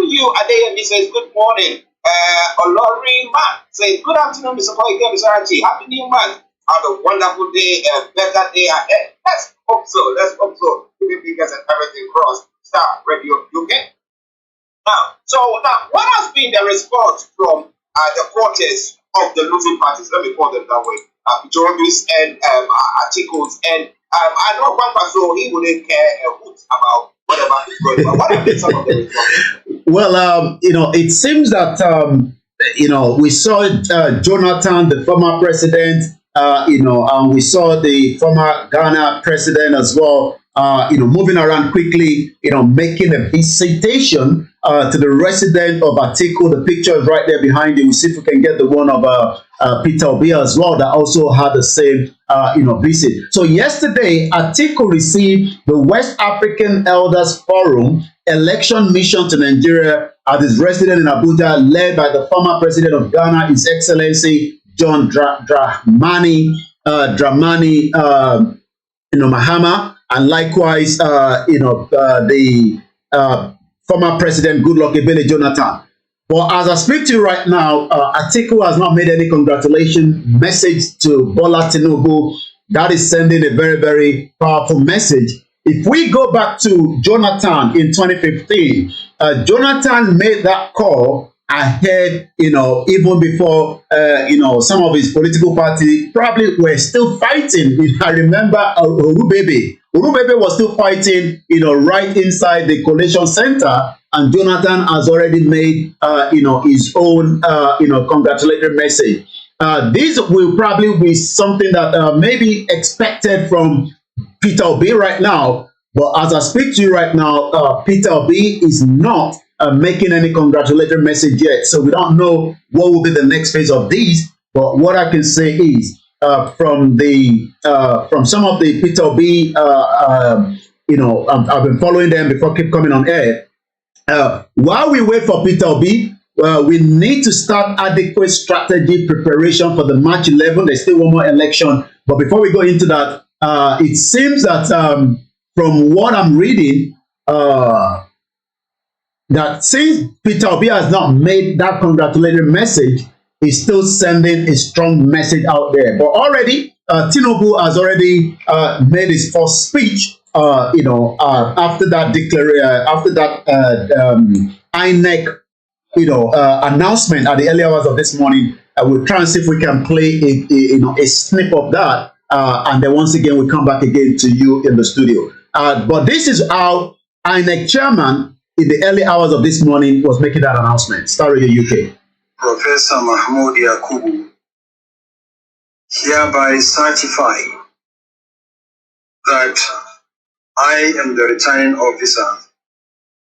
you Adeyemi says good morning. Olori Man says good afternoon, Mr. Koike, Mr. Archie. Happy New Month. Have a wonderful day, a better day ahead. Let's hope so. Let's hope so. Keep your fingers and everything crossed. Star Radio UK. Now, what has been the response from the quarters of the losing parties? Let me call them that way. Journalists and articles, and I know Kwankwaso, he wouldn't care a hoot about whatever is going on. What have been some of the responses? Well, it seems that we saw Jonathan, the former president, and we saw the former Ghana president as well, moving around quickly, making a visitation to the resident of Atiku. The picture is right there behind you. We'll see if we can get the one of Peter Obi as well, that also had the same, visit. So yesterday, Atiku received the West African Elders Forum election mission to Nigeria at his residence in Abuja, led by the former president of Ghana, His Excellency John Dramani Mahama, and likewise, the former president Goodluck Ebele Jonathan. But as I speak to you right now, Atiku has not made any congratulation message to Bola Tinubu. That is sending a very, very powerful message. If we go back to Jonathan in 2015, Jonathan made that call ahead, even before, some of his political party probably were still fighting. I remember Urubebe. Urubebe was still fighting, right inside the collation center, and Jonathan has already made, his own, congratulatory message. This will probably be something that may be expected from Peter Obi right now, but as I speak to you right now, Peter Obi is not making any congratulatory message yet, so we don't know what will be the next phase of this. But what I can say is, from some of the Peter Obi, I've been following them before keep coming on air. While we wait for Peter Obi, we need to start adequate strategy preparation for the March 11. There's still one more election, but before we go into that, it seems that from what I'm reading, that since Peter Obi has not made that congratulatory message, he's still sending a strong message out there. But already, Tinubu has already made his first speech. After that INEC, announcement at the early hours of this morning. We'll try and see if we can play a snip of that, and then once again we come back again to you in the studio. But this is how INEC chairman in the early hours of this morning was making that announcement. Star Radio UK. Professor Mahmoud Yakubu hereby certify that I am the returning officer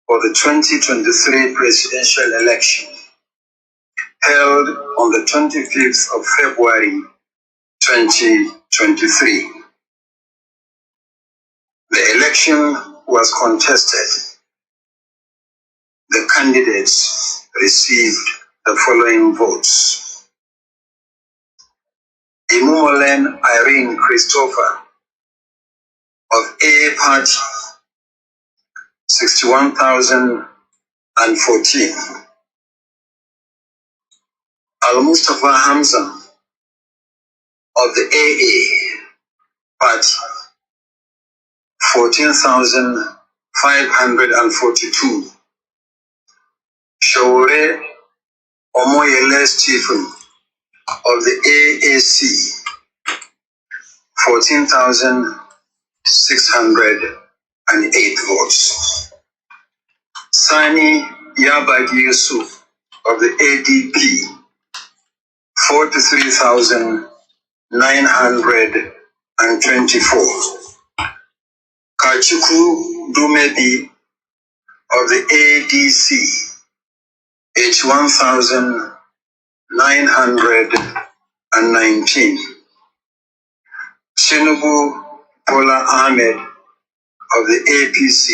for the 2023 presidential election held on the 25th of February 2023. The election was contested. The candidates received the following votes: Imumolen Irene Christopher of A Party, 61,014. Al-Mustafa Hamza of the AA Party, 14,542. Shaure Omoyele Stephen of the AAC, 14,608 votes. Sani Yabagi Yusuf of the ADP, 43,924. Kachuku Dumebi of the ADC, 81,919. Tinubu Bola Ahmed of the APC,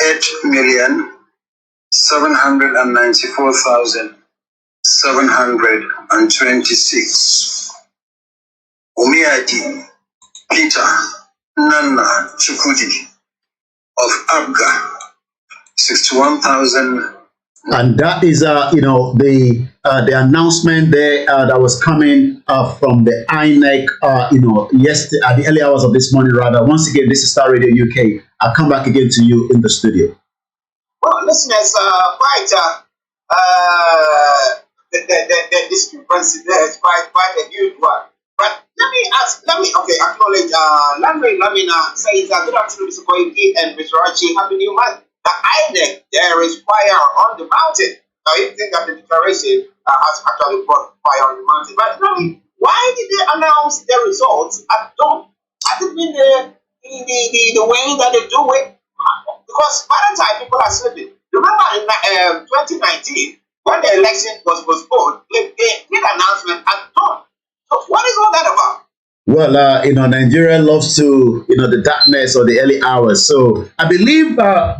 8,794,726. Umiadi Peter Nana Chukudi of ABGA, 61,000. And that is, the announcement there that was coming from the INEC, yesterday at the early hours of this morning. Rather, once again, this is Star Radio UK. I'll come back again to you in the studio. Well, listeners, the discrepancy there is quite a huge one. But acknowledge Landry Lamina says, good afternoon, Mr. Koiki and Mr. Archie, happy new month. The INEC, there is fire on the mountain. Now, you think that the declaration has actually brought fire on the mountain. But tell me, why did they announce the results at dawn? Has it been the way that they do it? Because by the time people are sleeping, remember in 2019, when the election was postponed, they did announcement at dawn. So what is all that about? Well, Nigeria loves to, the darkness or the early hours. So I believe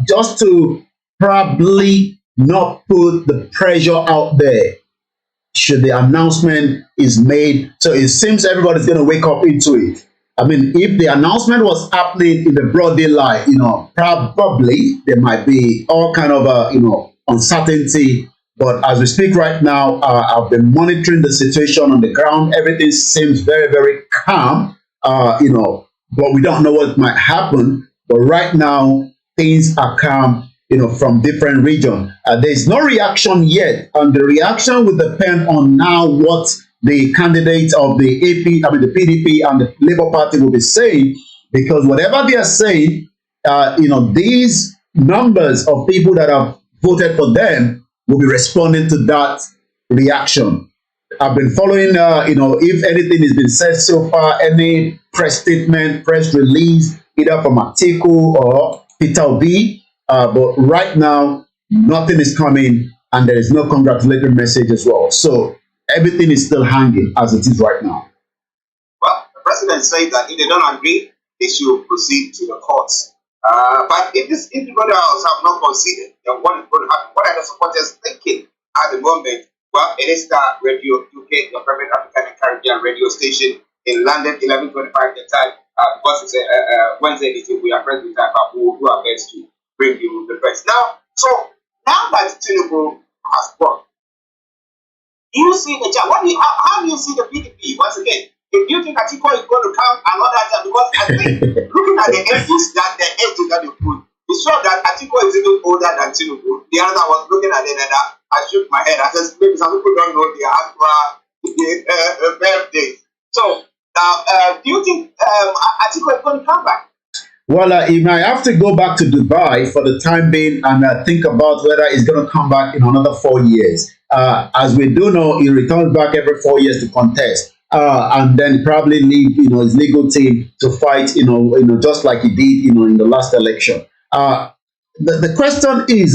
just to probably not put the pressure out there, should the announcement is made, so it seems everybody's going to wake up into it. I mean, if the announcement was happening in the broad daylight, probably there might be all kind of, uncertainty. But as we speak right now, I've been monitoring the situation on the ground. Everything seems very, very calm, but we don't know what might happen. But right now, things are calm, from different regions. There's no reaction yet, and the reaction will depend on now what the candidates of the the PDP and the Labour Party will be saying, because whatever they are saying, these numbers of people that have voted for them will be responding to that reaction. I've been following, if anything has been said so far, any press statement, press release, either from Atiku or Peter Obi, but right now, nothing is coming, and there is no congratulatory message as well. So everything is still hanging as it is right now. Well, the president said that if they don't agree, they should proceed to the courts. But if these individuals have not conceded, then what is going to happen? What are the supporters thinking at the moment? Well, it is Star Radio UK, your favorite African and Caribbean radio station in London, 11:25 the time. Because it's a Wednesday meeting, we are present time, but we will do our best to bring you the best. Now that Tinubu has brought, do you see the job? How do you see the PDP once again? If you think Atiku is going to come and all that, because I think looking at the ages that they put, it's sure that Atiku is even older than Tinubu. The other was looking at it and I shook my head. I said, maybe some people don't know their actual birthdays. So now, do you think Atiku is going to come back? Well, he might have to go back to Dubai for the time being and think about whether he's going to come back in another 4 years. As we do know, he returns back every 4 years to contest. And then probably leave, his legal team to fight, just like he did, in the last election. The question is,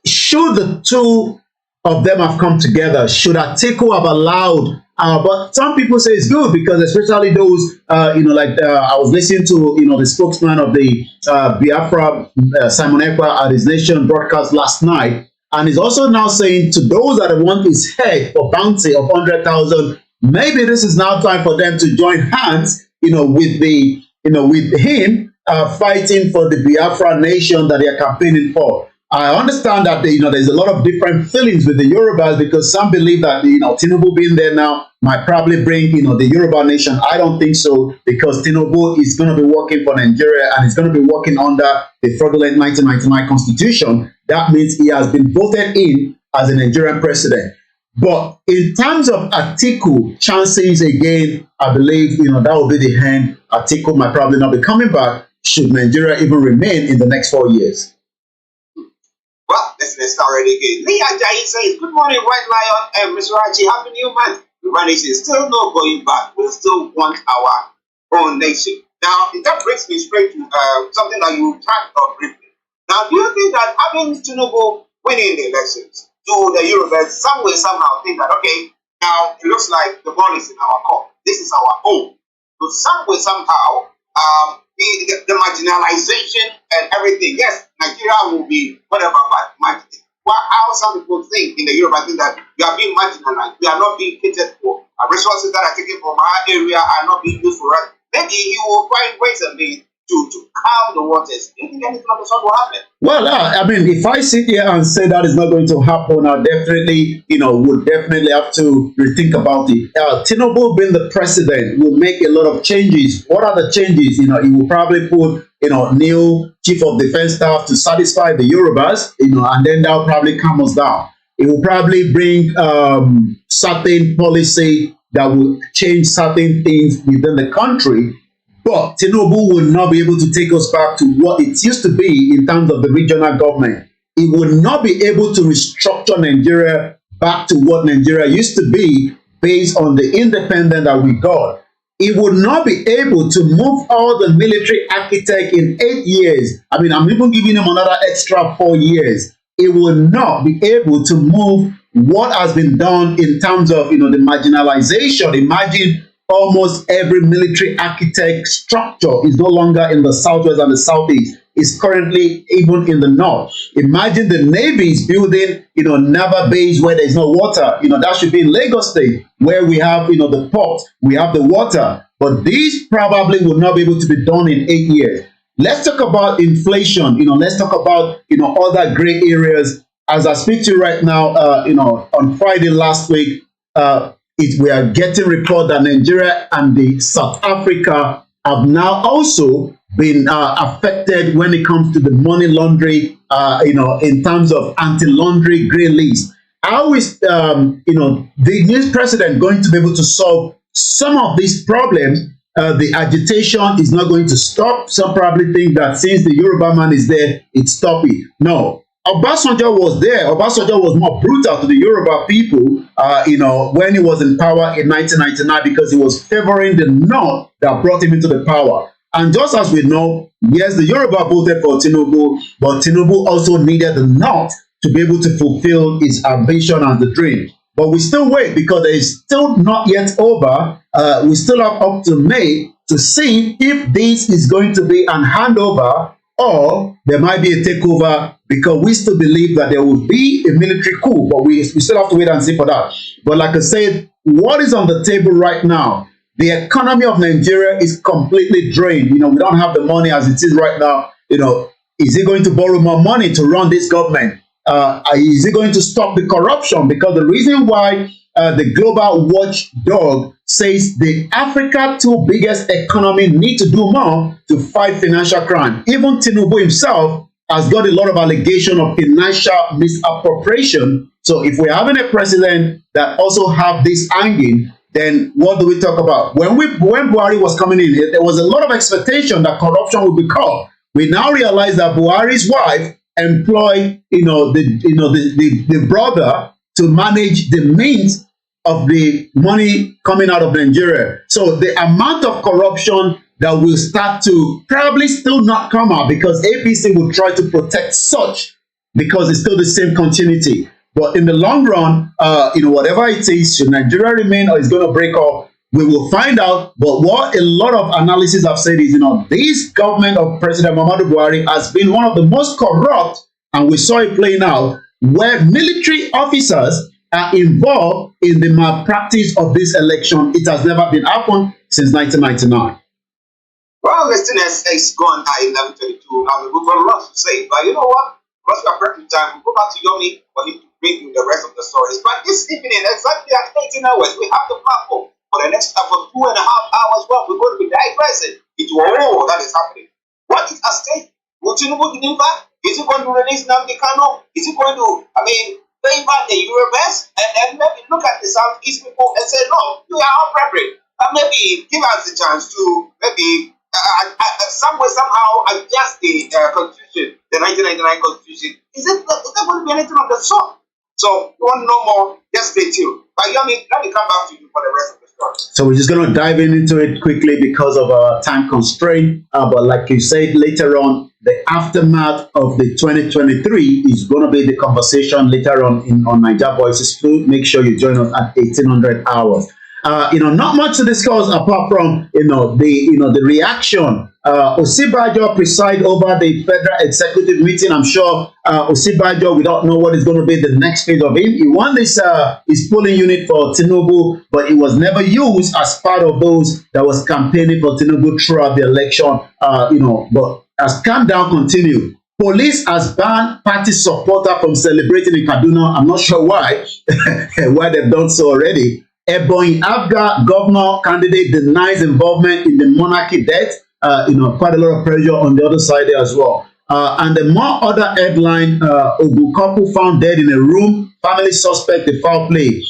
should the two of them have come together? Should Atiku have allowed? But some people say it's good because, especially those, I was listening to, the spokesman of the Biafra, Simon Ekpa, at his Nation broadcast last night. And he's also now saying to those that want his head for bounty of 100,000, maybe this is now time for them to join hands, with him fighting for the Biafra nation that they are campaigning for. I understand that there's a lot of different feelings with the Yorubas because some believe that Tinubu being there now might probably bring the Yoruba nation. I don't think so, because Tinubu is going to be working for Nigeria and he's going to be working under the fraudulent 1999 constitution. That means he has been voted in as a Nigerian president. But in terms of Atiku chances again, I believe that will be the hand. Atiku might probably not be coming back should Nigeria even remain in the next 4 years. Well, let's start already again. Lee Ajayi says, good morning, White Lion and Mr. Raji. Happy New Month. The nation is still not going back. We still want our own nation. Now, that brings me straight to something that you touched on briefly. Now, do you think that having Tinubu winning the elections to the Yorubas some way, somehow think that, okay, now it looks like the ball is in our court. This is our own. So some way, somehow, the marginalization and everything. Yes, Nigeria will be whatever, but how some people think in the Yoruba think that we are being marginalized, we are not being catered for. Resources that are taken from our area are not being used for us. Maybe you will find ways and means to calm the waters. Do you think anything of the sort will happen? Well, I mean, if I sit here and say that is not going to happen, I definitely, would definitely have to rethink about it. Tinubu being the president will make a lot of changes. What are the changes? He will probably put, new chief of defense staff to satisfy the Yorubas, and then that will probably calm us down. It will probably bring certain policy that will change certain things within the country. But Tinubu will not be able to take us back to what it used to be in terms of the regional government. It will not be able to restructure Nigeria back to what Nigeria used to be based on the independence that we got. It would not be able to move all the military architect in 8 years. I mean, I'm even giving him another extra 4 years. It will not be able to move what has been done in terms of, the marginalization. Imagine almost every military architect structure is no longer in the southwest and the southeast. It's currently even in the north. Imagine the Navy is building, naval base where there's no water. That should be in Lagos State, where we have, the port, we have the water. But these probably will not be able to be done in 8 years. Let's talk about inflation. Let's talk about, other gray areas. As I speak to you right now, on Friday last week, we are getting report that Nigeria and the South Africa have now also been affected when it comes to the money laundering, in terms of anti-laundering grey list. How is, the new president going to be able to solve some of these problems? The agitation is not going to stop. Some probably think that since the Yoruba man is there, it's stopping. No. Obasanjo was there. Obasanjo was more brutal to the Yoruba people, when he was in power in 1999 because he was favoring the North that brought him into the power. And just as we know, yes, the Yoruba voted for Tinubu, but Tinubu also needed the North to be able to fulfill his ambition and the dream. But we still wait because it is still not yet over. We still have up to May to see if this is going to be an handover or there might be a takeover, because we still believe that there will be a military coup, but we still have to wait and see for that. But like I said, what is on the table right now? The economy of Nigeria is completely drained. We don't have the money as it is right now. Is he going to borrow more money to run this government? Is he going to stop the corruption? Because the reason why the global watchdog says the Africa two biggest economy need to do more to fight financial crime. Even Tinubu himself has got a lot of allegation of financial misappropriation. So if we're having a president that also have this hanging, then what do we talk about? When Buhari was coming in, there was a lot of expectation that corruption would be caught. We now realize that Buhari's wife employed, the brother to manage the means of the money coming out of Nigeria. So the amount of corruption that will start to probably still not come out, because APC will try to protect such, because it's still the same continuity. But in the long run, whatever it is, should Nigeria remain or is going to break up, we will find out. But what a lot of analysis have said is, this government of President Muhammadu Buhari has been one of the most corrupt, and we saw it playing out, where military officers are involved in the malpractice of this election. It has never been happened since 1999. Well, listeners, it's gone at 11:22. We've got a lot to say, but you know what? Because we are pressing time, we'll go back to Yomi for him to bring you the rest of the stories. But this evening, exactly at 18 hours, we have the platform for the next for 2.5 hours. Well, we're going to be digressing into all that is happening. What is at stake? Will Tinubu deliver? Is he going to release Nnamdi Kanu? Is he going to, favor the Yorubas? And then maybe look at the Southeast people and say, no, we are all prepared. And maybe give us the chance to maybe somehow adjust the constitution, the 1999 constitution. Is there going to be anything of the sort? So, if you want to know more, just stay tuned. But Yomi, let me come back to you for the rest of the story. So we're just going to dive into it quickly because of our time constraint. But like you said, later on, the aftermath of the 2023 is going to be the conversation later on on Naija Voices Food. Make sure you join us at 1800 hours. Not much to discuss apart from the reaction Osibajo preside over the federal executive meeting. I'm sure Osibajo, we don't know what is going to be the next phase of him. He won this his polling unit for Tinubu, but it was never used as part of those that was campaigning for Tinubu throughout the election. But as countdown continued, police has banned party supporter from celebrating in Kaduna. I'm not sure why, why they've done so already. Ebonyi Abga governor candidate denies involvement in the monarchy death. Quite a lot of pressure on the other side there as well. And the more other headline, Ogun couple found dead in a room, family suspect the foul play.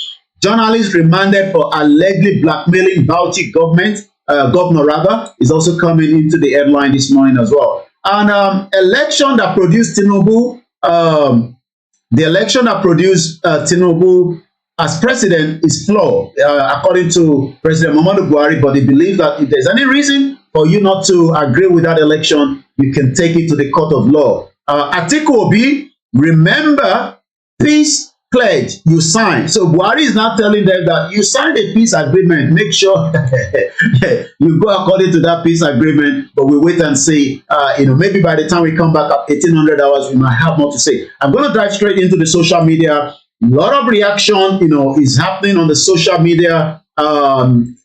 Journalist remanded for allegedly blackmailing Bauchi governor rather, is also coming into the headline this morning as well. And election that produced Tinubu, the election that produced Tinubu as president is flawed, according to President Muhammadu Buhari, but they believe that if there's any reason for you not to agree with that election, you can take it to the court of law. Atiku Obi, remember peace pledge you signed. So Buhari is now telling them that you signed a peace agreement. Make sure you go according to that peace agreement, but we wait and see. Maybe by the time we come back at 1800 hours, we might have more to say. I'm going to dive straight into the social media. A lot of reaction, is happening on the social media.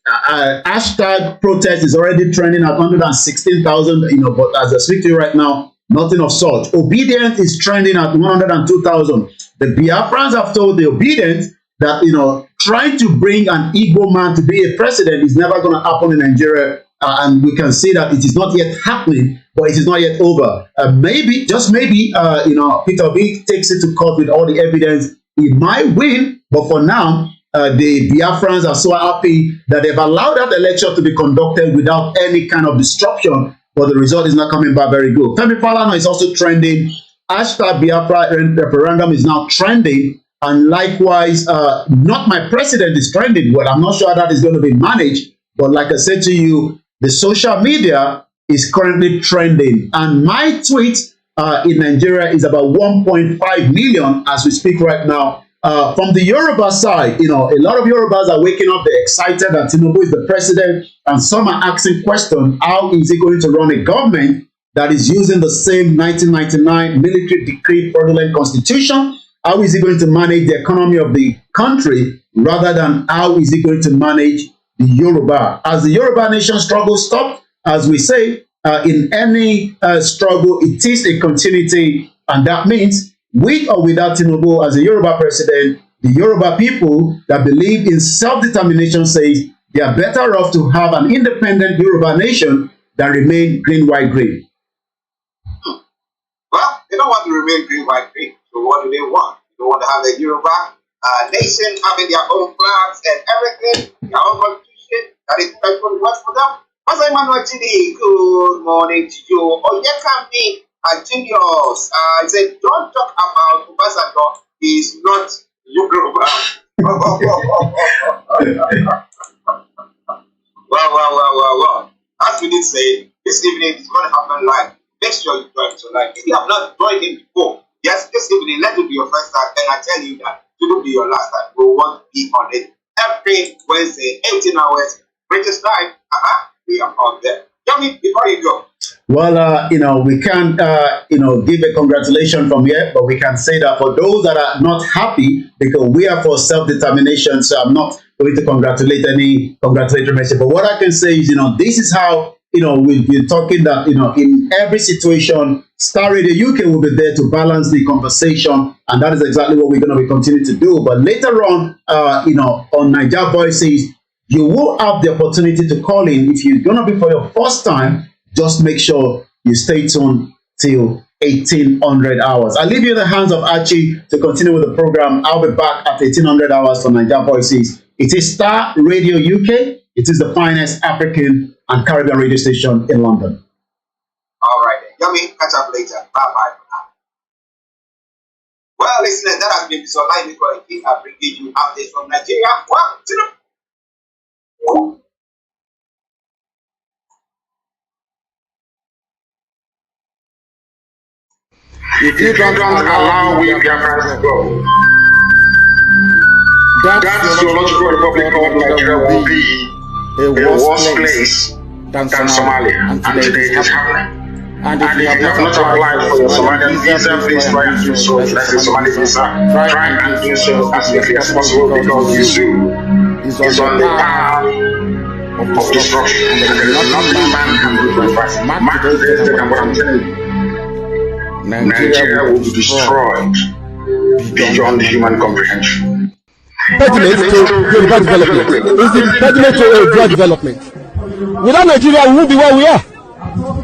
Hashtag protest is already trending at 116,000, but as I speak to you right now, nothing of such. Obedient is trending at 102,000. The Biafrans have told the Obedient that, trying to bring an Igbo man to be a president is never going to happen in Nigeria. And we can see that it is not yet happening, but it is not yet over. Maybe, just maybe, Peter Obi takes it to court with all the evidence. He might win, but for now, the Biafrans are so happy that they've allowed that election to be conducted without any kind of disruption, but the result is not coming back very good. Femi Falana is also trending. Hashtag Biafra referendum is now trending, and likewise, not my president is trending. Well, I'm not sure how that is going to be managed, but like I said to you, the social media is currently trending, and my tweet in Nigeria is about 1.5 million as we speak right now. From the Yoruba side, a lot of Yorubas are waking up. They're excited that Tinubu is the president, and some are asking questions: how is he going to run a government that is using the same 1999 military decree fraudulent constitution? How is he going to manage the economy of the country rather than how is he going to manage the Yoruba? As the Yoruba nation struggle stop, as we say, in any struggle, it is a continuity, and that means with or without Tinubu as a Yoruba president, the Yoruba people that believe in self-determination says they are better off to have an independent Yoruba nation than remain green, white, green. Well, they don't want to remain green, white, green. So what do they want? They want to have a Yoruba nation having their own flags and everything, their own constitution that is going to work for them. Pastor Emmanuel Chidi, good morning to you. Oyekami Juniors, I said, don't talk about Obasanjo. He's not Yoruba. Well. As we did say, this evening is going to happen live. Make sure you join tonight. If you have not joined him before, yes, this evening, let it be your first time. And I tell you that it will be your last time. We want to be on it every Wednesday, 18 hours, British time. We are on there. Tell me before you go. Well, we can't, give a congratulation from here, but we can say that for those that are not happy, because we are for self-determination, so I'm not going to congratulate any congratulatory message. But what I can say is, this is how, we've been talking that, in every situation, Star Radio UK will be there to balance the conversation, and that is exactly what we're going to be continuing to do. But later on, on Naija Voices, you will have the opportunity to call in. If you're going to be for your first time, just make sure you stay tuned till 1800 hours. I leave you in the hands of Archie to continue with the program. I'll be back at 1800 hours for Naija Voices. It is Star Radio UK. It is the finest African and Caribbean radio station in London. All right, then. Yummy, catch up later. Bye-bye for now. Well, listeners, that has been Mr. OLAMILEKAN. I bring you updates from Nigeria. Well, if you don't allow we Biafrans to go, that sociological republic of Nigeria will be a worse place than Somalia, and today it is happening. And if you have not applied for your Somalian visa, please try and do so. That's the Somali visa. Try and do so as quickly as possible because the zoo is on the path of destruction. And there is nothing man can do to reverse. Mark today's date and what I'm telling you. Nigeria will be destroyed beyond human comprehension. Impediment to Yoruba development is the impediment to Yoruba development. Without Nigeria, we won't be where we are.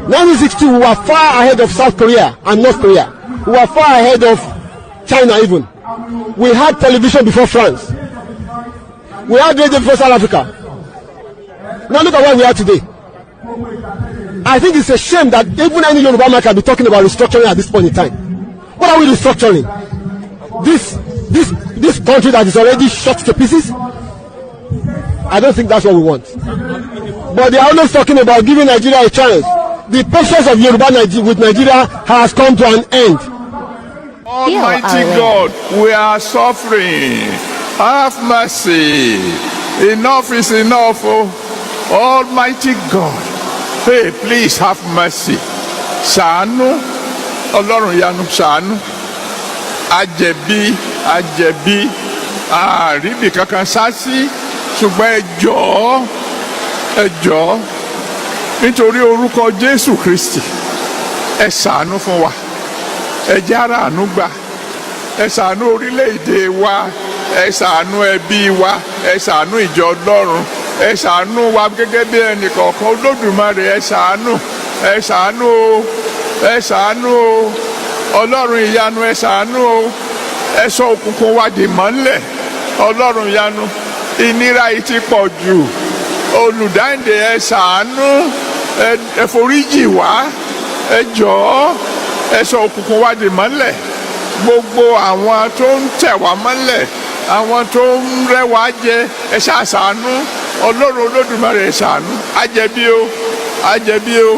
1962, we were far ahead of South Korea and North Korea. We were far ahead of China even. We had television before France. We had radio before South Africa. Now look at where we are today. I think it's a shame that even any Yoruba man can be talking about restructuring at this point in time. What are we restructuring? This country that is already shot to pieces? I don't think that's what we want. But they are always talking about giving Nigeria a chance. The patience of Yoruba with Nigeria has come to an end. Almighty God, we are suffering. Have mercy. Enough is enough. Oh. Almighty God, hey, please have mercy. Ṣàánú, Ọlọ́run yanu ṣàánú. Àjẹ̀bí, àríbì kankan sásí, ṣùgbọ́n ẹ jọ̀ọ́, nítorí orúkọ Jésù Kristi, ẹ ṣàánú fún wa, ẹ jẹ́ á ráàánú gbà, ẹ ṣàánú orílẹ̀-èdè wa, ẹ ṣàánú ẹbí wa, ẹ ṣàánú ìjọ Ọlọ́run, ẹ ṣàánú wa gẹ́gẹ́ bí ẹnìkọ̀ọ̀kan Olódùmarè, ẹ ṣàánú o, ẹ ṣàánú o, Ọlọ́run ìyanu ẹ ṣàánú o, ẹ sọ òkùnkùn wa dì mọ́lẹ̀, Ọlọ́run ìyanu, ìnira yìí ti pọ̀ jù, olùdáǹdè ẹ ṣàánú, ẹ foríjì wá, ẹ jọ̀ọ́, ẹ sọ òkùnkùn wa dì mọ́lẹ̀, gbogbo àwọn tó ń tẹ̀ wá mọ́lẹ̀, àwọn tó ń rẹ́ wá jẹ, ẹ ṣàánú, Ọlọ́run Olódùmarè ẹ ṣàánú, àjẹ̀bí o,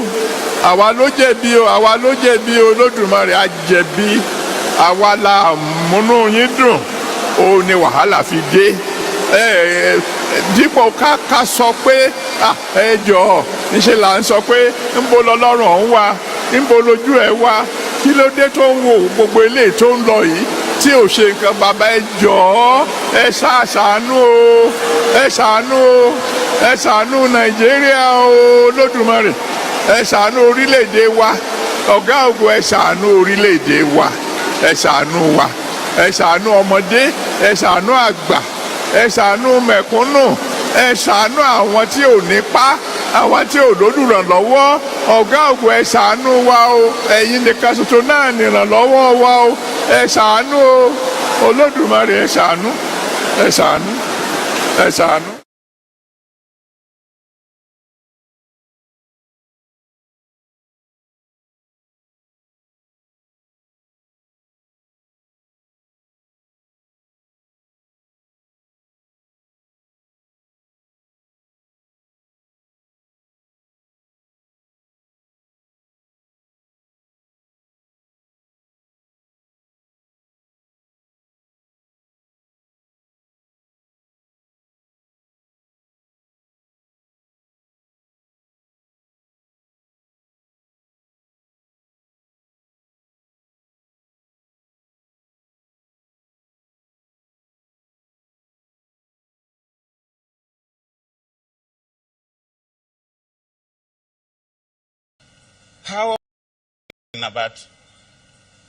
àwa ló jẹ̀bi o, Olódùmarè àjẹ̀bí, àwa la múnú yín dùn, ó ní wàhálà fi dé. Dípò ká sọ pé ẹ jọ̀ọ́, níṣẹ́ là ń sọ pé ńbo lọ́lọ́run ọ̀hún wà, ńbo lójú ẹ̀ wà, kí ló dé tó ń wo gbogbo eléyìí tó ń lọ yìí tí ò ṣe nǹkan. Bàbá ẹ jọ̀ọ́, ẹ ṣàánú o, ẹ ṣàánú Nàìjíríà o, Olódùmarè, ẹ ṣàánú orílẹ̀-èdè wa, ọ̀gá ògo ẹ ṣàánú orílẹ̀-èdè wa, ẹ ṣàánú wa, ẹ ṣàánú ọmọdé, ẹ ṣàánú àgbà, ẹ ṣàánú mẹ̀kúnnù, ẹ ṣàánú àwọn tí ò nípá, àwọn tí ò lólùrànlọ́wọ́, ọ̀gá ògo ẹ ṣàánú wa o, ẹ̀yin nìkan ṣoṣo náà nìrànlọ́wọ́ wa o, ẹ ṣàánú o, Olódùmarè ẹ ṣàánú, ẹ ṣàánú, ẹ ṣàánú.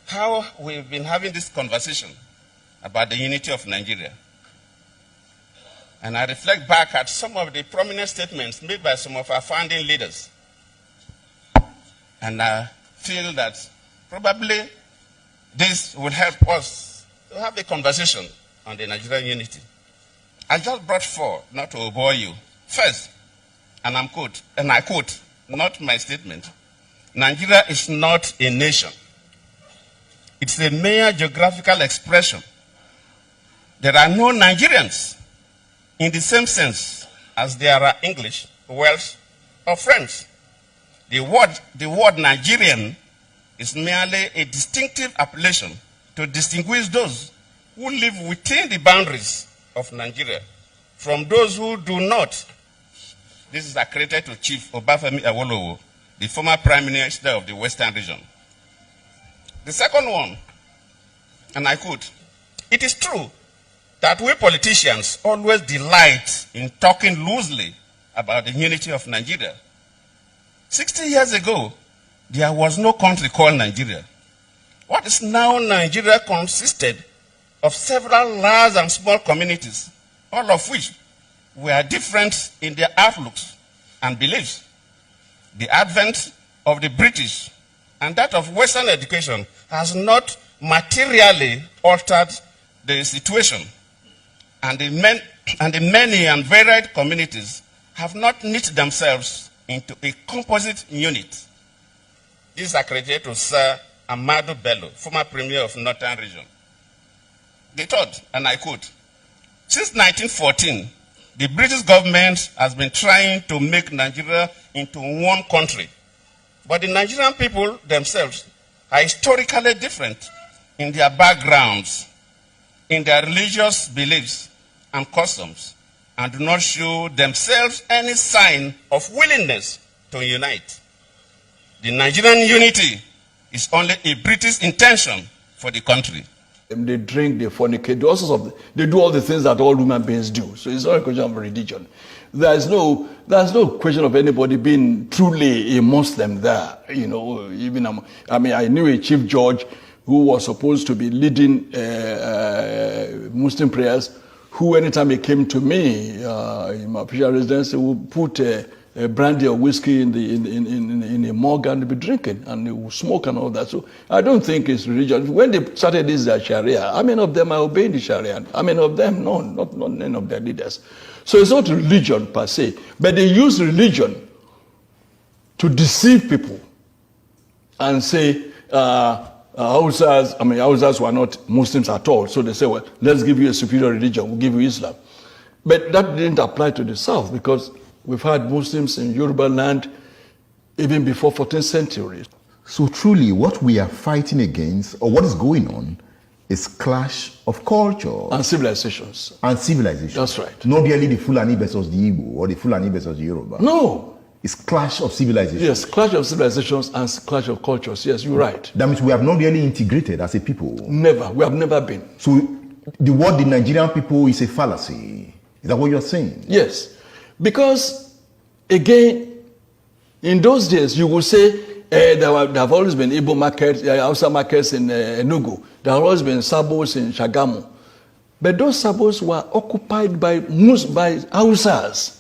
How we've been having this conversation about the unity of Nigeria. And I reflect back at some of the prominent statements made by some of our founding leaders. And I feel that probably this will help us to have a conversation on the Nigerian unity. I just brought four, not to bore you. First, and I quote, not my statement, Nigeria is not a nation. It's a mere geographical expression. There are no Nigerians in the same sense as there are English, Welsh, or French. The word Nigerian is merely a distinctive appellation to distinguish those who live within the boundaries of Nigeria from those who do not. This is accredited to Chief Obafemi Awolowo, the former Prime Minister of the Western region. The second one, and I quote, "It is true that we politicians always delight in talking loosely about the unity of Nigeria. 60 years ago, there was no country called Nigeria. What is now Nigeria consisted of several large and small communities, all of which were different in their outlooks and beliefs. The advent of the British and that of Western education has not materially altered the situation, and the many and varied communities have not knit themselves into a composite unit." This is accredited to Sir Amadu Bello, former Premier of Northern Region. The third, and I quote, "Since 1914, the British government has been trying to make Nigeria into one country, but the Nigerian people themselves are historically different in their backgrounds, in their religious beliefs and customs, and do not show themselves any sign of willingness to unite. The Nigerian unity is only a British intention for the country." They drink, they fornicate, they do all the things that all human beings do. So it's not a question of religion. There's no question of anybody being truly a Muslim there. You know, even I knew a chief judge who was supposed to be leading Muslim prayers, who anytime he came to me in my official residence, would put brandy or whiskey in a mug and be drinking, and they will smoke and all that. So I don't think it's religion. When they started this Sharia, how many of them are obeying the Sharia? How many of them? No, not none of their leaders. So it's not religion per se, but they use religion to deceive people and say Hausas were not Muslims at all. So they say, well, let's give you a superior religion, we'll give you Islam. But that didn't apply to the South, because we've had Muslims in Yoruba land even before 14th century. So truly what we are fighting against, or what is going on, is clash of culture. And civilizations. And civilizations. That's right. Not really the Fulani versus the Igbo or the Fulani versus the Yoruba. No. It's clash of civilizations. Yes, clash of civilizations and clash of cultures. Yes, you're right. That means we have not really integrated as a people. Never. We have never been. So the word the Nigerian people is a fallacy. Is that what you're saying? Yes. Because, again, in those days, you will say, there have always been Igbo markets, Hausa markets in Enugu. There have always been Sabos in Shagamu. But those Sabos were occupied by Hausas.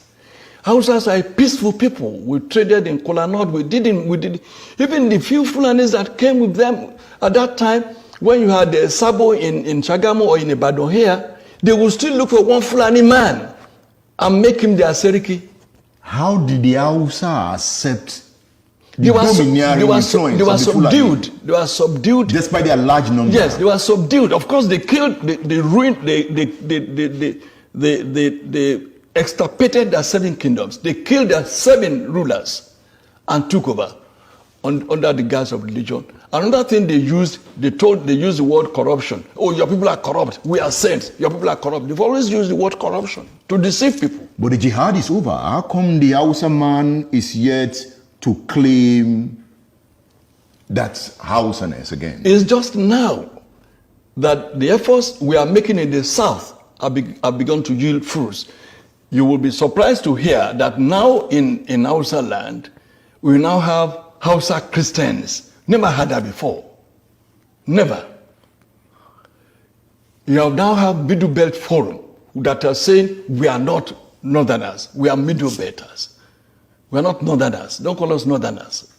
Hausas are peaceful people. We traded in Kola North. We did even the few Fulanis that came with them at that time, when you had a Sabo in Shagamu or in Ibadan here, they would still look for one Fulani man and make him their Seriki. How did the Hausa accept they were subdued. They were subdued. Despite their large number. Yes, they were subdued. Of course, they killed, they ruined, they extirpated their 7 kingdoms. They killed their 7 rulers and took over under the guise of religion. Another thing they used the word corruption. Oh, your people are corrupt. We are saints. Your people are corrupt. They've always used the word corruption to deceive people. But the jihad is over. How come the Hausa man is yet to claim that Hausaness again? It's just now that the efforts we are making in the South have begun to yield fruits. You will be surprised to hear that now in Hausa land, we now have Hausa Christians. Never had that before. Never. You now have Middle Belt Forum that are saying we are not Northerners, we are Middle Belters. We are not Northerners. Don't call us Northerners.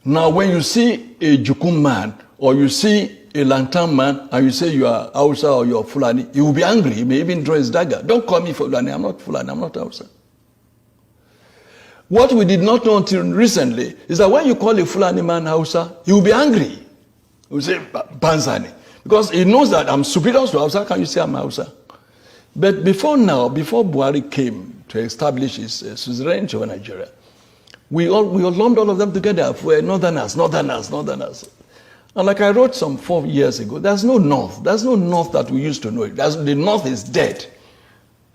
Now, when you see a Jukum man or you see a Lantan man and you say you are Hausa or you are Fulani, he will be angry. He may even draw his dagger. Don't call me Fulani. I'm not Fulani. I'm not Hausa. What we did not know until recently is that when you call a Fulani man Hausa, he will be angry. He will say Banzani. Because he knows that I'm superior to Hausa. How can you say I'm Hausa? But before Buhari came to establish his suzerainty over Nigeria, we lumped all of them together for Northerners. And like I wrote some 4 years ago, there's no North. There's no North that we used to know. The North is dead.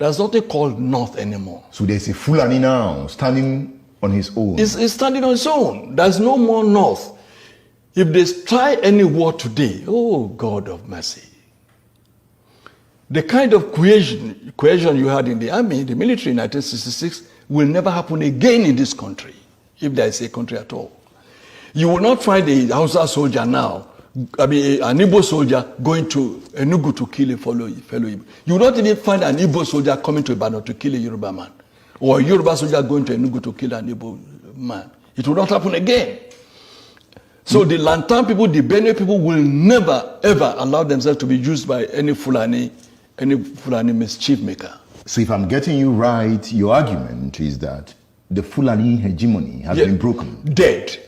There's nothing called North anymore. So there's a Fulani now standing on his own. It's standing on its own. There's no more North. If they try any war today, oh God of mercy. The kind of cohesion you had in the army, the military in 1966, will never happen again in this country, if there is a country at all. You will not find a Hausa soldier now, an Igbo soldier going to Enugu to kill a fellow Igbo. You will not even find an Igbo soldier coming to Ibadan to kill a Yoruba man, or a Yoruba soldier going to Enugu to kill an Igbo man. It will not happen again. So the Lantan people, the Benue people will never ever allow themselves to be used by any Fulani mischief maker. So if I'm getting you right, your argument is that the Fulani hegemony has been broken. Dead.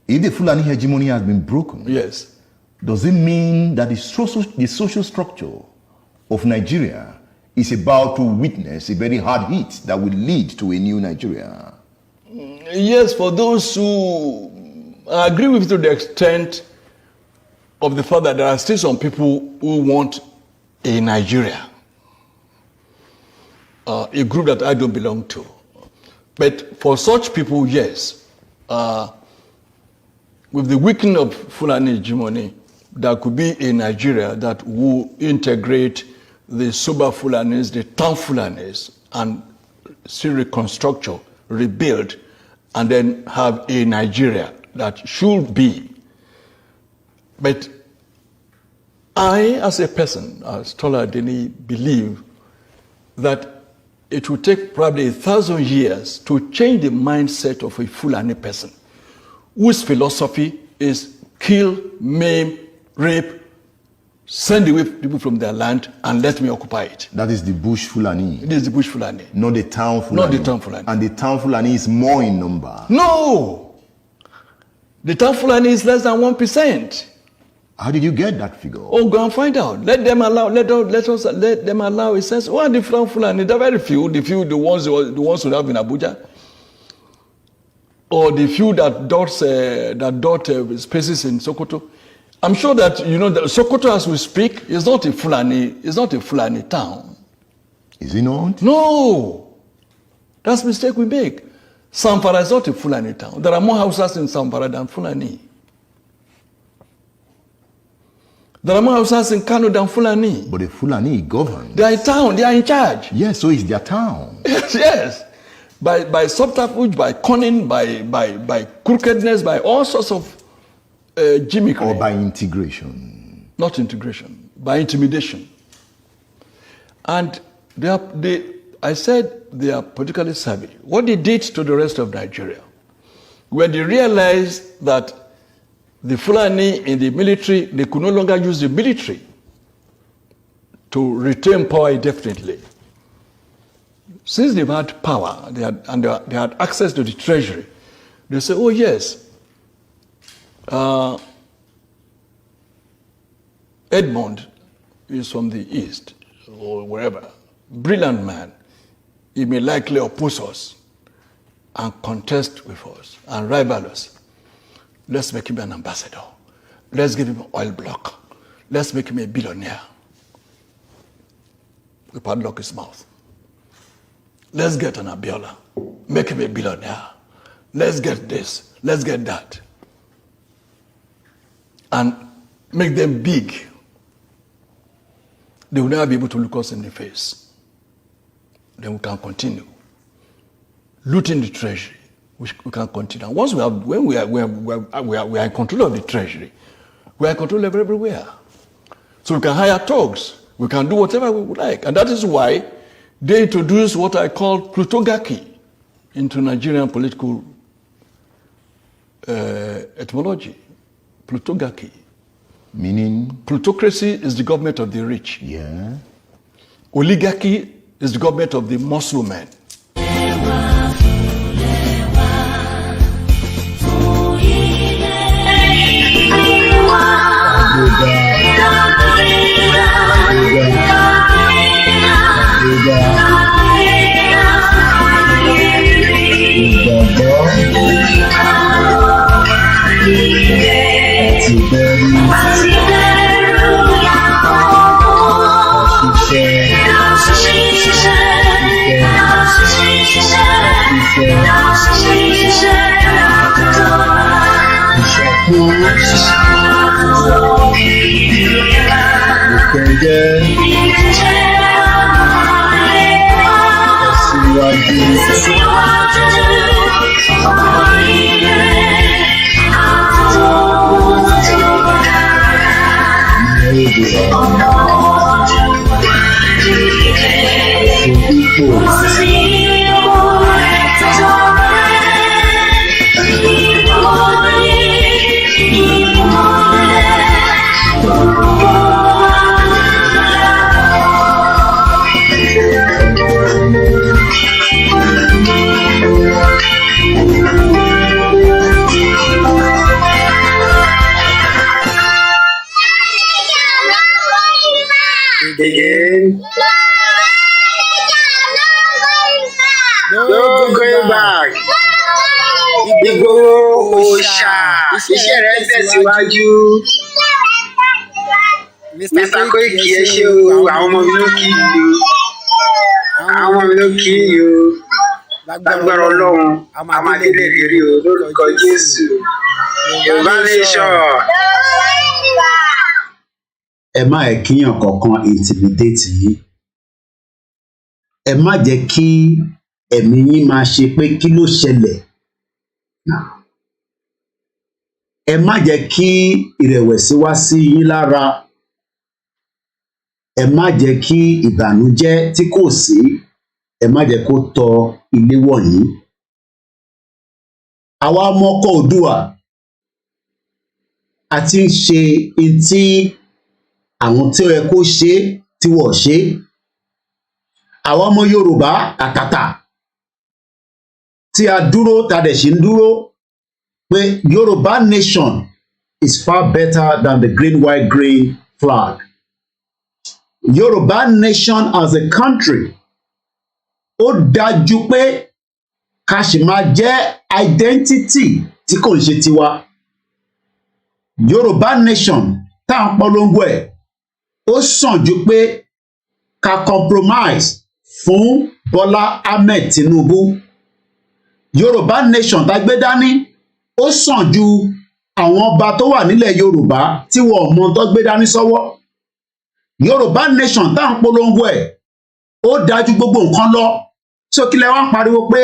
If the Fulani hegemony has been broken, yes, does it mean that the social structure of Nigeria is about to witness a very hard hit that will lead to a new Nigeria? Yes, for those who agree with you to the extent of the fact that there are still some people who want a Nigeria, a group that I don't belong to. But for such people, yes, with the weakening of Fulani hegemony, there could be a Nigeria that will integrate the Soba Fulanis, the town Fulanis, and still reconstruct, rebuild, and then have a Nigeria that should be. But I, as a person, as Tola Adeni, believe that it will take probably 1,000 years to change the mindset of a Fulani person, whose philosophy is kill, maim, rape, send away people from their land and let me occupy it. That is the bush Fulani. It is the bush Fulani. Not the town Fulani. Not the town Fulani. And the town Fulani is more in number. No! The town Fulani is less than 1%. How did you get that figure? Oh, go and find out. Let them allow a sense. Who are the Fulani? They're very few. The ones who have in Abuja. Or the few that dot spaces in Sokoto. I'm sure that you know that Sokoto, as we speak, is not a Fulani town. Is it not? No, that's a mistake we make. Zamfara is not a Fulani town. There are more houses in Zamfara than Fulani. There are more houses in Kano than Fulani. But the Fulani govern. They are in town. They are in charge. Yes, so it's their town. Yes. By subterfuge, by cunning, by crookedness, by all sorts of gimmickry. Or by integration. Not integration, by intimidation. And I said they are politically savvy. What they did to the rest of Nigeria, when they realized that the Fulani in the military, they could no longer use the military to retain power indefinitely. Since they've had power, they had access to the treasury, they say, oh yes, Edmond is from the east, or wherever, brilliant man. He may likely oppose us and contest with us and rival us. Let's make him an ambassador. Let's give him an oil block. Let's make him a billionaire. We padlock his mouth. Let's get an Abiola. Make him a billionaire. Let's get this. Let's get that. And make them big. They will never be able to look us in the face. Then we can continue. Looting the treasury. We can continue. And once when we are in control of the treasury, we are in control of everywhere. So we can hire thugs. We can do whatever we would like. And that is why they introduced what I call plutocracy into Nigerian political etymology. Plutocracy. Meaning? Plutocracy is the government of the rich. Yeah. Oligarchy is the government of the muscle men. Again. No going back. IGBOHO iṣẹ́ rẹ̀ tẹ̀síwájú. Mr. Koiki ẹ ṣé o, àwọn ọmọ mi ló kí yìí o. Àwọn ọmọ mi ló kí yìí o. Lágbára Ọlọ́run, a máa délé ìrírí o lórúkọ Jésù. Yorùbá nation. Ẹ má ẹ kíyàn kankan intimidate yìí. Ẹ má jẹ́ kí ẹ̀mí yín máa ṣe pé kí ló ṣẹlẹ̀. Ẹ má jẹ́ kí ìrẹ̀wẹ̀sì wá sí yín lára. Ẹ má jẹ́ kí ìbànújẹ́ tí kò sí, ẹ má jẹ́ kó tọ ilé wọ̀nyí. Àwa ọmọ ọkọ Oòduà a ti ń ṣe tí àwọn tí ó yẹ kó ṣe tí wọ́n ṣe. Àwa ọmọ Yorùbá àtàtà tí a dúró tá dẹ̀ ṣì ń dúró pé Yorùbá nation is far better than the green white green flag. Yorùbá nation as a country ó dájú pé ká sì máa jẹ́ identity tí kò ń ṣe tiwa. Yorùbá nation tá à ń polongo ẹ̀ ó sàn ju pé ká compromise fún Bọ́lá Ahmed Tinubu. Yorùbá nation tá gbé dání ó sàn ju àwọn ọba tó wà nílẹ̀ Yorùbá tí wọn ò mọ tó gbé dání sọ́wọ́. Yorùbá nation tá à ń polongo ẹ̀ ó dájú gbogbo nǹkan lọ. So kí lẹ wá ń pariwo pé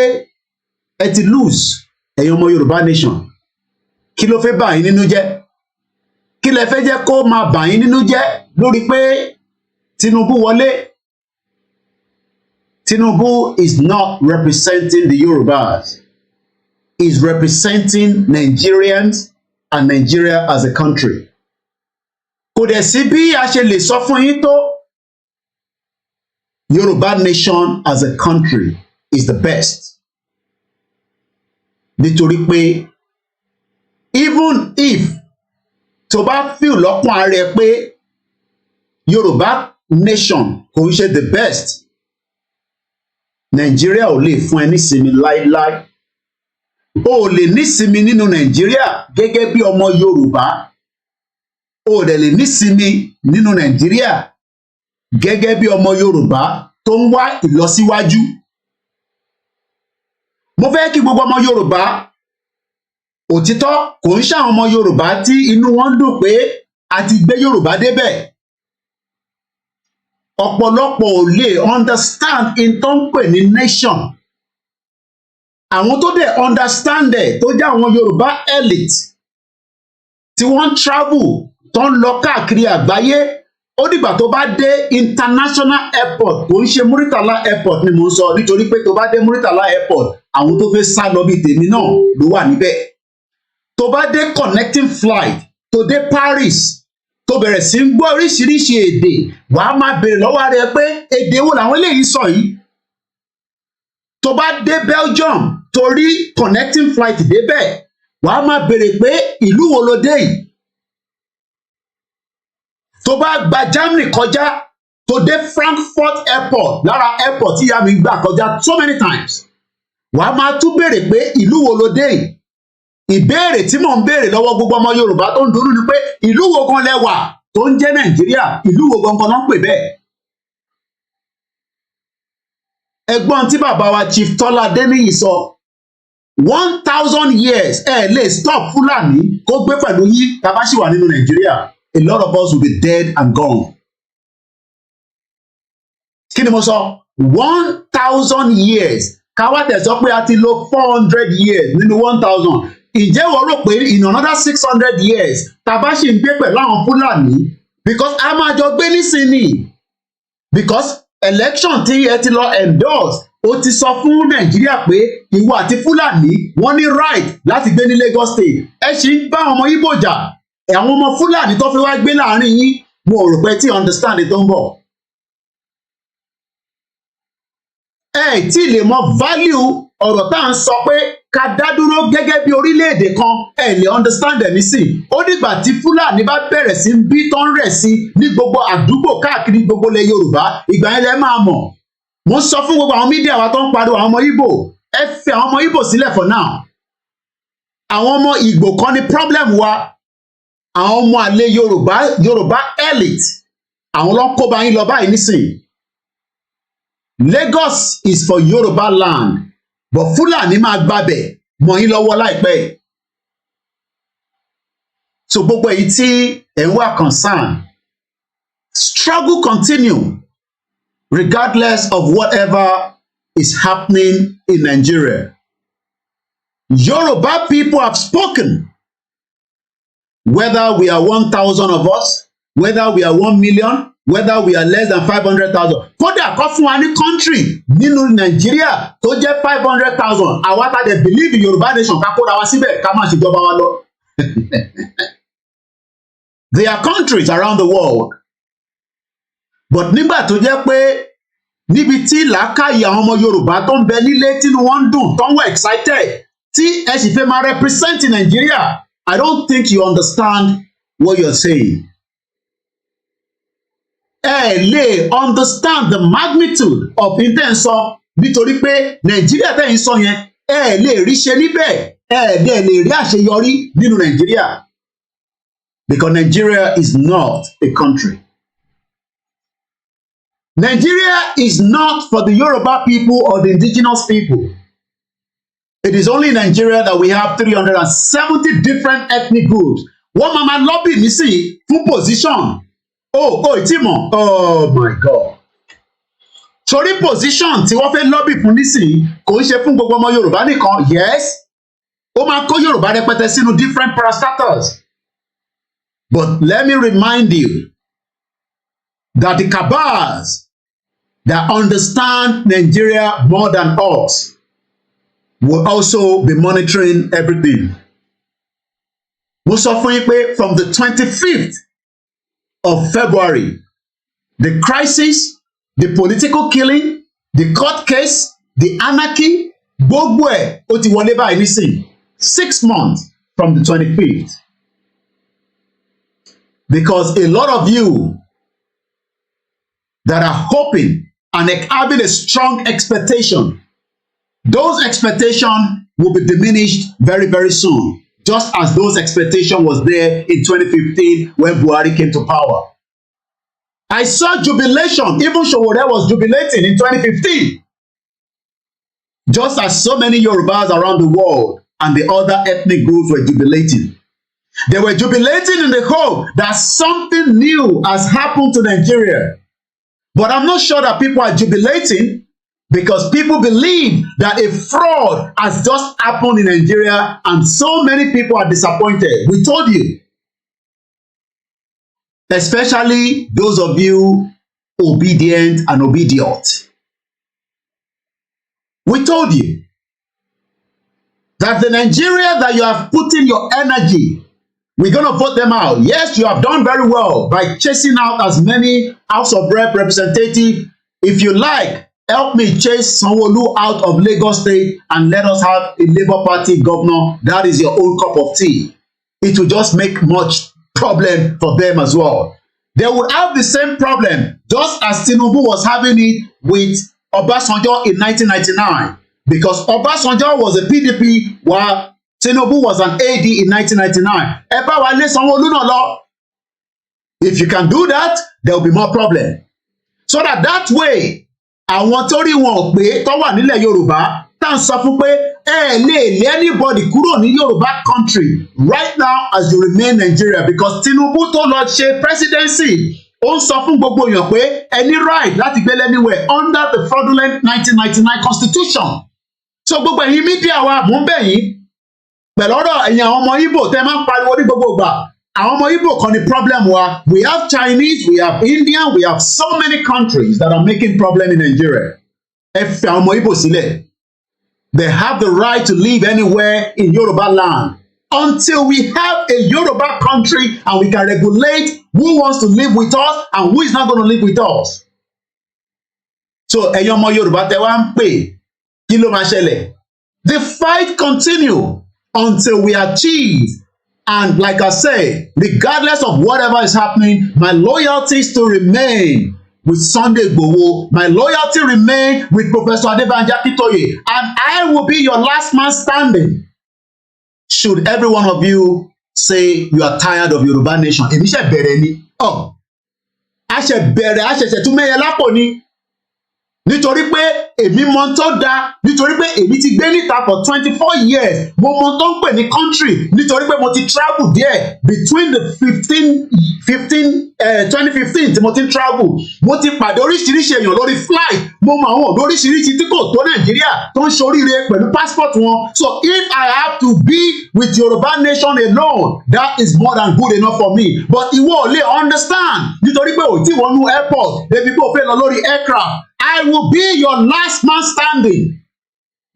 ẹ ti lose ẹ̀yin ọmọ Yorùbá nation? Kí ló fẹ́ bà yín nínú jẹ́? Kí lẹ fẹ́ jẹ́ kó máa bà yín nínú jẹ́ lórí pé Tinubu wọlé? Tinubu is not representing the Yorubas. He's representing Nigerians and Nigeria as a country. Kò dẹ̀ sí bí a ṣe lè sọ fún yín tó. Yorùbá nation as a country is the best. Nítorí pé even if tó bá feel lọ́kàn ara ẹ pé Yorùbá nation kò ń ṣe the best, Nàìjíríà ò lè fún ẹ nísinmi láíláí. O ò lè nísinmi nínú Nàìjíríà gẹ́gẹ́ bí ọmọ Yorùbá. O ò dẹ̀ lè nísinmi nínú Nàìjíríà gẹ́gẹ́ bí ọmọ Yorùbá tó ń wá ìlọsíwájú. Mo fẹ́ kí gbogbo ọmọ Yorùbá, òtítọ́ kò ń ṣàwọn ọmọ Yorùbá tí inú wọn dùn pé a ti gbé Yorùbá débẹ̀. Ọ̀pọ̀lọpọ̀ ò lè understand in tó ń pè ní nation. Àwọn tó dẹ̀ understand ẹ̀ tó jẹ́ àwọn Yorùbá elite tí wọ́n travel tó ń lọ káàkiri àgbáyé, ó dìgbà tó bá dé international airport, kò ń ṣe Muritala airport ni mò ń sọ, nítorí pé tó bá dé Muritala airport àwọn tó fẹ́ sá lọ bíi tèmi náà ló wà níbẹ̀. Tó bá dé connecting flight tó dé Paris tó bẹ̀rẹ̀ sí ń gbọ́ oríṣiríṣi èdè, wàá máa béèrè lọ́wọ́ rẹ pé èdè wo làwọn eléyìí sọ yìí. Tó bá dé Belgium torí connecting flight débẹ̀, wàá máa béèrè pé ìlú wo ló dé yìí. Tó bá gba Germany kọjá tó dé Frankfurt airport, lára airport tí ìyá mi gbà kọjá so many times, wàá máa tún béèrè pé ìlú wo ló dé yìí. Ìbéèrè tí mò ń béèrè lọ́wọ́ gbogbo ọmọ Yorùbá tó ń dùnnú ni pé ìlú wo gan lẹ wà tó ń jẹ́ Nàìjíríà, ìlú wo gangan ló ń pè bẹ́ẹ̀. Ẹgbọ́n tí bàbá wa Chief Tọ́lá Adéníyì sọ, 1,000 years lè stop Fúlàní kó gbé pẹ̀lú yín tá a bá ṣì wà nínú Nàìjíríà. A lot of us will be dead and gone. Kí ni mo sọ? 1,000 years. Káwá tẹ̀ sọ pé a ti lò 400 years nínú 1,000. Ǹjẹ́ wọ́n rò pé in another 600 years tá a bá ṣì ń gbé pẹ̀lú àwọn Fúlàní? Because a máa jọ gbé nísìnyí. Because election tí ẹ ti lọ endorse ó ti sọ fún Nàìjíríà pé ìwọ àti Fúlàní wọ́n ní right láti gbé ní Lagos State. Ẹ ṣì ń bá ọmọ Ìgbò jà. Àwọn ọmọ Fúlàní tó fi wá gbé láàrin yín mo rò pé tí understand tó ń bọ̀. Ẹ tí lè mọ value ọ̀rọ̀ tá à ń sọ pé ká dá dúró gẹ́gẹ́ bí orílẹ̀-èdè kan ẹ lè understand ẹ̀ nísìn. Ó dìgbà tí Fúlàní bá bẹ̀rẹ̀ sí bí tó ń rẹ̀ sí ní gbogbo àdúgbò káàkiri gbogbo ilẹ̀ Yorùbá ìgbà yẹn lẹ máa mọ̀. Mo sọ fún gbogbo àwọn mídíà wa tó ń pariwo àwọn ọmọ Ìgbò ẹ fi àwọn ọmọ Ìgbò sílẹ̀ for now. Àwọn ọmọ Ìgbò kan ní problem wa. Àwọn ọmọ àlè Yorùbá elite àwọn ló ń kó bá yín lọ báyìí nísìn. Lagos is for Yoruba land but Fúlàní máa gbàbẹ̀ mọ́ yín lọ́wọ́ láìpẹ́. So gbogbo èyí tí ẹ̀ ń wá concern struggle continue regardless of whatever is happening in Nigeria. Yoruba people have spoken. Whether we are 1,000 of us, whether we are 1 million, whether we are less than 500,000. Kódà kó fún wa ní country nínú Nàìjíríà tó jẹ́ 500,000. Àwa tá dẹ̀ believe in Yorùbá nation ká kóra wa síbẹ̀ ká máa ṣèjọba wa lọ. There are countries around the world. But nígbà tó jẹ́ pé níbi tí làákàyè àwọn ọmọ Yorùbá tó ń bẹ nílé tínú wọn ń dùn tó ń wà excited tí ẹ sì fẹ́ máa represent Nàìjíríà. I don't think you understand what you're saying. Ẹ lè understand the magnitude of intenso nítorí pé Nàìjíríà tẹ́yìn sọ yẹn ẹ lè rí ṣe níbẹ̀ ẹ lè rí àṣeyọrí nínú Nàìjíríà. Because Nigeria is not a country. Nigeria is not for the Yoruba people or the indigenous people. It is only in Nigeria that we have 370 different ethnic groups. Wọ́n máa lobby nísìnyí fún position. Ìtìmọ̀. Oh my God. Torí position tí wọ́n fẹ́ lobby fún nísìnyí kò ń ṣe fún gbogbo ọmọ Yorùbá nìkan. Yes. Ó máa kó Yorùbá rẹpẹtẹ sínú different parastatals. But let me remind you that the cabals that understand Nigeria more than us will also be monitoring everything. Mo sọ fún yín pé from the 25th of February, the crisis, the political killing, the court case, the anarchy, gbogbo ẹ̀ ó ti wọlé báyìí nísìn 6 months from the 25th. Because a lot of you that are hoping and having a strong expectation, those expectations will be diminished very, very soon. Just as those expectations was there in 2015 when Buhari came to power. I saw jubilation. Even Sowore was jubilating in 2015. Just as so many Yorubas around the world and the other ethnic groups were jubilating. They were jubilating in the hope that something new has happened to Nigeria. But I'm not sure that people are jubilating because people believe that a fraud has just happened in Nigeria and so many people are disappointed. We told you. Especially those of you obedient and obedient. We told you that the Nigeria that you have put in your energy, we're going to vote them out. Yes, you have done very well by chasing out as many House of representatives. If you like, help me chase Sanwo-Olu out of Lagos State and let us have a Labour Party governor. That is your own cup of tea. It will just make much problem for them as well. They will have the same problem just as Tinubu was having it with Obasanjo in 1999. Because Obasanjo was a PDP while Tinubu was an AD in 1999. Ẹ bá wa lé Sanwo-Olu náà lọ. If you can do that, there will be more problem. So that way, àwọn tó rí wọn pé tó wà nílẹ̀ Yorùbá tá à ń sọ fún pé ẹ lè lé anybody kúrò ní Yorùbá country right now as you remain Nigeria because Tinubu tó lọ ṣe presidency ó ń sọ fún gbogbo èèyàn pé any right láti gbé anywhere under the fraudulent 1999 constitution. So gbogbo ẹ̀yin media wa mò ń bẹ̀ yín pẹ̀lú ọ̀rọ̀ ẹ̀yin àwọn ọmọ Igbo tẹ́ máa ń pariwo ní gbogbo ìgbà àwọn ọmọ Igbo kan ní problem wa. We have Chinese, we have Indian, we have so many countries that are making problem in Nigeria. Ẹ fi àwọn ọmọ Igbo sílẹ̀. They have the right to live anywhere in Yoruba land until we have a Yoruba country and we can regulate who wants to live with us and who is not going to live with us. So ẹ̀yin ọmọ Yorùbá tẹ́ wá ń pè kí ló máa ṣẹlẹ̀? The fight continue until we achieve. And like I say, regardless of whatever is happening, my loyalty is to remain with Sunday Igboho. My loyalty remain with Professor Adebanji Akintoye. And I will be your last man standing. Should every one of you say you are tired of Yoruba nation? Èmi ṣe bẹ̀rẹ̀ ni. A ṣe bẹ̀rẹ̀, a ṣẹ̀ṣẹ̀ tún mẹ́yẹ lápò ni. Nítorí pé èmi mọ tó dáa, nítorí pé èmi ti gbé níta for 24 years. Mo mọ tó ń pè ní country, nítorí pé mo ti travel there between the 2015 tí mo ti travel. Mo ti pàdé oríṣiríṣi èèyàn lórí flight. Mo mọ àwọn ọ̀dọ́ oríṣiríṣi tí kò tó Nàìjíríà tó ń ṣoríire pẹ̀lú passport wọn. So if I have to be with Yoruba nation alone, that is more than good enough for me. But ìwọ ò lè understand nítorí pé ò tí wọnú airport débi pé ò fẹ́ lọ lórí aircraft. I will be your last man standing,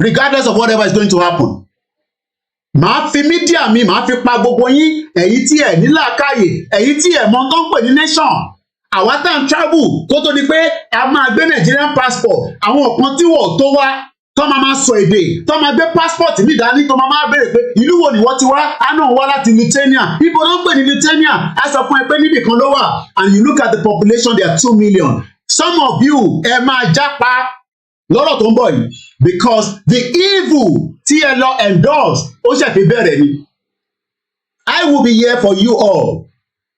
regardless of whatever is going to happen. Màá fi mídíà mi, màá fi pa gbogbo yín, ẹ̀yin tí ẹ̀ ní làákàyè, ẹ̀yin tí ẹ̀ mọ tó ń pè ní nation. Àwa tá ń travel kó tó di pé a máa gbé Nigerian passport, àwọn kan tí wọ́n tó wá, tó máa sọ èdè, tó máa gbé passport mi dání, tó máa béèrè pé ìlú wo ni wọ́n ti wá, á náà wá láti Lithuania. Ibo ló ń pè ní Lithuania, á sọ fún ẹ pé níbì kan ló wà, and you look at the population, they are 2 million. Some of you ẹ máa jápa lọ́rọ̀ tó ń bọ̀ yìí because the evil tí ẹ lọ endorse ó ṣe fi bẹ̀rẹ̀ ni. I will be here for you all.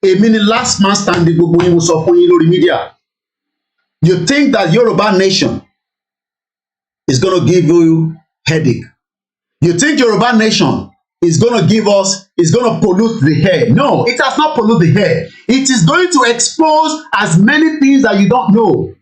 Èmi ni last man standing gbogbo yín mo sọ fún yín lórí media. You think that Yoruba nation is gonna give you headache. You think Yoruba nation is gonna give us, is gonna pollute the air. No, it has not polluted the air. It is going to expose as many things that you don't know.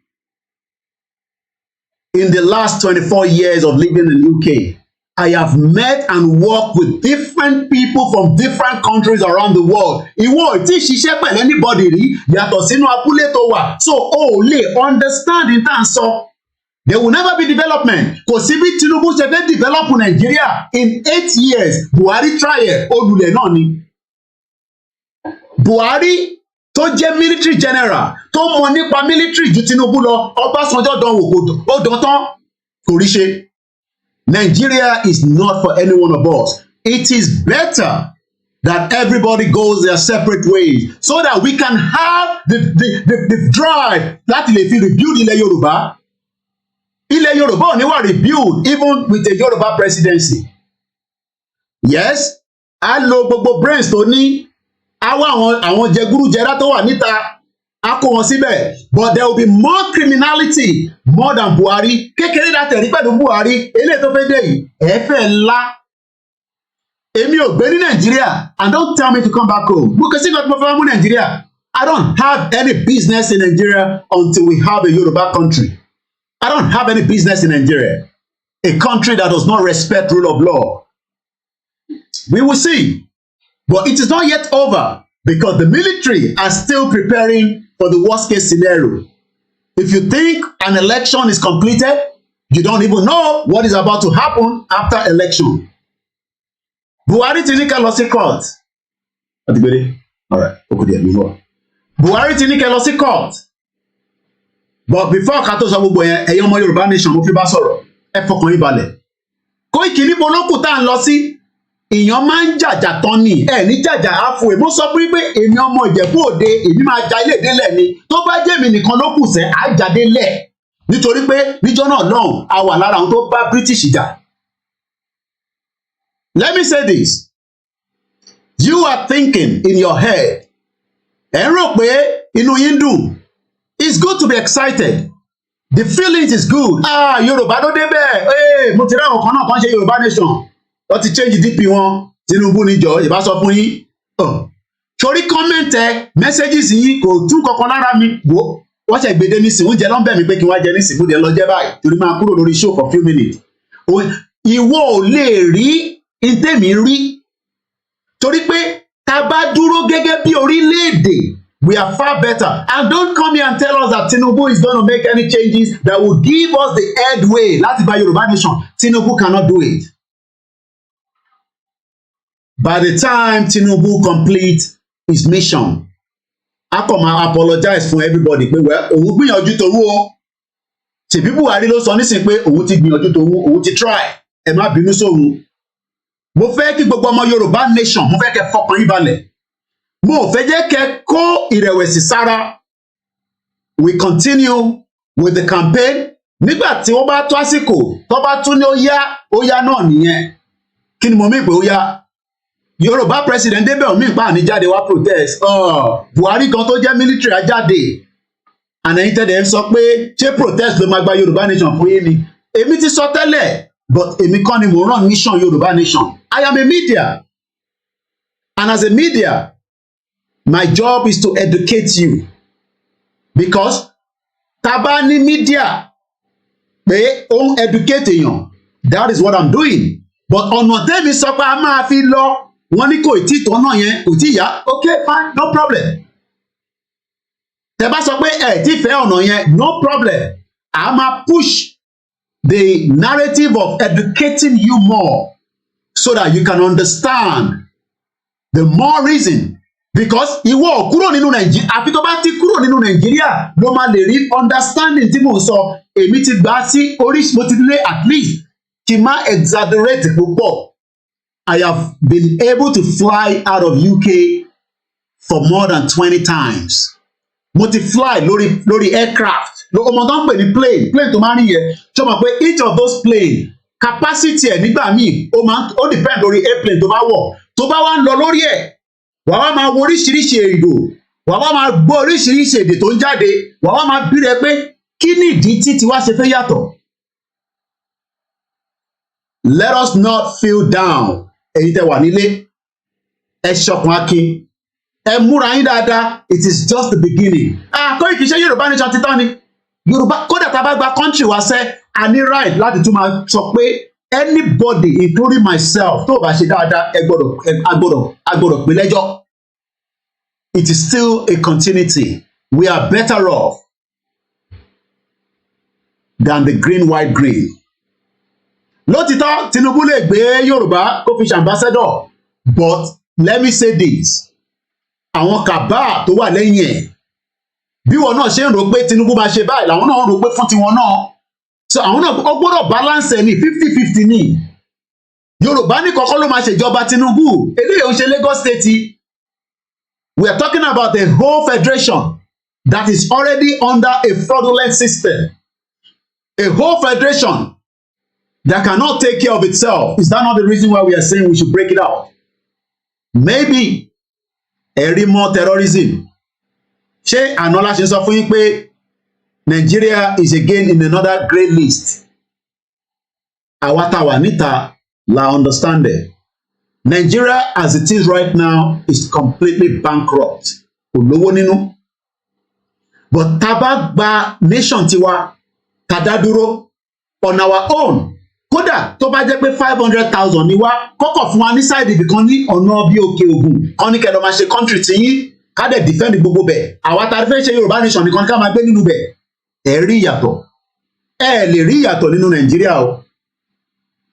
In the last 24 years of living in the UK, I have met and worked with different people from different countries around the world. Ìwọ ò tí ṣiṣẹ́ pẹ̀lú anybody rí yàtọ̀ sínú abúlé tó wà. So o lè understand in terms of there will never be development. Kò sí bí Tinubu ṣe fẹ́ develop Nigeria in 8 years. Buhari try ẹ̀ olùlẹ̀ náà ni. Buhari tó jẹ́ military general tó mọ nípa military ju Tinubu lọ, Ọbásanjọ́ dánwò ó dán tán kò rí ṣe. Nigeria is not for any one of us. It is better that everybody goes their separate ways so that we can have the drive láti lè fi rebuild ilẹ̀ Yorùbá. Ilẹ̀ Yorùbá ò ní wà rebuild even with a Yoruba presidency. Yes, a lo gbogbo brains tó ní, a wá àwọn jẹgúrújẹrá tó wà níta, a kó wọn síbẹ̀, but there will be more criminality more than Buhari. Kékeré látẹ̀rí pẹ̀lú Buhari, eléyìí tó fẹ́ dé yìí, ẹ fẹ́ ńlá. Èmi ò gbé ní Nàìjíríà, and don't tell me to come back home. Because if I'm from Nigeria, I don't have any business in Nigeria until we have a Yoruba country. I don't have any business in Nigeria, a country that does not respect rule of law. We will see. But it is not yet over because the military are still preparing for the worst case scenario. If you think an election is completed, you don't even know what is about to happen after election. Buhari ti ní ká lọ sí court. All right, Buhari ti ní ká lọ sí court. But before ká tó sọ gbogbo yẹn, ẹ̀yin ọmọ Yorùbá nation mo fi bá sọ̀rọ̀, ẹ fọkàn yín balẹ̀. Koiki níbo ló kù tá à ń lọ sí? Èèyàn máa ń jàjà tán ni, ẹ ní jàjà àfò ẹ̀. Mo sọ fún yín pé èmi ọmọ Ìjẹ̀bú Òde, èmi máa ja ilé ìdélẹ̀ ni. Tó bá jẹ́ mi nìkan ló kù sẹ́, á jáde lẹ̀. Nítorí pé níjọ́ náà lọ́hùn, a wà lára àwọn tó bá British jà. Let me say this. You are thinking in your head, ẹ ń rò pé inú yín dùn. It's good to be excited. The feeling is good. Yorùbá ló débẹ̀. Mo ti rí àwọn kan náà kan ṣe Yorùbá nation. Wọ́n ti change DP wọn. Tinubu níjọ ìbá sọ fún yín. Torí comment messages yìí kò tún kankan lára mi. Wọ́n ṣe gbèdé nísìn, oúnjẹ ló ń bẹ̀ mí pé kí wọ́n jẹ nísìn, mo dẹ̀ lọ jẹ́ báyìí. Torí máa kúrò lórí show for few minutes. Ìwọ ò lè rí ìtẹ̀mí rí. Torí pé tá bá dúró gẹ́gẹ́ bí orílẹ̀-èdè, we are far better. And don't come here and tell us that Tinubu is going to make any changes that will give us the headway. Láti bá Yorùbá nation, Tinubu cannot do it. By the time Tinubu complete his mission, I come and apologize for everybody. Pé well, òun gbìyànjú tòun o. Ṣèbí Buhari ló sọ nísìnyí pé òun ti gbìyànjú tòun, òun ti try. Ẹ má bínú sóhun. Mo fẹ́ kí gbogbo ọmọ Yorùbá nation, mo fẹ́ kẹ́ fọkàn yín balẹ̀. Mo fẹ́ jẹ́ kẹ́ kó ìrẹ̀wẹ̀sì sára. We continue with the campaign. Nígbà tí wọ́n bá tó àsìkò, tó bá tún ní ó yá náà nìyẹn. Kí ni mo mí pé ó yá? Yorùbá president débẹ̀ omi ìpá ní jáde wá protest. Buhari kan tó jẹ́ military á jáde. Ànàyìn tẹ́lẹ̀ ń sọ pé ṣé protest ló máa gba Yorùbá nation fún yín ni? Èmi ti sọ tẹ́lẹ̀, but èmi kọ́ ni mo run mission Yorùbá nation. I am a media. And as a media, my job is to educate you. Because taba ni media pé ó ń educate èèyàn, that is what I'm doing. But ọ̀nà tẹ́mi sọ pé a máa fi lọ, wọ́n ní kò tí tó náà yẹn, kò tí yá, okay fine, no problem. Tẹ́ bá sọ pé ẹ̀ tí fẹ́ ọ̀nà yẹn, no problem. A máa push the narrative of educating you more so that you can understand the more reason. Because ìwọ kúrò nínú Nàìjíríà, àfi tó bá ti kúrò nínú Nàìjíríà ló máa lè rí understanding tí mò ń sọ. Èmi ti gbà sí oríṣi, mo ti lé at least kí n má exaggerate púpọ̀. I have been able to fly out of UK for more than 20 times. Mo ti fly lórí aircraft. Ọmọ tó ń pè ní plane tó máa ń rí yẹn. Ṣé o mọ̀ pé each of those plane capacity ẹ̀ nígbà míì ó depend lórí airplane tó bá wọ̀. Tó bá wá ń lọ lórí ẹ̀, wàá wá máa wo oríṣiríṣi èdò, wàá wá máa gbọ́ oríṣiríṣi èdè tó ń jáde, wàá wá máa bí rẹ pé kí ni ìdí tí tiwa ṣe fẹ́ yàtọ̀. Let us not feel down. Ẹ̀yin tẹ́ wà nílé, ẹ ṣọkàn akin, ẹ múra yín dáadáa. It is just the beginning. Koiki ṣe Yorùbá nation ti tán ni. Yorùbá kódà tá a bá gba country wa sẹ́, a ní right láti tún máa sọ pé anybody including myself tó bá ṣe dáadáa a gbọ́dọ̀ pè lẹ́jọ́. It is still a continuity. We are better off than the green. Lótìtọ́ Tinubu lè gbé Yorùbá kó fi ṣe ambassador, but let me say this, àwọn kàbá tó wà lẹ́yìn ẹ̀, bí wọn náà ṣe ń rò pé Tinubu máa ṣe báyìí làwọn náà ń rò pé fún tiwọn náà. So àwọn náà ó gbọ́dọ̀ balance ẹ̀ ní 50-50 ní. Yorùbá ní kọ́kọ́ ló máa ṣèjọba Tinubu, eléyìí ò ń ṣe Lagos State. We are talking about a whole federation that is already under a fraudulent system. A whole federation that cannot take care of itself. Is that not the reason why we are saying we should break it out? Maybe ẹ̀rí mọ́ terrorism. Ṣé àná la ṣe sọ fún yín pé Nigeria is again in another grey list? Àwa tá wà níta la understand it. Nigeria as it is right now is completely bankrupt. Kò lówó nínú. But tá bá gba nation tiwa, tá dá dúró on our own. Kódà tó bá jẹ́ pé 500,000 ni wá, kọ́kọ́ fún wa ní side ibìkan ní ọ̀nà bí Òkè Ògùn. Kọ́ ní kẹ́lọ́ máa ṣe country tí yín, ká dẹ̀ defend gbogbo bẹ̀. Àwa tá a fẹ́ ṣe Yorùbá nation nìkan ká máa gbé nínú bẹ̀. Ẹ rí ìyàtọ̀. Ẹ lè rí ìyàtọ̀ nínú Nàìjíríà o.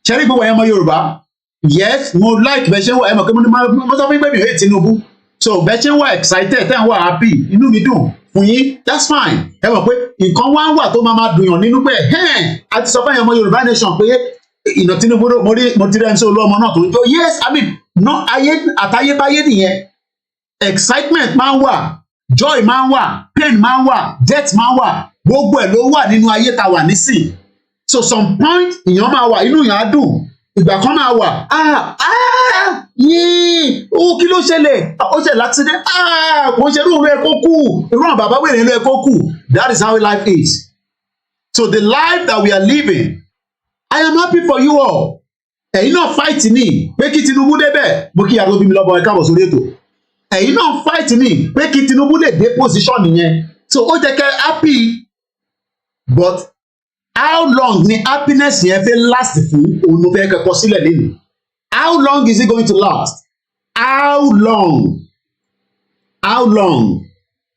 Ṣé rí gbogbo ẹ̀yàn ọmọ Yorùbá? Yes, mo like bẹ́ẹ̀ ṣe ń wà ẹ̀ mọ̀ pé mo sọ fún pé mi ò hate Tinubu. So bẹ́ẹ̀ ṣe ń wà excited, tẹ́ ń wà happy, inú mi dùn fún yín, that's fine. Ẹ mọ̀ pé nǹkan wá ń wà tó máa dùn yàn nínú pé a ti sọ fún ẹ̀yàn ọmọ Yorùbá nation pé ìnà Tinubu mo ti rẹ́ ń sọ olú ọmọ náà tó ń jó. Yes, I mean, no, àtayébáyé nìyẹn. Excitement máa ń wà, joy máa ń wà, pain máa ń wà, death máa ń wà, gbogbo ẹ̀ ló wà nínú ayé tá wà nísìn. So some point ìyàn máa wà, inú yàn á dùn, ìgbà kan máa wà kí ló ṣẹlẹ̀, ó ṣẹlẹ̀ accident, kò ń ṣe irú ẹ̀ kó kú, irú àwọn bàbá wèrè ló ẹ̀ kó kú. That is how life is. to the life that we are living. I am happy for you all. Ẹ̀yin náà fight ní pé kí Tinubu débẹ̀, mo kí àròbí mi lọ́bọ̀ ẹ̀ka àbọ̀ sórí ètò. Ẹ̀yin náà fight ní pé kí Tinubu lè dé position nìyẹn. So ó jẹ́ kẹ́ happy, but how long ni happiness yẹn fẹ́ last fún òun ló fẹ́ kẹ́kọ̀ọ́ sílẹ̀ lẹ́nu? How long is it going to last? How long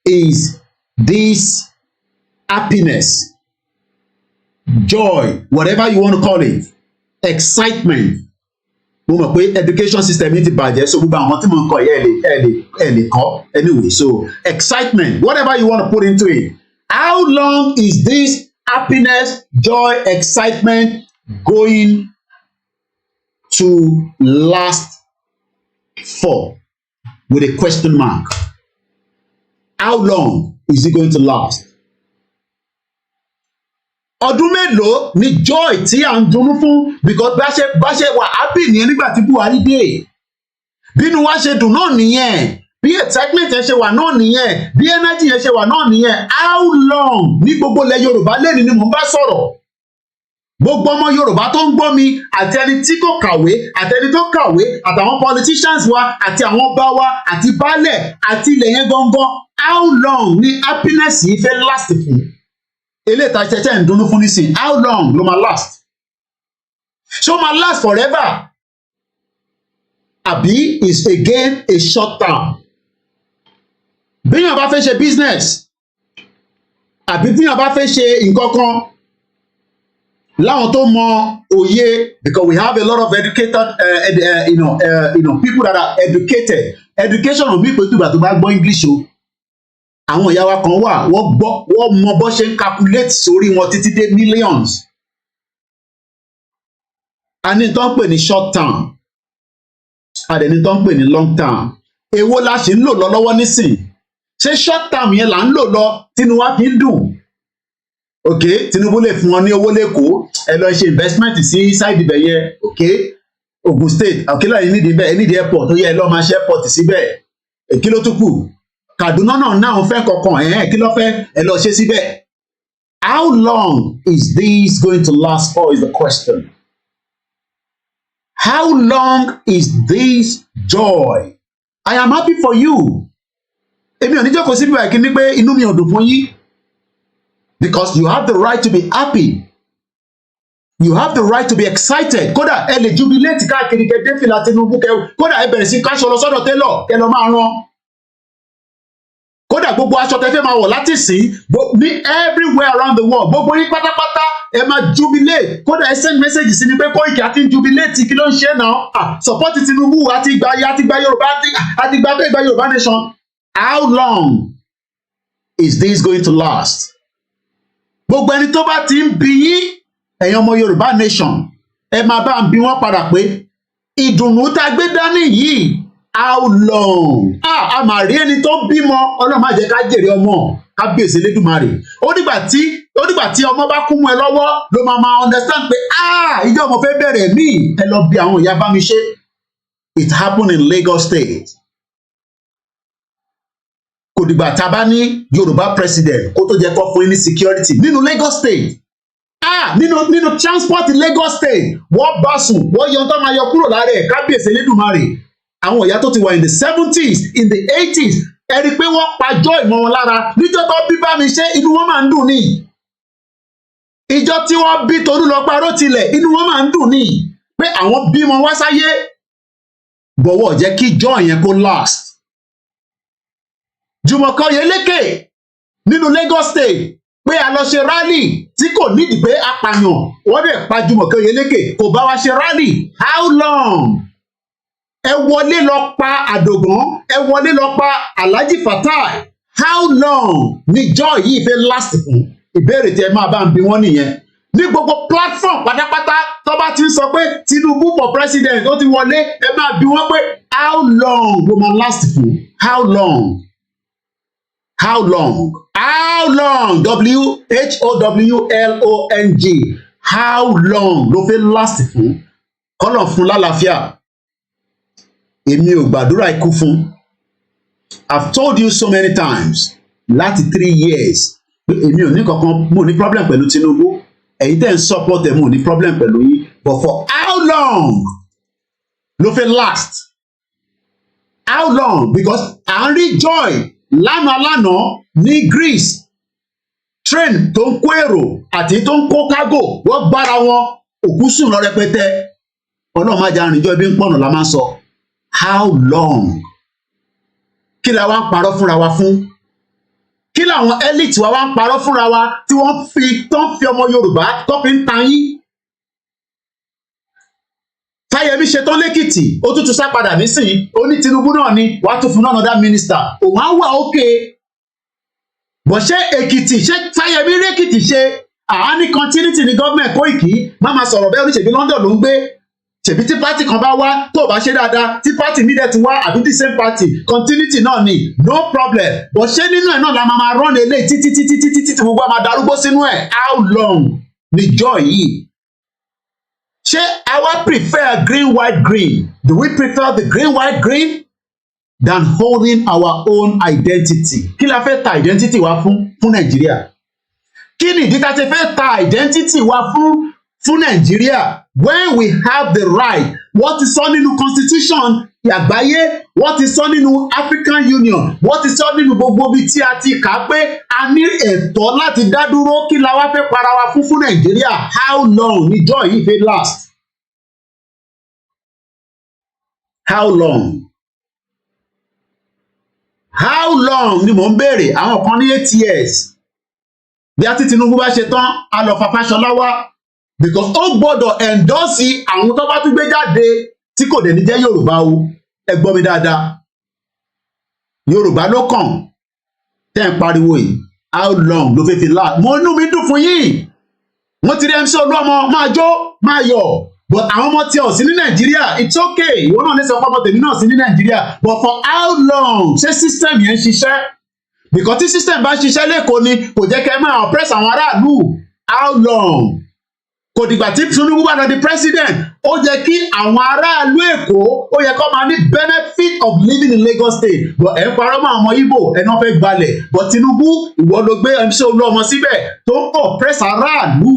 is this happiness, joy, whatever you want to call it, excitement? Mo mọ̀ pé education system yìí ti bàjẹ́, so gbogbo àwọn tí mo ń kọ yẹ ẹ lè kọ́ anyway. So excitement, whatever you want to put into it. How long is this happiness, joy, excitement going to last for? With a question mark. How long is it going to last? Ọdún mélòó ni joy tí à ń dunnú fún, because bá ṣe wà happy nìyẹn nígbà tí Buhari dé. Bínú wa ṣe dùn náà nìyẹn, bí excitement yẹn ṣe wà náà nìyẹn, bí energy yẹn ṣe wà náà nìyẹn. How long ní gbogbo ilẹ̀ Yorùbá lẹ́ni ni mò ń bá sọ̀rọ̀? Gbogbo ọmọ Yorùbá tó ń gbọ́ mi, àti ẹni tí kò kàwé, àti ẹni tó kàwé, àtàwọn politicians wa, àti àwọn ọba wa, àti baálẹ̀, àti ilẹ̀ yẹn gangan. How long ni happiness yìí fẹ́ last fún? Eléyìí tá ṣẹ̀ṣẹ̀ ń dunnú fún nísìn, how long ló máa last? Ṣé ó máa last forever? Àbí is again a short term? Bíyàn bá fẹ́ ṣe business, àbí bíyàn bá fẹ́ ṣe nǹkan kan, láwọn tó mọ òye, because we have a lot of educated people that are educated. Education ò bí pé tùgbà tó bá gbọ́ English o. Àwọn ìyá wa kan wà, wọ́n mọ bó ṣe ń calculate sórí wọn títí dé millions. A ní tó ń pè ní short term, a dẹ̀ ní tó ń pè ní long term. Èwo la ṣì ń lò lọ lọ́wọ́ nísìn? Ṣé short term yẹn là ń lò lọ tínú wa fi ń dùn? Okay, Tinubu lè fún wọn ní owó lẹ́kọ̀ọ́, ẹ lọ ṣe investment sí side ibẹ̀ yẹn, okay? Ogun State, okay, láyé nídìí bẹ́ẹ̀, nídìí airport, ó yẹ ẹ lọ́ọ́ máa ṣe airport síbẹ̀. Kí ló tún kù? Kaduna náà fẹ́ kankan, kí ló fẹ́ ẹ lọ ṣe síbẹ̀. How long is this going to last for is the question. How long is this joy? I am happy for you. Èmi ò ní jókòó síbi àìkí ní pé inú mi ò dùn fún yín. Because you have the right to be happy. You have the right to be excited. Kódà ẹ lè jubilate káàkiri kẹ́dé fìlà Tinubu kódà ẹ bẹ̀rẹ̀ sí káṣọ lọ sọ́dọ̀ télọ̀ kẹ́ lọ máa rán. Kódà gbogbo aṣọ tẹ́ fẹ́ máa wọ̀ láti sìn ní everywhere around the world. Gbogbo yín pátápátá ẹ máa jubilate. Kódà ẹ send message sí ni pé Koiki àti jubilate kí ló ń ṣe náà. Support Tinubu àti gba Yorùbá àti gba Yorùbá nation. How long is this going to last? Gbogbo ẹni tó bá ti ń bi yín, ẹ̀yin ọmọ Yorùbá nation, ẹ máa bá ń bi wọ́n padà pé ìdùnnú tá a gbé dání yìí, how long? A máa rí ẹni tó bímọ, Ọlọ́run má jẹ́ ká jèrè ọmọ, kábíyèsí Elédùmarè. Ó dìgbà tí ọmọ bá kú mọ́ ẹ lọ́wọ́ ló máa understand pé ìjọ ọmọ fẹ́ bẹ̀rẹ̀ mí, ẹ lọ bí àwọn ìyá bá mi ṣe. It happened in Lagos State. Kò dìgbà tá a bá ní Yorùbá president kó tó jẹ́ kó fún yín ní security nínú Lagos State. Nínú transport Lagos State, wọ́n bá sùn, wọ́n yọ tó máa yọ kúrò lára ẹ̀, kábíyèsí Elédùmarè. Àwọn ìyá tó ti wà in the 70s, in the 80s, ẹ rí i pé wọ́n pàjọ́ ìmọ̀ wọn lára. Níjọ́ tó bí bá mi ṣe, inú wọn máa ń dùn ní. Ìjọ tí wọ́n bí Tolúlọpẹ́ Arótilẹ̀, inú wọn máa ń dùn ní. Pé àwọn bímọ wá sáyé. Bọ̀wọ̀ jẹ́ kí ìjọ yẹn kó last. Jùmọ̀kẹ́ Oyèlékè nínú Lagos State pé a lọ ṣe rally tí kò nídìí pé apààyàn wọ́n dẹ̀ pa Jùmọ̀kẹ́ Oyèlékè kò bá wa ṣe rally. How long? Ẹ wọlé lọ pa Àdògán, ẹ wọlé lọ pa Alhaji Fatai. How long ni joy yìí fẹ́ last fún? Ìbéèrè tí ẹ máa bá ń bi wọ́n nìyẹn. Ní gbogbo platform pátápátá tó bá ti ń sọ pé Tinubu for president ó ti wọlé, ẹ máa bi wọ́n pé how long ló máa last fún? How long? How long? How long? WHOWLONG. How long ló fẹ́ last fún? Kọ́lọ̀ fún lálàáfíà. Èmi ò gbàdúrà ikú fún. I've told you so many times. Láti 3 years èmi ò ní kankan mo ní problem pẹ̀lú Tinubu ẹ̀yin tẹ́ ń support ẹ̀ mo ní problem pẹ̀lú yín but for how long ló fẹ́ last? How long? Because à ń rí joy lánàá ní Greece train tó ń kó èrò àti tó ń kó cargo wọ́n gbára wọn òkú sùn lọ rẹpẹtẹ ọlọ́run má jà rìnjọ́ ibi ń pọ̀nà la máa ń sọ how long? Kí la wá ń parọ́ fúnra wa fún? Kí làwọn elite wa wá ń parọ́ fúnra wa tí wọ́n fi ọmọ Yorùbá tó fi ń tan yín? Fáyẹmí ṣetán lẹ́kìtì ó tún sá padà nísìnyí ó ní Tinubu náà ni wàá tún fún náà another minister òun á wà ókè bọ̀ ṣé Èkìtì ṣé Fáyẹmí rẹ́kìtì ṣe àání continuity ní gọ́ọ̀mẹ̀ntì Kóìkì má máa sọ̀rọ̀ bẹ́ẹ̀ oníṣèbí London ló ń gbé ṣèbí tí pátì kan bá wá tó bá ṣe dáadáa tí pátì mi dẹ̀ ti wá àbí the same party continuity náà ni no problem bọ̀ ṣé nínú ẹ̀ náà la máa run eléyìí títí gbogbo àmà darúgbó sínú ẹ̀ how long ni joy yìí? Ṣé àwa prefer green white green? Do we prefer the green white green than holding our own identity? Kí la fẹ́ ta identity wa fún Nàìjíríà? Kí ni ìdí tá ti fẹ́ ta identity wa fún Nàìjíríà when we have the right? Wọ́n ti sọ nínú constitution àgbáyé, wọ́n ti sọ nínú African Union, wọ́n ti sọ nínú gbogbo ibi tí a ti kà á pé a ní ẹ̀tọ́ láti dá dúró. Kí la wá fẹ́ para wa fún Nàìjíríà? How long ni joy yìí fẹ́ last? How long? How long ni mò ń béèrè? Àwọn kan ní 8 years. Bí a ti Tinubu bá ṣe tán, a lọ Fáṣọlá wá because ó gbọ́dọ̀ endorse àwọn tó bá tún gbé jáde tí kò dẹ̀ ní jẹ́ Yorùbá o. Ẹ gbọ́ mi dáadáa. Yorùbá ló kàn tẹ́ ń pariwo yìí. How long ló fẹ́ fi lá? Mo inú mi dùn fún yín. Wọ́n ti rí MC Olúọmọ máa jó máa yọ̀. But àwọn ọmọ tí ò sí ní Nàìjíríà, it's okay. Ìwọ náà lè sọ fún ọmọ tèmi náà sí ní Nàìjíríà. But for how long? Ṣé system yẹn ń ṣiṣẹ́? Because tí system bá ṣiṣẹ́ lẹ́kọ̀ọ́ ni kò jẹ́ kẹ́ máa oppress àwọn aráàlú. How long? Kò dìgbà tí Tinubu bá lọ di president, ó jẹ́ kí àwọn aráàlú Èkó ó yẹ kó máa ní benefit of living in Lagos State. But ẹ̀ ń parọ́ mọ́ àwọn Igbo ẹ̀ náà fẹ́ gbalẹ̀. But Tinubu ìwọ ló gbé MC Olúọmọ síbẹ̀ tó ń oppress aráàlú.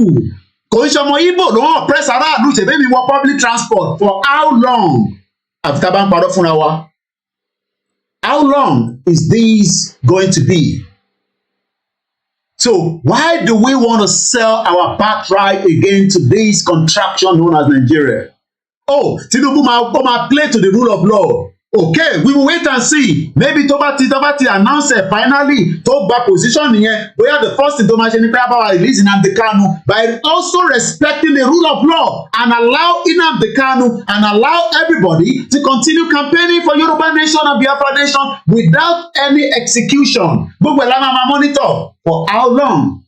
Kò ń ṣe ọmọ Igbo ló ń oppress aráàlú ṣèbí mi wọ public transport for how long? Àfi tá a bá ń parọ́ fúnra wa. How long is this going to be? So why do we want to sell our birthright again to this contraction known as Nigeria? Oh, Tinubu máa play to the rule of law. Okay, we will wait and see. Maybe tó bá ti announce it finally tó gba position nìyẹn. Bóyá the first thing tó máa ṣe ní pé àbáwá release Nnamdi Kanu by also respecting the rule of law and allow Nnamdi Kanu and allow everybody to continue campaigning for Yoruba nation and Biafra nation without any execution. Gbogbo ẹ̀ la máa monitor for how long?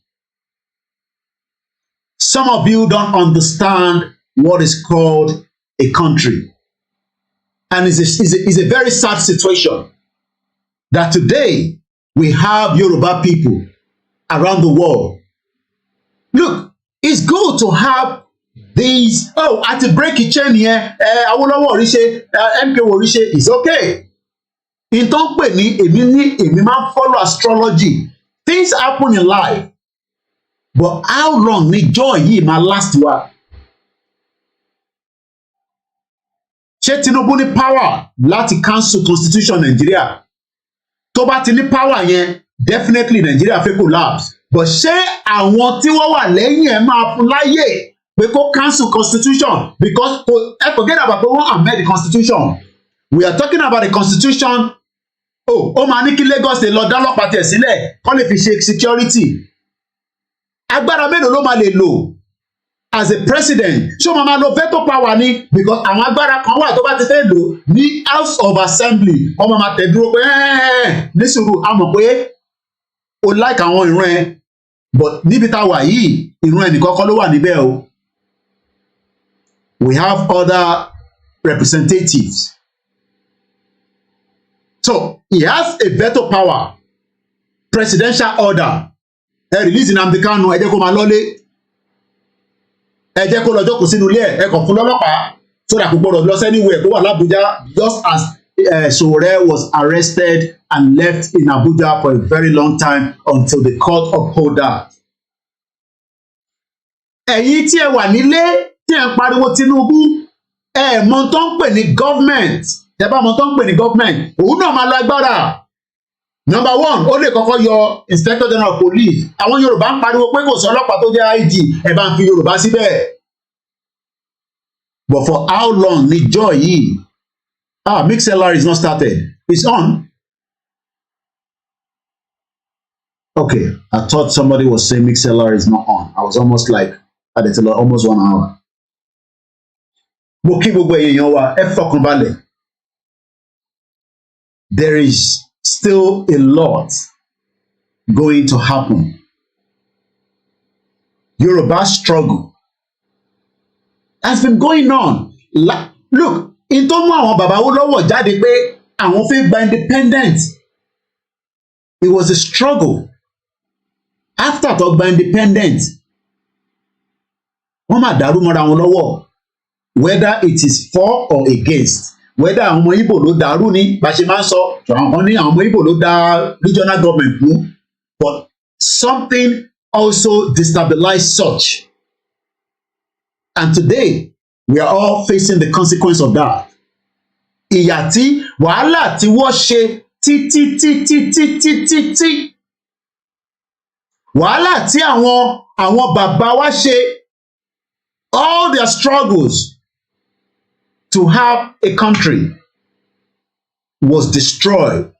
Some of you don't understand what is called a country. And it's a very sad situation that today we have Yoruba people around the world. Look, it's good to have these, at the break it chain here, Awolowo Orise, MK Orise, is okay. In tó ń pè ní èmi máa ń follow astrology. Things happen in life. But how long ni joy yìí máa last wa? Ṣé Tinubu ní power láti cancel constitution Nigeria? Tó bá ti ní power yẹn, definitely Nigeria fẹ́ collapse. But ṣé àwọn tí wọ́n wà lẹ́yìn ẹ̀ máa fún láyè pé kó cancel constitution? Because forget about the one amend the constitution. We are talking about the constitution. Ó máa ní kí Lagos State lọ dá ọlọ́pàá tẹ̀ sílẹ̀ kó lè fi ṣe security. Agbára mélòó ló máa lè lò? As a president, ṣé o máa lo veto power ni? Because àwọn agbára kan wà tó bá ti fẹ́ lò ní House of Assembly wọ́n máa tẹ̀ dúró pé ní sùúrù a mọ̀ pé o like àwọn ìran ẹ but níbi tá a wà yìí ìran ẹnìkan kọ́ ló wà níbẹ̀ o. We have other representatives. So he has a veto power. Presidential order. Ẹ release Nnamdi Kanu ẹ jẹ́ kó máa lọ́lé. Ẹ jẹ́ kó lọ jókòó sínú ilé ẹ̀ kàn fún lọ́lọ́pàá so that kò gbọdọ̀ lọ anywhere tó wà l'Abuja just as Sowore was arrested and left in Abuja for a very long time until the court upheld that. Ẹ̀yin tí ẹ wà nílé tí ẹ ń pariwo Tinubu mọ̀ tó ń pè ní government tẹ́ bá mọ̀ tó ń pè ní government òun náà máa lágbára. Number one, ó lè kọ́kọ́ yọ Inspector General of Police. Àwọn Yorùbá ń pariwo pé kò sí ọlọ́pàá tó jẹ́ IG ẹ bá ń fi Yorùbá síbẹ̀. But for how long ni joy yìí? MixLR is not started. It's on. Okay, I thought somebody was saying MixLR is not on. I was almost like, it's almost 1 hour. Mo kí gbogbo èèyàn wa, ẹ fọkàn balẹ̀. There is still a lot going to happen. Yoruba struggle has been going on. Look, in tó mú àwọn bàbá Awólọ́wọ̀ jáde pé àwọn fẹ́ gba independent. It was a struggle. After tó gba independent, wọ́n máa dàrú mọ́ra wọn lọ́wọ́. Whether it is for or against. Whether àwọn ọmọ Igbo ló dàrú ní bá ṣe máa ń sọ, àwọn kan ní àwọn ọmọ Igbo ló dá regional government mú. But something also destabilized such. And today, we are all facing the consequence of that. Ìyà tí wàhálà tí wọ́n ṣe tí. Wàhálà tí àwọn bàbá wa ṣe, all their struggles to have a country was destroyed.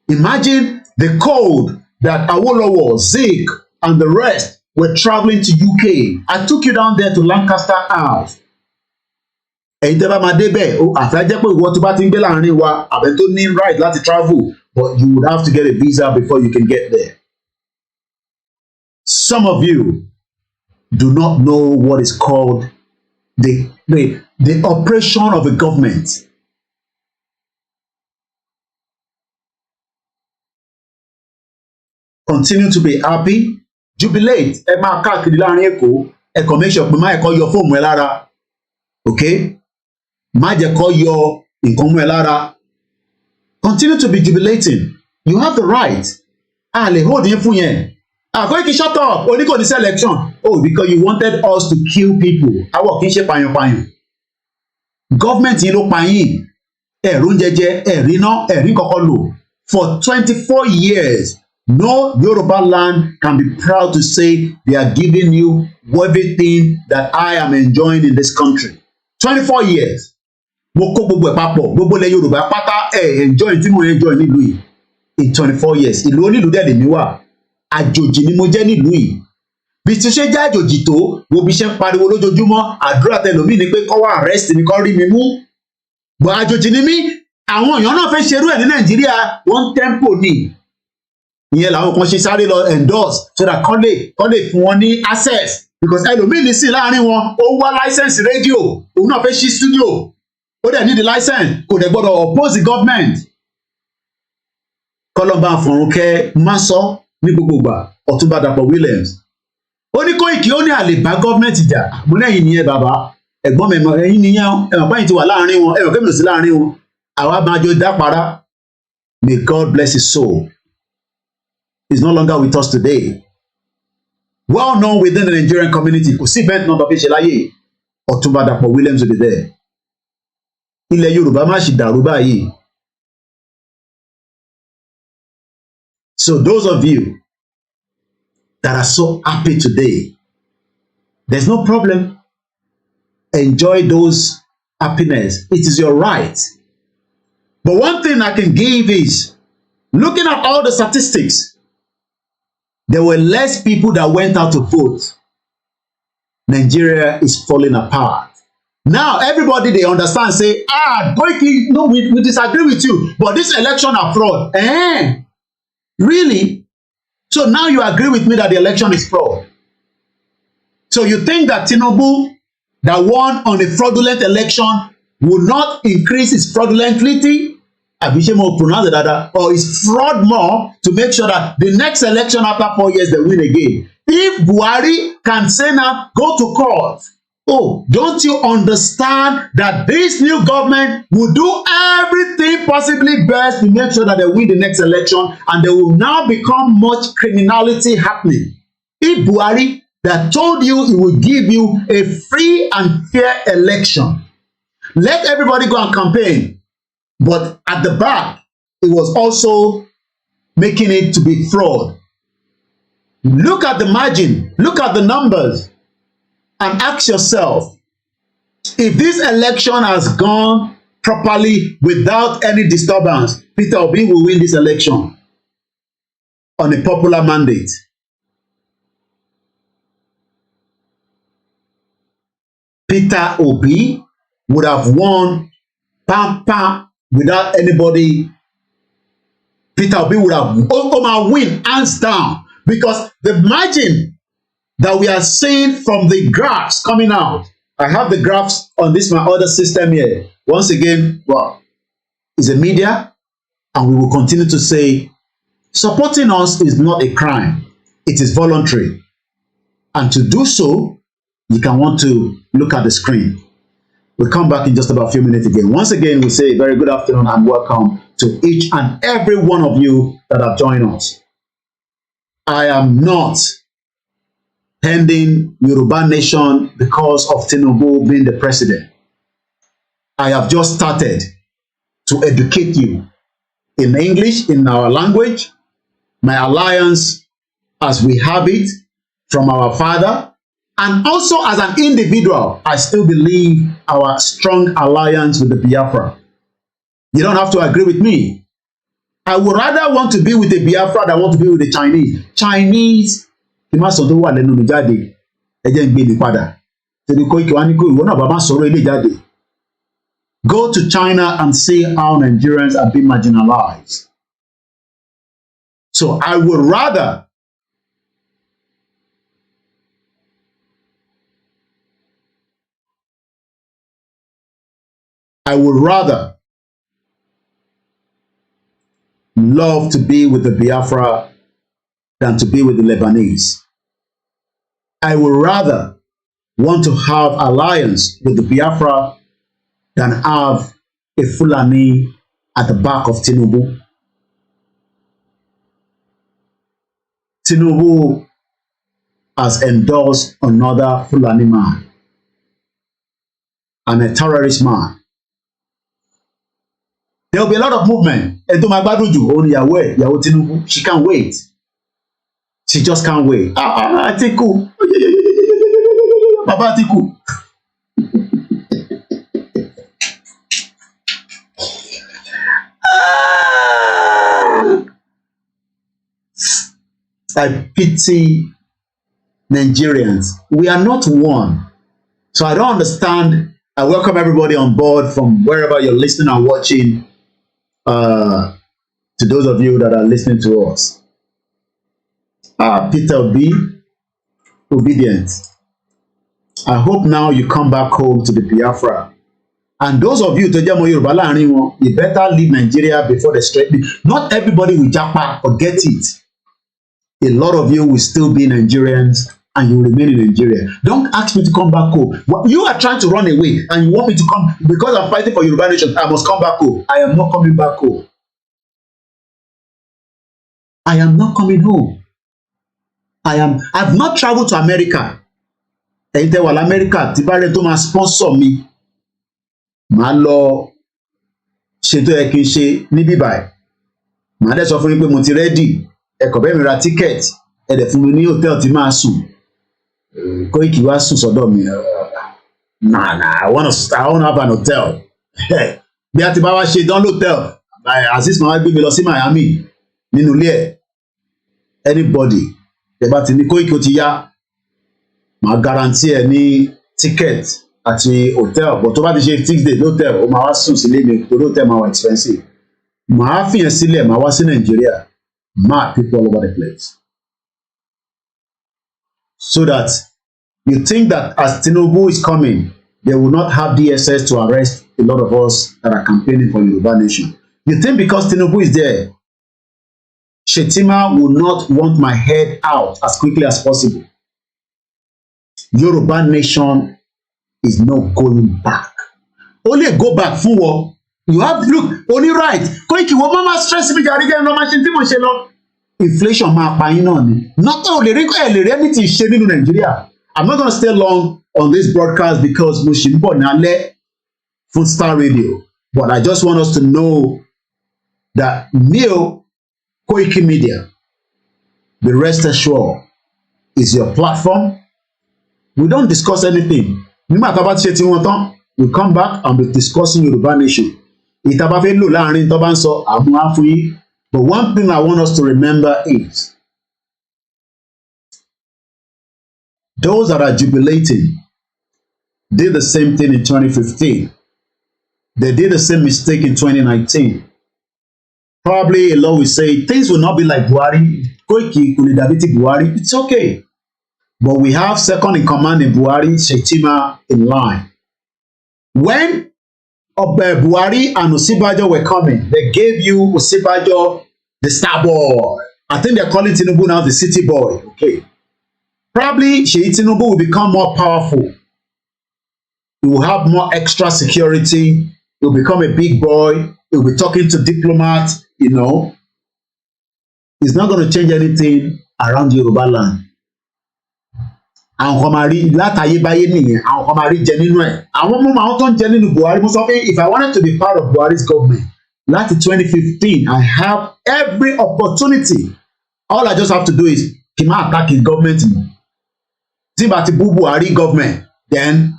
Imagine the code that Awolowo, Zik, and the rest were traveling to UK. I took you down there to Lancaster House. Ẹ̀yin tẹ́ bá máa débẹ̀, àfẹ́jẹ́ pé ìwọ tó bá ti ń gbé láàrin wa, àbẹ̀ tó ní right láti travel, but you would have to get a visa before you can get there. Some of you do not know what is called the operation of a government. Continue to be happy, jubilate. Ẹ máa káàkiri láàrin Èkó, ẹ kàn make sure pé má ẹ̀kọ́ yọ fóònù ẹ lára, okay? Má jẹ́ kó yọ nǹkan mú ẹ lára. Continue to be jubilating. You have the right. A lè hold yín fún yẹn. Koiki, shut up. Only go this election. Oh, because you wanted us to kill people. Àwọn kì í ṣe pààyàn. Government yìí ló pa yín. Ẹ̀rù jẹjẹ, ẹ̀ríná, ẹ̀rí kọ́kọ́ lò. For 24 years, no Yoruba land can be proud to say they are giving you everything that I am enjoying in this country. 24 years. Mo kó gbogbo ẹ̀ papọ̀, gbogbo ilẹ̀ Yorùbá pátá enjoy tí mo enjoy nílùú yìí. In 24 years. Ìlú onílùú dẹ̀ lè mí wà. Àjòjì ni mo jẹ́ nílùú yìí. Bí ti ṣe jẹ́ àjòjì tó, wo bí ṣe ń pariwo lójoojúmọ́, àdúrà tẹlòmíì ni pé kọ́ wá arrest mi kọ́ rí mi mú. Bọ̀ àjòjì ni mí, àwọn èèyàn náà fẹ́ ṣerú ẹ̀ ní Nàìjíríà, one tempo ni. Ìyẹn làwọn kan ṣe sáré lọ endorse so that kán lè fún wọn ní access. Because ẹlòmíì ní sí láàrin wọn, ó wá license rédíò, òun náà fẹ́ ṣí studio. Ó dẹ̀ need the license, kò dẹ̀ gbọ́dọ̀ oppose the government. Kọ́lọ́mbà Fọ̀rúnkẹ́ máa sọ ní gbogbo ìgbà, Ọ̀túnba Dàpọ̀ Williams. Ó ní Kóìkì ó ní àlè bá gọ́ọ̀mẹ̀ntì jà. Mo lẹ́yìn nìyẹn bàbá, ẹ̀gbọ́n mi ẹ̀yìn nìyẹn, ẹ̀wọ̀n báyìí ti wà láàrin wọn, ẹ̀wọ̀n kẹ́mi lò sí láàrin wọn. Àwa máa jọ dápara. May God bless his soul. He's no longer with us today. Well known within the Nigerian community, kò sí event number fi ṣe láyé. Ọ̀túnba Dàpọ̀ Williams will be there. Ilẹ̀ Yorùbá má ṣì dàrú báyìí. So those of you that are so happy today, there's no problem. Enjoy those happiness. It is your right. But one thing I can give is, looking at all the statistics, there were less people that went out to vote. Nigeria is falling apart. Now everybody they understand say, Koiki, no, we disagree with you, but this election are fraud. Really? So now you agree with me that the election is fraud. So you think that Tinubu that won on a fraudulent election will not increase its fraudulentity? Abishemo pronounce it that, or is fraud more to make sure that the next election after 4 years they win again. If Buhari can say now, go to court, Oh, don't you understand that this new government will do everything possibly best to make sure that they win the next election, and there will now become much criminality happening? If Buhari that told you he will give you a free and fair election, let everybody go and campaign, but at the back, it was also making it to be fraud. Look at the margin, look at the numbers, and ask yourself, if this election has gone properly without any disturbance, Peter Obi will win this election on a popular mandate. Peter Obi would have won pam pam without anybody. Peter Obi would have win hands down, because the margin that we are seeing from the graphs coming out. I have the graphs on this my other system here. Once again, well, it's a media, and we will continue to say supporting us is not a crime. It is voluntary. And to do so, you can want to look at the screen. We'll come back in just about a few minutes again. Once again, we say very good afternoon and welcome to each and every one of you that have joined us. I am not ending Yoruba nation because of Tinubu being the president. I have just started to educate you in English, in our language, my alliance as we have it from our father, and also as an individual, I still believe our strong alliance with the Biafra. You don't have to agree with me. I would rather want to be with the Biafra than want to be with the Chinese. Chinese, kí má sọ tó wà lẹ́nu mi jáde, ẹ jẹ́ n gbé mi padà. Torí Koiki wá ní kó ìwọ náà bá má sọ̀rọ̀ ilé jáde. Go to China and see how Nigerians are being marginalized. So I would rather love to be with the Biafra than to be with the Lebanese. I would rather want to have alliance with the Biafra than have a Fulani at the back of Tinubu. Tinubu has endorsed another Fulani man and a terrorist man. There will be a lot of movement. Edo Magbaduju, only away, Yahoo Tinubu, she can't wait. She just can't wait. Atiku. Baba Atiku. I pity Nigerians. We are not one. So I don't understand. I welcome everybody on board from wherever you're listening and watching. To those of you that are listening to us. Peter Obi, obedient. I hope now you come back home to the Biafra. And those of you, you better leave Nigeria before the straight. Not everybody will japa, forget it. A lot of you will still be Nigerians and you will remain in Nigeria. Don't ask me to come back home. You are trying to run away and you want me to come because I'm fighting for Yoruba nation. I must come back home. I am not coming back home. I am not coming home. I've not traveled to America. Ẹ̀yin tẹ́ wà l'America tí bá rẹ̀ tó máa sponsor mi. Màá lọ ṣe tó yẹ kí n ṣe ní bíbáyìí. Màá dẹ̀ sọ fún yín pé mo ti ready. Ẹ kàn bẹ́ẹ̀ mi ra ticket. Ẹ dẹ̀ fún mi ní hotel tí máa sùn. Koiki wá sùn sọ́dọ̀ mi. Nah, I wanna have an hotel. Bí a ti bá wá ṣe dán l'hotel. Aziz máa wá gbé mi lọ sí Miami nínú ilé ẹ̀. Anybody tẹ́ bá ti ní Koiki ó ti yá. Màá guarantee ẹ ní ticket àti hotel, but tó bá ti ṣe 6 days hotel ó máa wá sùn sílé mi torí hotel máa wá expensive. Màá fìyẹn sílẹ̀ màá wá sí Nàìjíríà. Mad people all over the place. So that you think that as Tinubu is coming, they will not have DSS to arrest a lot of us that are campaigning for Yoruba nation. You think because Tinubu is there, Shetima will not want my head out as quickly as possible. Yoruba nation is no going back. Only go back forward. You have look only right. Koiki wo mama stress me jare je no machine tí mo ṣe lọ. Inflation máa pa yín náà ni. Not only anything ṣe nínú Nigeria. I'm not going to stay long on this broadcast because mo ṣì ń bọ̀ nálẹ̀ fún Star Radio. But I just want us to know that koikimedia, be rest assured, is your platform. We don't discuss anything. Nígbà tá a bá ti ṣe tí wọ́n tán, we come back and be discussing Yoruba nation. Ìta bá fẹ́ lò láàrin tó bá ń sọ àmú á fún yín. But one thing I want us to remember is those that are jubilating did the same thing in 2015. They did the same mistake in 2019. Probably a lot will say things will not be like Buhari. Koiki Kulidabiti Buhari. It's okay. But we have second in command in Buhari, Shetima in line. When Buhari and Osibajo were coming, they gave you Osibajo the star boy. I think they're calling Tinubu now the city boy. Okay. Probably Sheyi Tinubu will become more powerful. He will have more extra security. He will become a big boy. He will be talking to diplomats, you know. He's not going to change anything around Yoruba land. Àwọn kan máa rí látayébáyé nìyẹn, àwọn kan máa rí jẹ nínú ẹ̀. Àwọn ọmọ àwọn tó ń jẹ nínú Buhari, mo sọ pé if I wanted to be part of Buhari's government, láti 2015, I have every opportunity. All I just have to do is kí n má attack his government. Tí bá ti bú Buhari government, then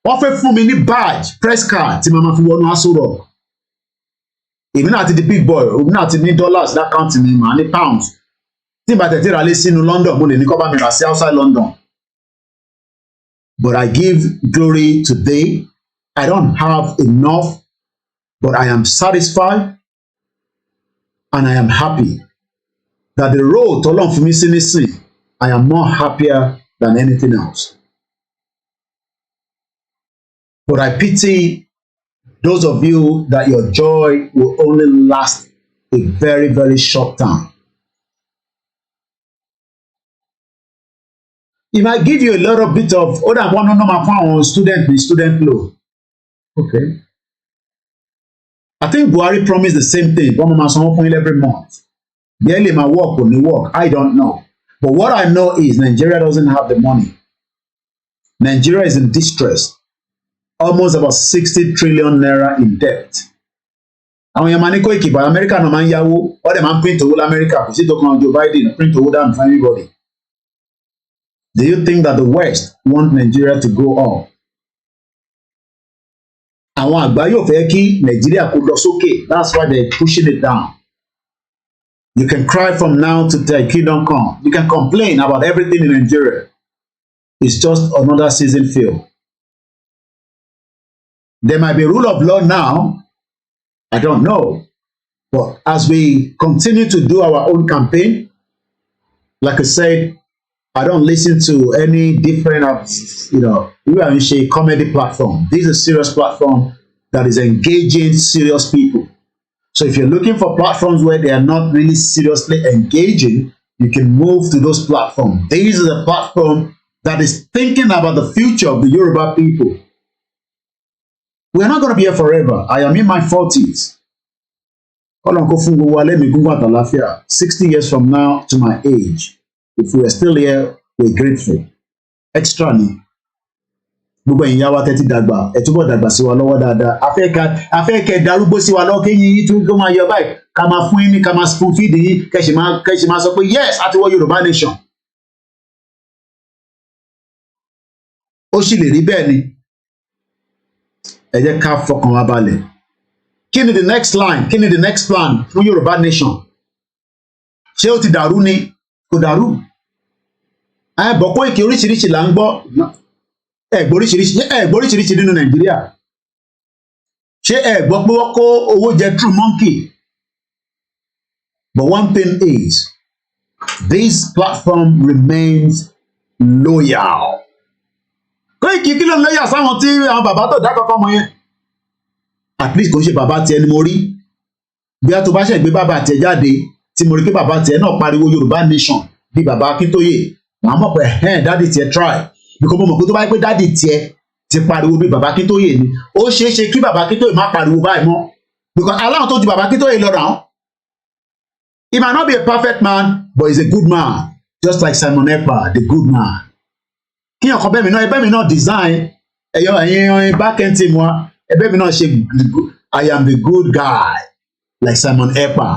wọ́n fẹ́ fún mi ní badge, press card tí màá fi wọnú Aso Rock. Èmi náà ti di big boy, èmi náà ti ní dollars lákàntì mi, màá ní pounds. Tí bá tẹ̀tí ra lé sínú London, mo lè ní kó bá mi rà sí outside London. But I give glory today. I don't have enough, but I am satisfied and I am happy that the road to Ọlọ́run fún mi sí nísìn, I am more happier than anything else. But I pity those of you that your joy will only last a very, very short time. It might give you a little bit of, oh, that one number for student loan. Okay. I think Buhari promised the same thing. One mama someone every month. Barely my work when they work. I don't know. But what I know is Nigeria doesn't have the money. Nigeria is in distress. Almost about 60 trillion naira in debt. Àwọn èèyàn máa ní Koiki by America no máa ń yáwó. All them man print owó America. Kò sí tó kan Joe Biden print owó down for everybody. Do you think that the West want Nigeria to go up? Àwọn àgbà yóò fẹ́ kí Nigeria kó lọ sókè. That's why they're pushing it down. You can cry from now to till kingdom come. You can complain about everything in Nigeria. It's just another season field. There might be rule of law now. I don't know. But as we continue to do our own campaign, like I said, I don't listen to any different, we are in a comedy platform. This is a serious platform that is engaging serious people. So if you're looking for platforms where they are not really seriously engaging, you can move to those platforms. This is a platform that is thinking about the future of the Yoruba people. We're not going to be here forever. I am in my 40s. 60 years from now to my age. If we are still here, we're grateful. Extra ni. Gbogbo ìyá wa tẹ́tí dàgbà, ẹ túbọ̀ dàgbà sí wa lọ́wọ́ dáadáa. Afẹ́ kẹ́ darúgbó sí wa lọ́wọ́ kéyìn yìí tún tó máa yọ báyìí. Ká máa fún yín ní ká máa spoon feed yín kẹ́sì máa sọ pé yes, àti wọ Yorùbá nation. Ó sì lè rí bẹ́ẹ̀ ni. Ẹ jẹ́ ká fọkàn wa balẹ̀. Kí ni the next line? Kí ni the next plan fún Yorùbá nation? Ṣé ó ti dàrú ni? Kò dàrú. Bọ̀ Koiki oríṣiríṣi là ń gbọ́. Oríṣiríṣi nínú Nàìjíríà. Ṣé gbọ́ pé wọ́n kó owó jẹ through monkey? But one thing is, this platform remains loyal. Koiki kí ló ń lọ́yà sáwọn tí àwọn bàbá tó dá kọ́kọ́ mọ yẹn? At least kò ń ṣe bàbá tiẹ̀ ni mo rí. Bí a tó bá ṣe gbé bàbá tiẹ̀ jáde tí mo rí pé bàbá tiẹ̀ náà pariwo Yorùbá nation bí bàbá Akíntóyè. Màá mọ̀ pé dáàdì tiẹ̀ try. because mo mọ̀ pé tó bá yẹ pé dáàdì tiẹ̀ ti pariwo bí bàbá Akíntóyè ni ó ṣeé ṣe kí bàbá Akíntóyè má pariwo báyìí mọ́ because aláwọn tó ju bàbá Akíntóyè lọ náà. He might not be a perfect man, but he's a good man, just like Simon Ekpa, the good man. Kí ọkọ bẹ́ẹ̀ mi náà design ẹ̀yin back end team wa ẹ̀bẹ̀ mi náà ṣe I am the good guy like Simon Ekpa.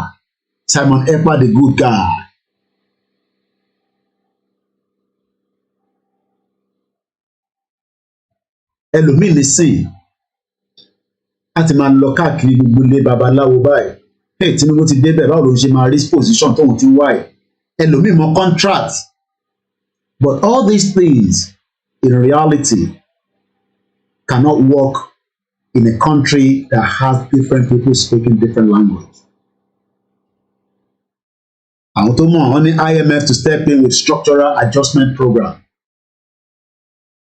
Simon Ekpa the good guy. Ẹlòmíì lè sìn láti máa lọ káàkiri gbogbo ilé babaláwo báyìí. Hey, Tinubu ti débẹ̀ báwo ló ń ṣe máa rí position tóun ti wá ẹ̀. Ẹlòmíì mọ contract. But all these things in reality cannot work in a country that has different people speaking different languages. Àwọn tó mọ̀ wọ́n ní IMF to step in with structural adjustment program.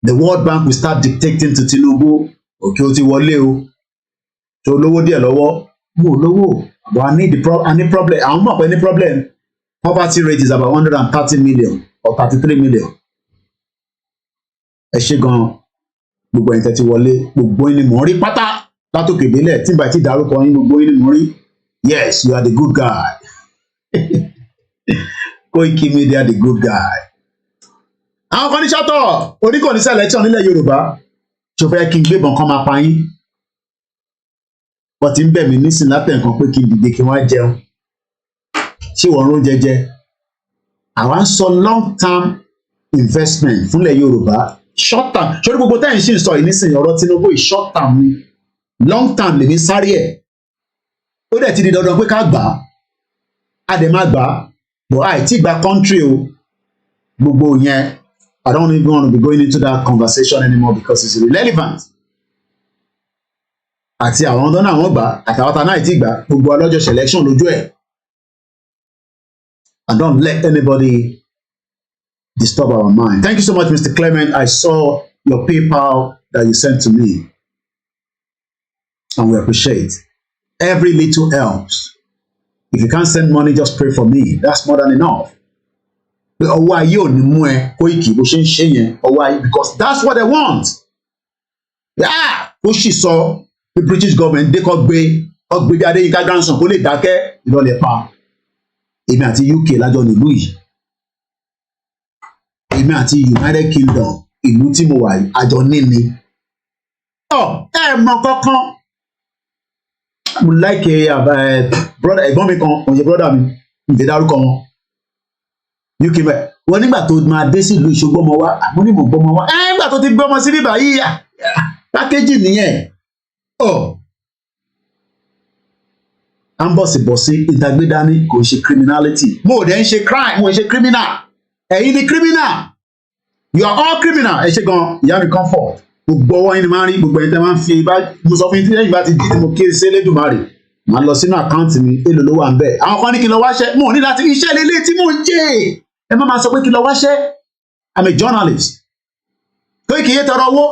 The World Bank will start dictating to Tinubu, òkè ó ti wọlé o, tó lówó díẹ̀ lọ́wọ́, mo lówó, but I need problem. Àwọn mọ̀ pé ní problem. Poverty rate is about 130 million or 33 million. Ẹ ṣé gan-an, gbogbo ẹ̀yin tẹ́ ti wọlé, gbogbo yín ni mò ń rí pátá látòkè délẹ̀ tí n bá ti dárúkọ yín gbogbo yín ni mò ń rí. Yes, you are the good guy. Koikimedia the good guy. Àwọn kan ní sọ́tọ̀ oníkànnì selection nílẹ̀ Yorùbá ṣò fẹ́ kí n gbébọn kan máa pa yín. Wọ́n ti ń bẹ̀ mí nísìn látẹ̀ nǹkan pé kí n dìde kí wọ́n jẹun. Ṣé wọ́n rún jẹjẹ? Àwa ń sọ long term investment fúnlẹ̀ Yorùbá. Short term ṣorí gbogbo táyì ṣì ń sọ yìí nísìnyí ọ̀rọ̀ Tinubu yìí short term ni. Long term lèmi sáré ẹ̀. Ó dẹ̀ ti di dandan pé ká gbà á. A dẹ̀ máa gbà á. But àìtí gba country o. Gbogbo yẹn. I don't even want to be going into that conversation anymore because it's irrelevant. Àti àwọn ọdún náà wọ́n gbà àtàwọn tá náà ti gbà gbogbo ọlọ́jọ́ selection lójú ẹ̀. And don't let anybody disturb our mind. Thank you so much, Mr. Clement. I saw your PayPal that you sent to me. And we appreciate every little helps. If you can't send money, just pray for me. That's more than enough. Pé ọwọ́ ayé ò ní mú ẹ Koiki bó ṣe ń ṣe yẹn ọwọ́ ayé because that's what they want. Ó sì sọ the British government dé kọ́ gbé ọgbẹ́dẹ́ Adéyínká grandson kó lè dákẹ́ ìrọ̀lẹ́ pa. Èmi àti UK lájọ nílùú yìí. Èmi àti United Kingdom ìlú tí mo wà yìí àjọ níní. Ẹ mọ kankan. Mo like brother ẹ̀gbọ́n mi kan òye brother mi ǹjẹ́ dárúkọ wọn. UK bẹ́ẹ̀ wọ́n nígbà tó máa dé sí ìlú ìṣògbọ́mọ wa àmọ́ ní mo gbọ́mọ wa nígbà tó ti gbọ́mọ sí bíbá yìí pákéjì nìyẹn. À ń bọ̀sibọ̀sí ìtagbédání kò ṣe criminality mo ò dẹ̀ ń ṣe crime mo ń ṣe criminal ẹ̀yin ni criminal you are all criminal ẹ ṣe gan ìyá mi comfort gbogbo ọwọ́ yín ni máa ń rí gbogbo ẹni tẹ́ máa ń fi mo sọ fún yín tí lẹ́yìn bá ti di tí mo kéré sí Elédùmarè màá lọ sínú àkáǹtì mi èlò ló wà ń bẹ̀ àwọn kan ní kí n lọ wáṣẹ́ mo ò ní láti iṣẹ́ lélẹ̀ tí mò ń jẹ́ ẹ má máa sọ pé kí n lọ wáṣẹ́ I'm a journalist tó kì í tọrọ owó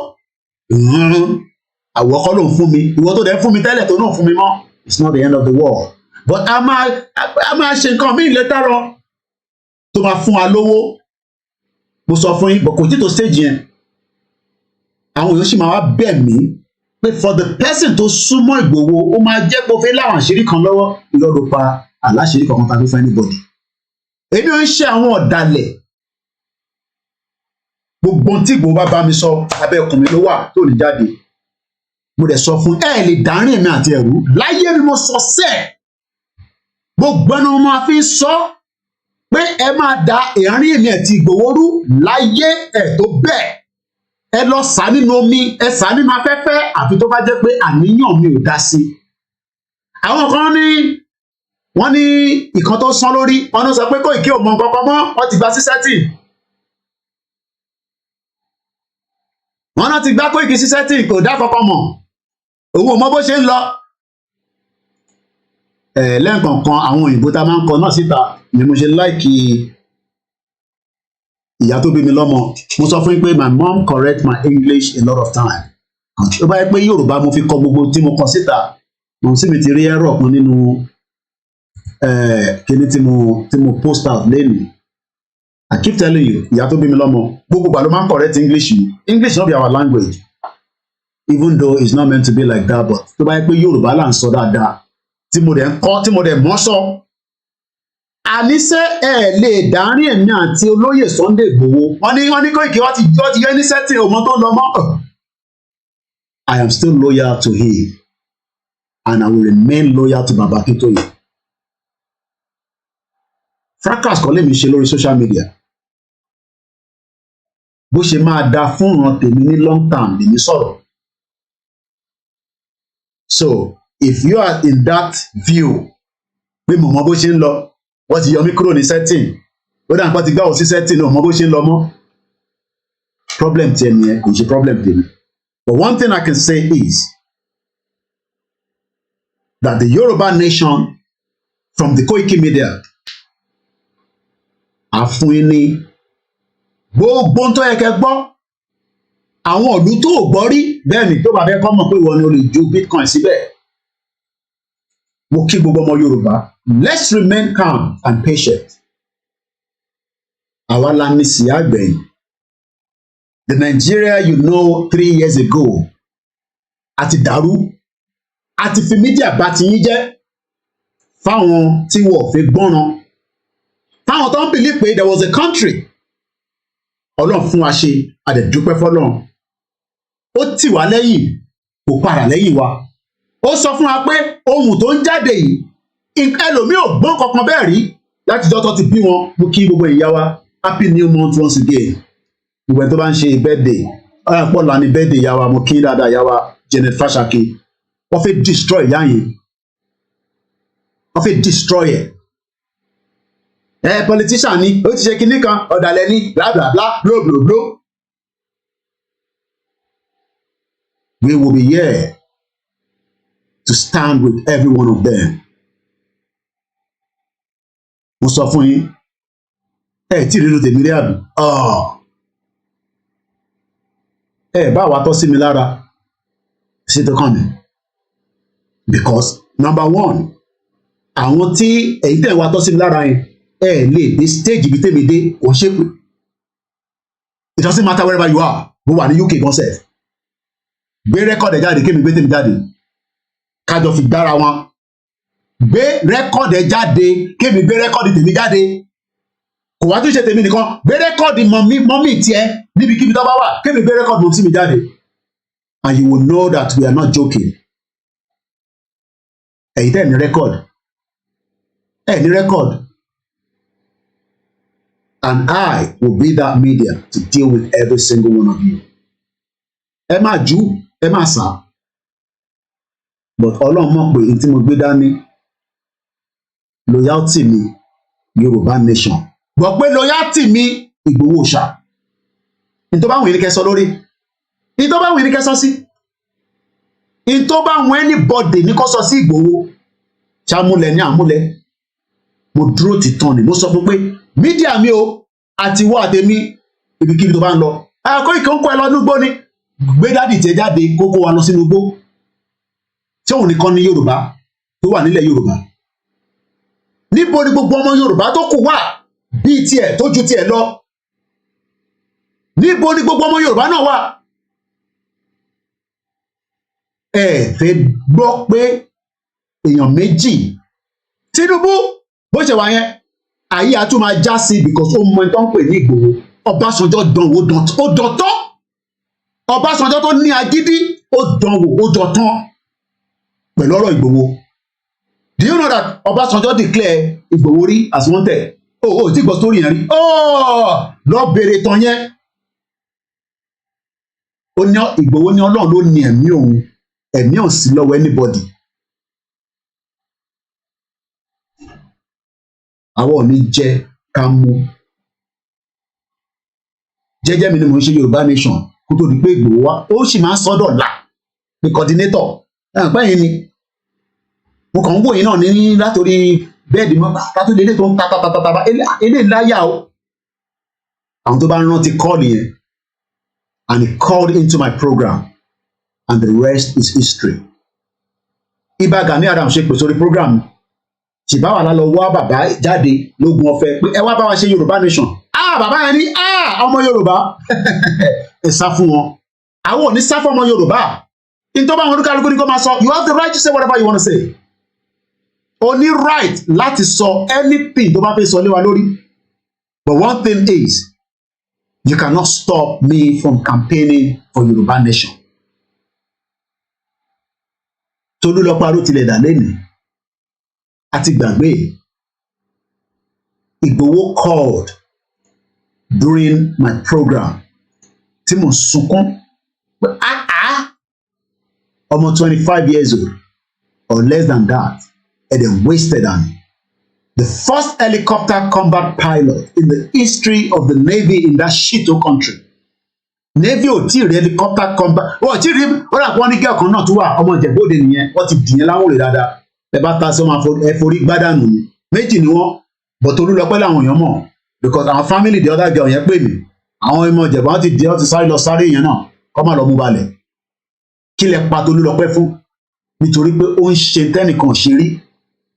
àwọ̀ kọ́ ló ń fún mi ìwọ tó dẹ̀ fún mi tẹ́lẹ̀ tó náà fún mi mọ́ it's not the end of the world but a máa ṣe nǹkan mí létárọ tó máa fún wa lówó mo sọ fún yín bọ̀ kò tí tó stage yẹn àwọn èèyàn sì máa wá bẹ̀ mí pé for the person tó súnmọ́ Ìgbòho ó máa jẹ́ pé ó fẹ́ láwọn àṣírí kan lọ́wọ́ ìlọ́dọ̀ pa àláṣírí kankan tàbí fún anybody èmi ò ń ṣe àwọn ọ̀dàlẹ̀ gbogbo tí Ìgbòho bá mi sọ abẹ́ ọkàn mi ló wà tó ní jáde mo dẹ̀ sọ fún ẹ lè dárín èmi àti ẹ̀rú láyé mi mo sọ sẹ́ẹ̀ gbogbo ẹnu mo máa fi sọ pé ẹ máa da èrín èmi àti Ìgbòho rú láyé ẹ̀ tó bẹ́ẹ̀ ẹ lọ sá nínú omi ẹ sá nínú afẹ́fẹ́ àfi tó bá jẹ́ pé àníyàn mi ò dá sí àwọn kan ní wọ́n ní ìkan tó sán lórí wọ́n ní sọ pé Koiki ò mọ nǹkan kan mọ́ wọ́n ti gba sí setting wọ́n náà ti gbá Koiki sí setting kò dá kankan mọ̀ òun ò mọ bó ṣe ń lọ lẹ́ẹ̀kọ̀ọ̀kan àwọn òyìnbó tá a máa ń kọ náà síta ni mo ṣe láìkì ìyá tó bí mi lọ́mọ mo sọ fún yín pé my mom correct my English a lot of time tó bá yẹ pé Yorùbá mo fi kọ gbogbo tí mo kọ síta mo sì mi ti rí ẹ̀rọ kan nínú kíní tí mo post out lẹ́nu I keep telling you, ìyá tó bí mi lọ́mọ, gbogbo ìgbà ló máa ń correct English mi. English no be our language, even though it's not meant to be like that, but tó bá yẹ pé Yorùbá là ń sọ dáadáa, tí mo dẹ̀ ń kọ́, tí mo dẹ̀ mọ́ sọ. Àníṣe ẹ lè dárín èmi àti olóyè Sunday Igboho. Wọ́n ní Koiki wọ́n ti yọ ní setting ọmọ tó ń lọ mọ́. I am still loyal to him, and I will remain loyal to Baba Akintoye. Fracas kọ́ lèmi ṣe lórí social media. Bó ṣe máa da fún ìran tèmi ní long term lèmi sọ̀rọ̀. So if you are in that view pé mo mọ bó ṣe ń lọ, wọ́n ti yọ mí kúrò ní setting, ó dà nípa ti gbà wọ́n sí setting náà, mo mọ bó ṣe ń lọ mọ́. Problem tiẹ̀ nìyẹn, kò ṣe problem tèmi. But one thing I can say is that the Yoruba nation from the koikimedia àfún yín ní gbogbo tó yẹ kẹ́ gbọ́. Àwọn ìlú tó ò gbọ́ rí, bẹ́ẹ̀ ni tó bá fẹ́ kọ́ mọ̀ pé ìwọ ni o lè ju Bitcoin síbẹ̀. Mo kí gbogbo ọmọ Yorùbá, let's remain calm and patient. Àwa la ní sí àgbẹ̀yìn. The Nigeria you know 3 years ago, àti dàrú, àti fi mídíà bá ti yín jẹ́ fáwọn tí wọ́n fi gbọ́ràn, fáwọn tó ń believe pé there was a country. Ọlọ́run fún wa ṣe, a dẹ̀ dúpẹ́ fọ́lọ́run. Ó tì wá lẹ́yìn, kò padà lẹ́yìn wa. Ó sọ fún wa pé ohun tó ń jáde yìí, ẹlòmíì ò gbọ́n kankan bẹ́ẹ̀ rí láti jọ́ tó ti bí wọn. Mo kí gbogbo ìyá wa, happy new month once again. Ìwẹ̀ tó bá ń ṣe birthday, pọ̀ là ní birthday ìyá wa, mo kí dáadáa ìyá wa Janet Fashaki. Wọ́n fẹ́ destroy ìyá yẹn. Wọ́n fẹ́ destroy ẹ̀. Politician ni, ó ti ṣe kinní kan, ọ̀dàlẹ̀ ni, bla bla bla, blo blo blo. We will be here to stand with every one of them. Mo sọ fún yín, tí ìrírú tèmi rí àbí? Bá wa tọ́ sí mi lára, ṣé tó kàn mí? Because number one, àwọn tí èyí tẹ̀ wá tọ́ sí mi lára yẹn, lè dé stage ibi tèmi dé, kò ṣe pé. It doesn't matter wherever you are. Mo wà ní UK gan sef. Gbé rẹ́kọ̀dì jáde, kémi gbé tèmi jáde. Kájọ fi dára wọn. Gbé rẹ́kọ̀dì jáde, kémi gbé rẹ́kọ̀dì tèmi jáde. Kò wá tún ṣe tèmi nìkan, gbé rẹ́kọ̀dì mọ́mì tiẹ̀ níbikíbi tó bá wà, kémi gbé rẹ́kọ̀dì mọ́mì mi jáde. And you will know that we are not joking. Ẹ̀yin tẹ́ ní rẹ́kọ̀dì. Ní rẹ́kọ̀dì. And I will be that media to deal with every single one of you. Ẹ máa jú, ẹ máa sá. But Ọlọ́run mọ̀ pé n tí mo gbé dání, loyalty mi Yorùbá nation. Gbọ́ pé loyalty mi Ìgbòho ṣá. N tó bá wùn ní kẹ́ sọ lórí. N tó bá wùn ní kẹ́ sọ sí. N tó bá wùn anybody ní kó sọ sí Ìgbòho. Ṣàmúlẹ̀ ní àmúlẹ̀. Mo dúró ti tán ni, mo sọ fún pé mídíà mi o, àti wọ́ àtẹ̀mí ibikíbi tó bá ń lọ. Koiki ń kó ẹ lọ nígbó ni. Gbé dádì tẹ jáde, kókó wa lọ sínú igbó. Tí òun nìkan ní Yorùbá tó wà nílẹ̀ Yorùbá. Níbo ni gbogbo ọmọ Yorùbá tó kù wà bíi tiẹ̀ tó ju tiẹ̀ lọ? Níbo ni gbogbo ọmọ Yorùbá náà wà? Ẹ fẹ́ gbọ́ pé èèyàn méjì Tinubu bó ṣe wà yẹn, ayé a tún máa já sí because ó mọ ẹni tó ń pè ní Ìgbòho. Ọbásanjọ́ dánwò ó dọ̀tán. Ọbásanjọ́ tó ní agídí ó dánwò ó dọ̀tán pẹ̀lú ọ̀rọ̀ Ìgbòho. Do you know that Ọbásanjọ́ declare Ìgbòho rí as wanted? Tí gbọ́ story yẹn rí. Lọ bèrè tán yẹn. Ó ní Ìgbòho ní Ọlọ́run ló ní ẹ̀mí òun. Ẹ̀mí ò sí lọ́wọ́ anybody. Àwọn ò ní jẹ́ ká mú. Jẹ́jẹ́ mi ni mo ń ṣe Yorùbá nation kó tó di pé Ìgbòho wá. Ó sì máa ń sọ́dọ̀ là ní coordinator. Pẹ́yìn ni. Mo kàn ń wò yín náà ní látòrí bẹ́ẹ̀dì mọ́ látó lélẹ̀ tó ń ta ilé láyà o. Àwọn tó bá ń rántí call yẹn. And he called into my program. And the rest is history. Ìbà Gani Adams ṣe pè sórí program. Ṣìbáwá la lọ wá bàbá jáde lógun ọ̀fẹ́ pé ẹ wá bá wa ṣe Yorùbá nation. bàbá yẹn ní ọmọ Yorùbá ẹ sá fún wọn àwọn ò ní sá fún ọmọ Yorùbá nítorí àwọn oníkálukú ní kó máa sọ you have the right to say whatever you want to say o ní right láti sọ anything tó bá fẹ́ sọ lé wa lórí but one thing is you cannot stop me from campaigning for Yoruba nation. Tolúlọpọ̀ Arótilẹ̀ dà lẹ́nu àti gbàgbé Ìgbòho called during my program tí mo sunkún pé ọmọ 25 years old or less than that and then wasted on the first helicopter combat pilot in the history of the Navy in that shito country. Navy ò tí ì rí helicopter combat wọ́n tí ì rí wọ́n rà pọ́n ní gẹ́ọ̀ kan náà tó wà ọmọ Ìjẹ̀bú-Òde nìyẹn wọ́n ti dìyẹn láwọn rè dáadáa ẹ bá ta sí ọmọ ẹforí gbádànù ni méjì ni wọ́n but Olúlọpẹ́ làwọn èèyàn mọ̀ because our family the other girl yẹn pè mí àwọn ọmọ Ìjẹ̀bú wọn ti di ọ́ ti sáré lọ sáré yẹn náà kọ́ máa lọ mú balẹ̀ kí lẹ pa Olúlọpẹ́ fún nítorí pé ó ń ṣe tẹ́nìkan ṣe rí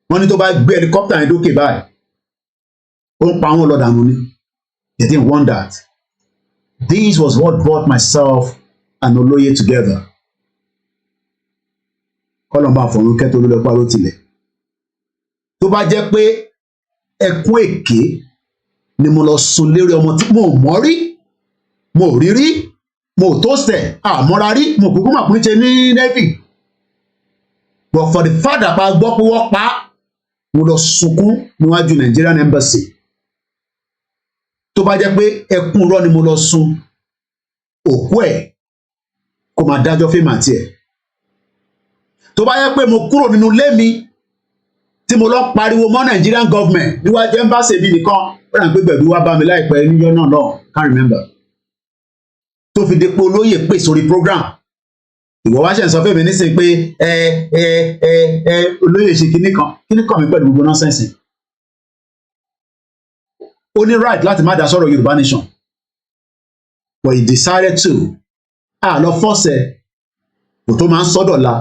wọ́n ní tó bá gbé helicopter yẹn dókè báyìí ó ń pa wọn lọ dànù ni they didn't want that. This was what brought myself and Olóyè together. Kọ́lọ́mbà àfọ̀rún kẹ́tọ́ Olúlọpọ̀ Arótilẹ̀. Tó bá jẹ́ pé ẹkún èké ni mo lọ sun lérí ọmọ tí mo mọ̀ rí, mo rí rí, mo tó sẹ̀, àmọ́ra rí, mo kúkú mà pín ṣe ní Navy. But for the fact that I gbọ́ pé wọ́n pa á, mo lọ sunkún níwájú Nigerian Embassy. Tó bá jẹ́ pé ẹkún rọ́ ni mo lọ sun òkú ẹ̀ kó máa dájọ́ fèmí àti ẹ̀. Tó bá jẹ́ pé mo kúrò nínú ilé mi tí mo lọ pariwo mọ́ Nigerian government níwájú embassy mi nìkan ó rà pé Gbẹ̀du wá bá mi láìpẹ́ níjọ́ náà náà can't remember. Tó fi dé pé Olóyè pè sórí program ìwọ wá ṣe ń sọ fún mi nísìnyí pé Olóyè ṣe kinní kan mi pẹ̀lú gbogbo nọ́sẹ̀nsì. Ó ní right láti má dá sọ̀rọ̀ Yorùbá nation but he decided to lọ fọ́sẹ̀ kò tó máa ń sọ́dọ̀la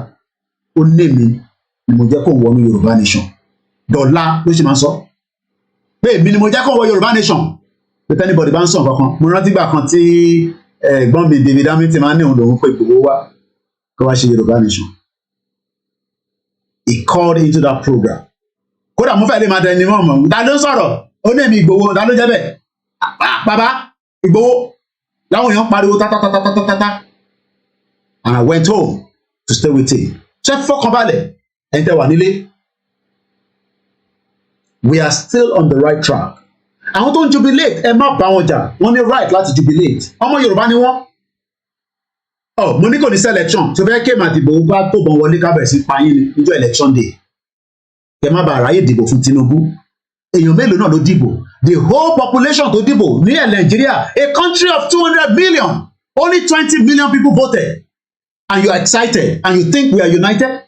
ó ní mi ni mo jẹ́ kó wọnú Yorùbá nation dọ̀la ló ṣe máa ń sọ pé èmi ni mo jẹ́ kó wọ Yorùbá nation pé anybody bá ń sọ nǹkan kan mo rántí gbà kan tí ẹ̀gbọ́n mi David Hamilton máa ń ní òun lòun pé Ìgbòho wá kó wá ṣe Yorùbá nation. He called into that program kódà mo fẹ́ lè máa dẹni mọ́ ọmọ ta ló ń sọ̀rọ̀ ó ní èmi Ìgbòho ta ló jẹ́ bẹ́ẹ̀ bàbá Ìgbòho láwọn èèyàn pariwo tátátátátátá and I went home to stay with him. Ṣé fọkànbalẹ̀ ẹni tẹ́ wà nílé we are still on the right track. Àwọn tó ń jubilate ẹ má bá wọn jà wọ́n ní right láti jubilate ọmọ Yorùbá ni wọ́n. Mo ní kò ní sí election tó fẹ́ kéèmà dìbò bá tó bọ̀ wọlé kábẹ̀rẹ̀ sí payín ní níjọ́ election day kẹ má bàa ráyè dìbò fún Tinubu. Èèyàn mélòó náà ló dìbò the whole population tó dìbò ní Nigeria a country of 200 million only 20 million people voted and you are excited and you think we are united.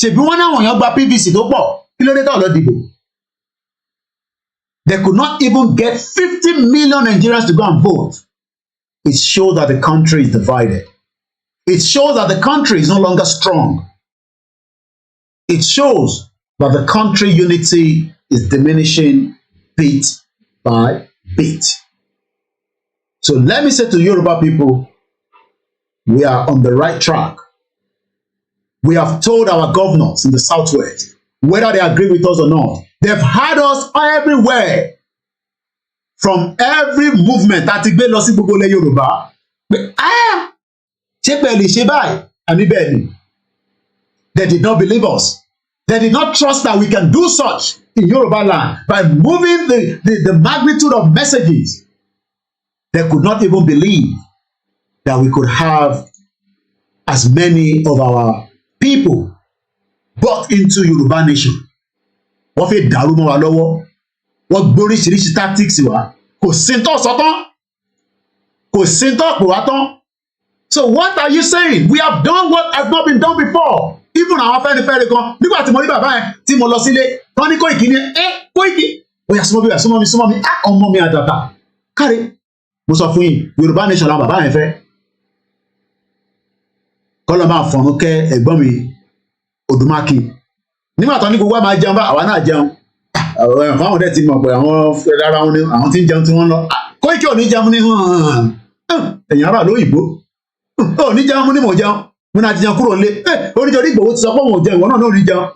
Ṣèbí wọn náà wọ̀nyàn gba PVC tó pọ̀ kí ló dé tó lọ dìbò. They could not even get 50 million Nigerians to go and vote. It shows that the country is divided. It shows that the country is no longer strong. It shows that the country unity is diminishing bit by bit. So let me say to Yoruba people, we are on the right track. We have told our governors in the Southwest, whether they agree with us or not, they've had us everywhere. From every movement that gbé lọ sí gbogbo ilẹ̀ Yorùbá. Ṣé pẹ̀lú ṣe báyìí? Àmì bẹ́ẹ̀ ni. They did not believe us. They did not trust that we can do such in Yoruba land by moving the magnitude of messages. They could not even believe that we could have as many of our people brought into Yoruba nation. Wọ́n fi dàrú mọ́ wa lọ́wọ́. Wọ́n gbóríṣiríṣi tactics wa. Kò sí tó sọ tán. Kò sí tó pè wá tán. So what are you saying? We have done what has not been done before. Even àwọn Afẹ́nifẹ́re kan nígbà tí mo rí bàbá yẹn tí mo lọ sílé wọ́n ní Kóìkì ní Kóìkì ó yá súnmọ́ mi ọmọ mi àdàtà káre mo sọ fún yín Yorùbá nation làwọn bàbá yẹn fẹ́ kọ́lọ́ máa fọ̀nù kẹ́ ẹ̀gbọ́n mi Odùmákì nígbà tó ní gbogbo àmà jẹun bá àwa náà jẹun fáwọn dẹ̀ ti mọ̀ pé àwọn rárá wọn ni àwọn tí ń jẹun tí wọ́n lọ Koiki ò ní jẹun ní ẹ̀yìn ará lóyìnbó ò ní jẹun ní mò jẹun mo náà ti jẹun kúrò nílé oníjọ Ìgbòho ti sọ pé òun ò jẹun ìwọ náà ló rí jẹun.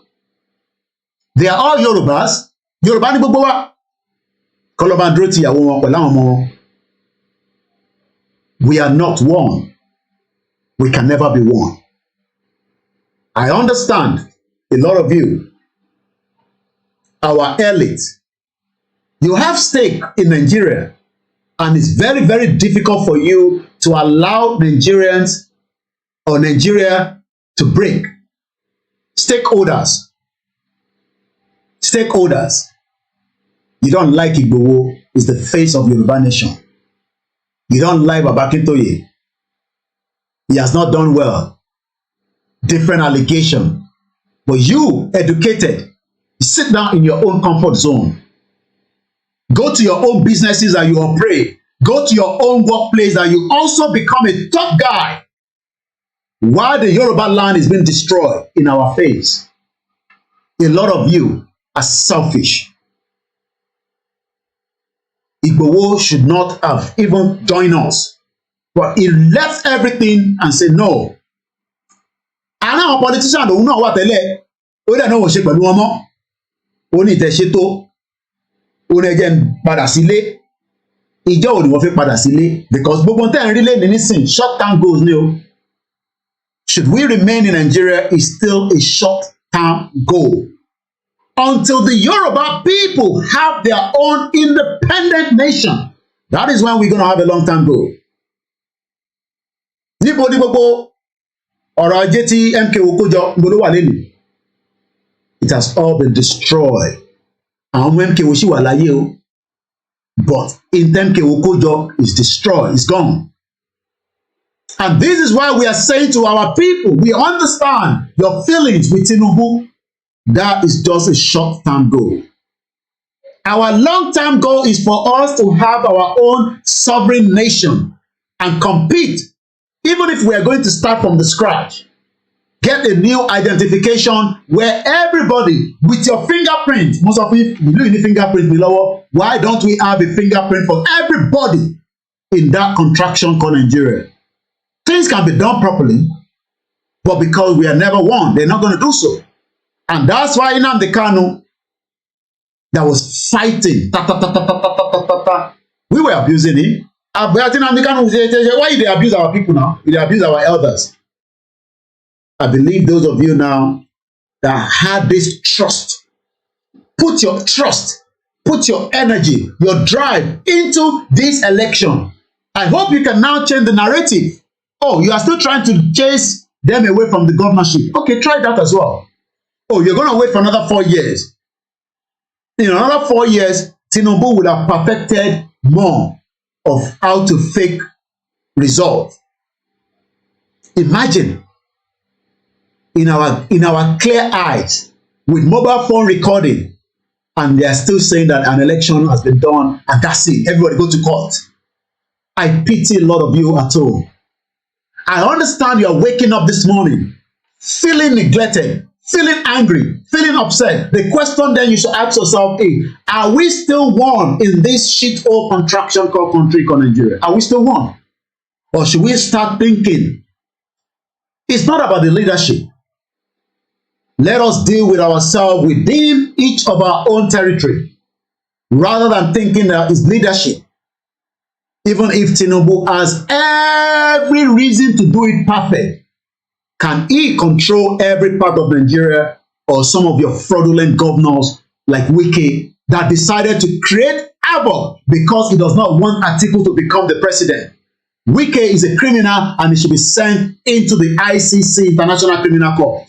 They are all Yorubas. Yorùbá ní gbogbo wa kọlọba dúró ti ìyàwó wọn pẹ̀lú àwọn ọmọ wọn. We are not one. We can never be one. I understand a lot of you, our elite, you have stake in Nigeria, and it's very, very difficult for you to allow Nigerians or Nigeria to break. Stakeholders. You don't like Igboho, is the face of Yoruba nation. You don't like Baba Akintoye. He has not done well. Different allegation. But you, educated, you sit down in your own comfort zone. Go to your own businesses and you operate. Go to your own workplace and you also become a top guy. While the Yoruba land is being destroyed in our face, a lot of you are selfish. Igboho should not have even joined us. But he left everything and said no. And now politicians don't know what they let. Ó dẹ̀ náà wò ṣe pẹ̀lú wọn mọ́. Ó ní ìtẹ̀ṣe tó. Ó ní ẹjẹ́ ń padà sílé. Ìjọ ò ní wọ́n fi padà sílé. Because gbogbo tẹ́ ń rí lé ní nísìn short term goals ni o. Should we remain in Nigeria is still a short term goal. Until the Yoruba people have their own independent nation. That is when we're going to have a long term goal. Níbo ní gbogbo ọ̀rọ̀ ajé tí MKO kó jọ gbogbo wà lẹ́nu. It has all been destroyed. Àwọn ọmọ MKO ṣì wà láyé o. But in MKO kó jọ is destroyed, it's gone. And this is why we are saying to our people, we understand your feelings with Tinubu. That is just a short-term goal. Our long-term goal is for us to have our own sovereign nation and compete. Even if we are going to start from the scratch, get a new identification where everybody with your fingerprint, most of you do any fingerprint below, why don't we have a fingerprint for everybody in that contraction called Nigeria? Things can be done properly, but because we are never one, they're not going to do so. And that's why Nnamdi Kanu that was fighting, we were abusing him. Why did they abuse our people now? They abuse our elders. I believe those of you now that had this trust, put your trust, put your energy, your drive into this election. I hope you can now change the narrative. Oh, you are still trying to chase them away from the governorship. Okay, try that as well. Oh, you're going to wait for another 4 years. In another 4 years, Tinubu would have perfected more of how to fake results. Imagine in our clear eyes with mobile phone recording, and they are still saying that an election has been done and that's it. Everybody go to court. I pity a lot of you at home. I understand you are waking up this morning feeling neglected, feeling angry, feeling upset. The question then you should ask yourself is, are we still one in this shithole contraction called country called Nigeria? Are we still one? Or should we start thinking, it's not about the leadership. Let us deal with ourselves within each of our own territory, rather than thinking that it's leadership. Even if Tinubu has every reason to do it perfect, can he control every part of Nigeria, or some of your fraudulent governors like Wike that decided to create havoc because he does not want Atiku to become the president? Wike is a criminal and he should be sent into the ICC, International Criminal Court,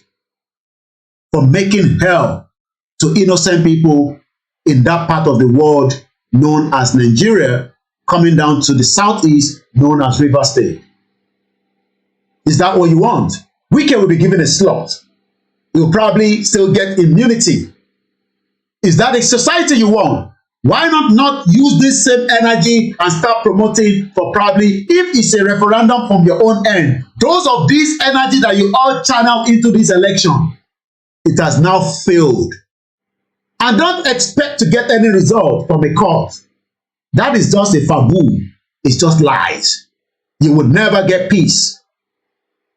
for making hell to innocent people in that part of the world known as Nigeria, coming down to the southeast known as River State. Is that what you want? Wike will be given a slot. You'll probably still get immunity. Is that a society you want? Why not use this same energy and start promoting for probably, if it's a referendum from your own end, those of this energy that you all channel into this election, it has now failed. And don't expect to get any result from a court. That is just a faboo. It's just lies. You would never get peace.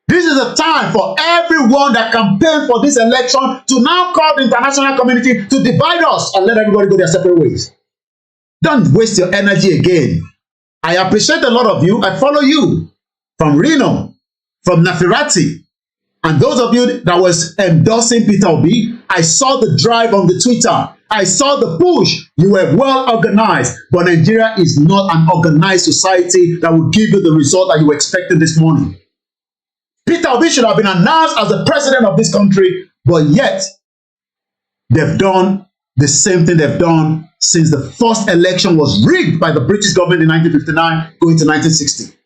This is a time for everyone that campaigned for this election to now call the international community to divide us and let everybody go their separate ways. Don't waste your energy again. I appreciate a lot of you. I follow you from Reno, from Nafirati, and those of you that was endorsing Peter Obi. I saw the drive on the Twitter. I saw the push. You were well organized, but Nigeria is not an organized society that will give you the result that you were expecting this morning. Peter Obi should have been announced as the president of this country, but yet they've done the same thing they've done since the first election was rigged by the British government in 1959 going to 1960.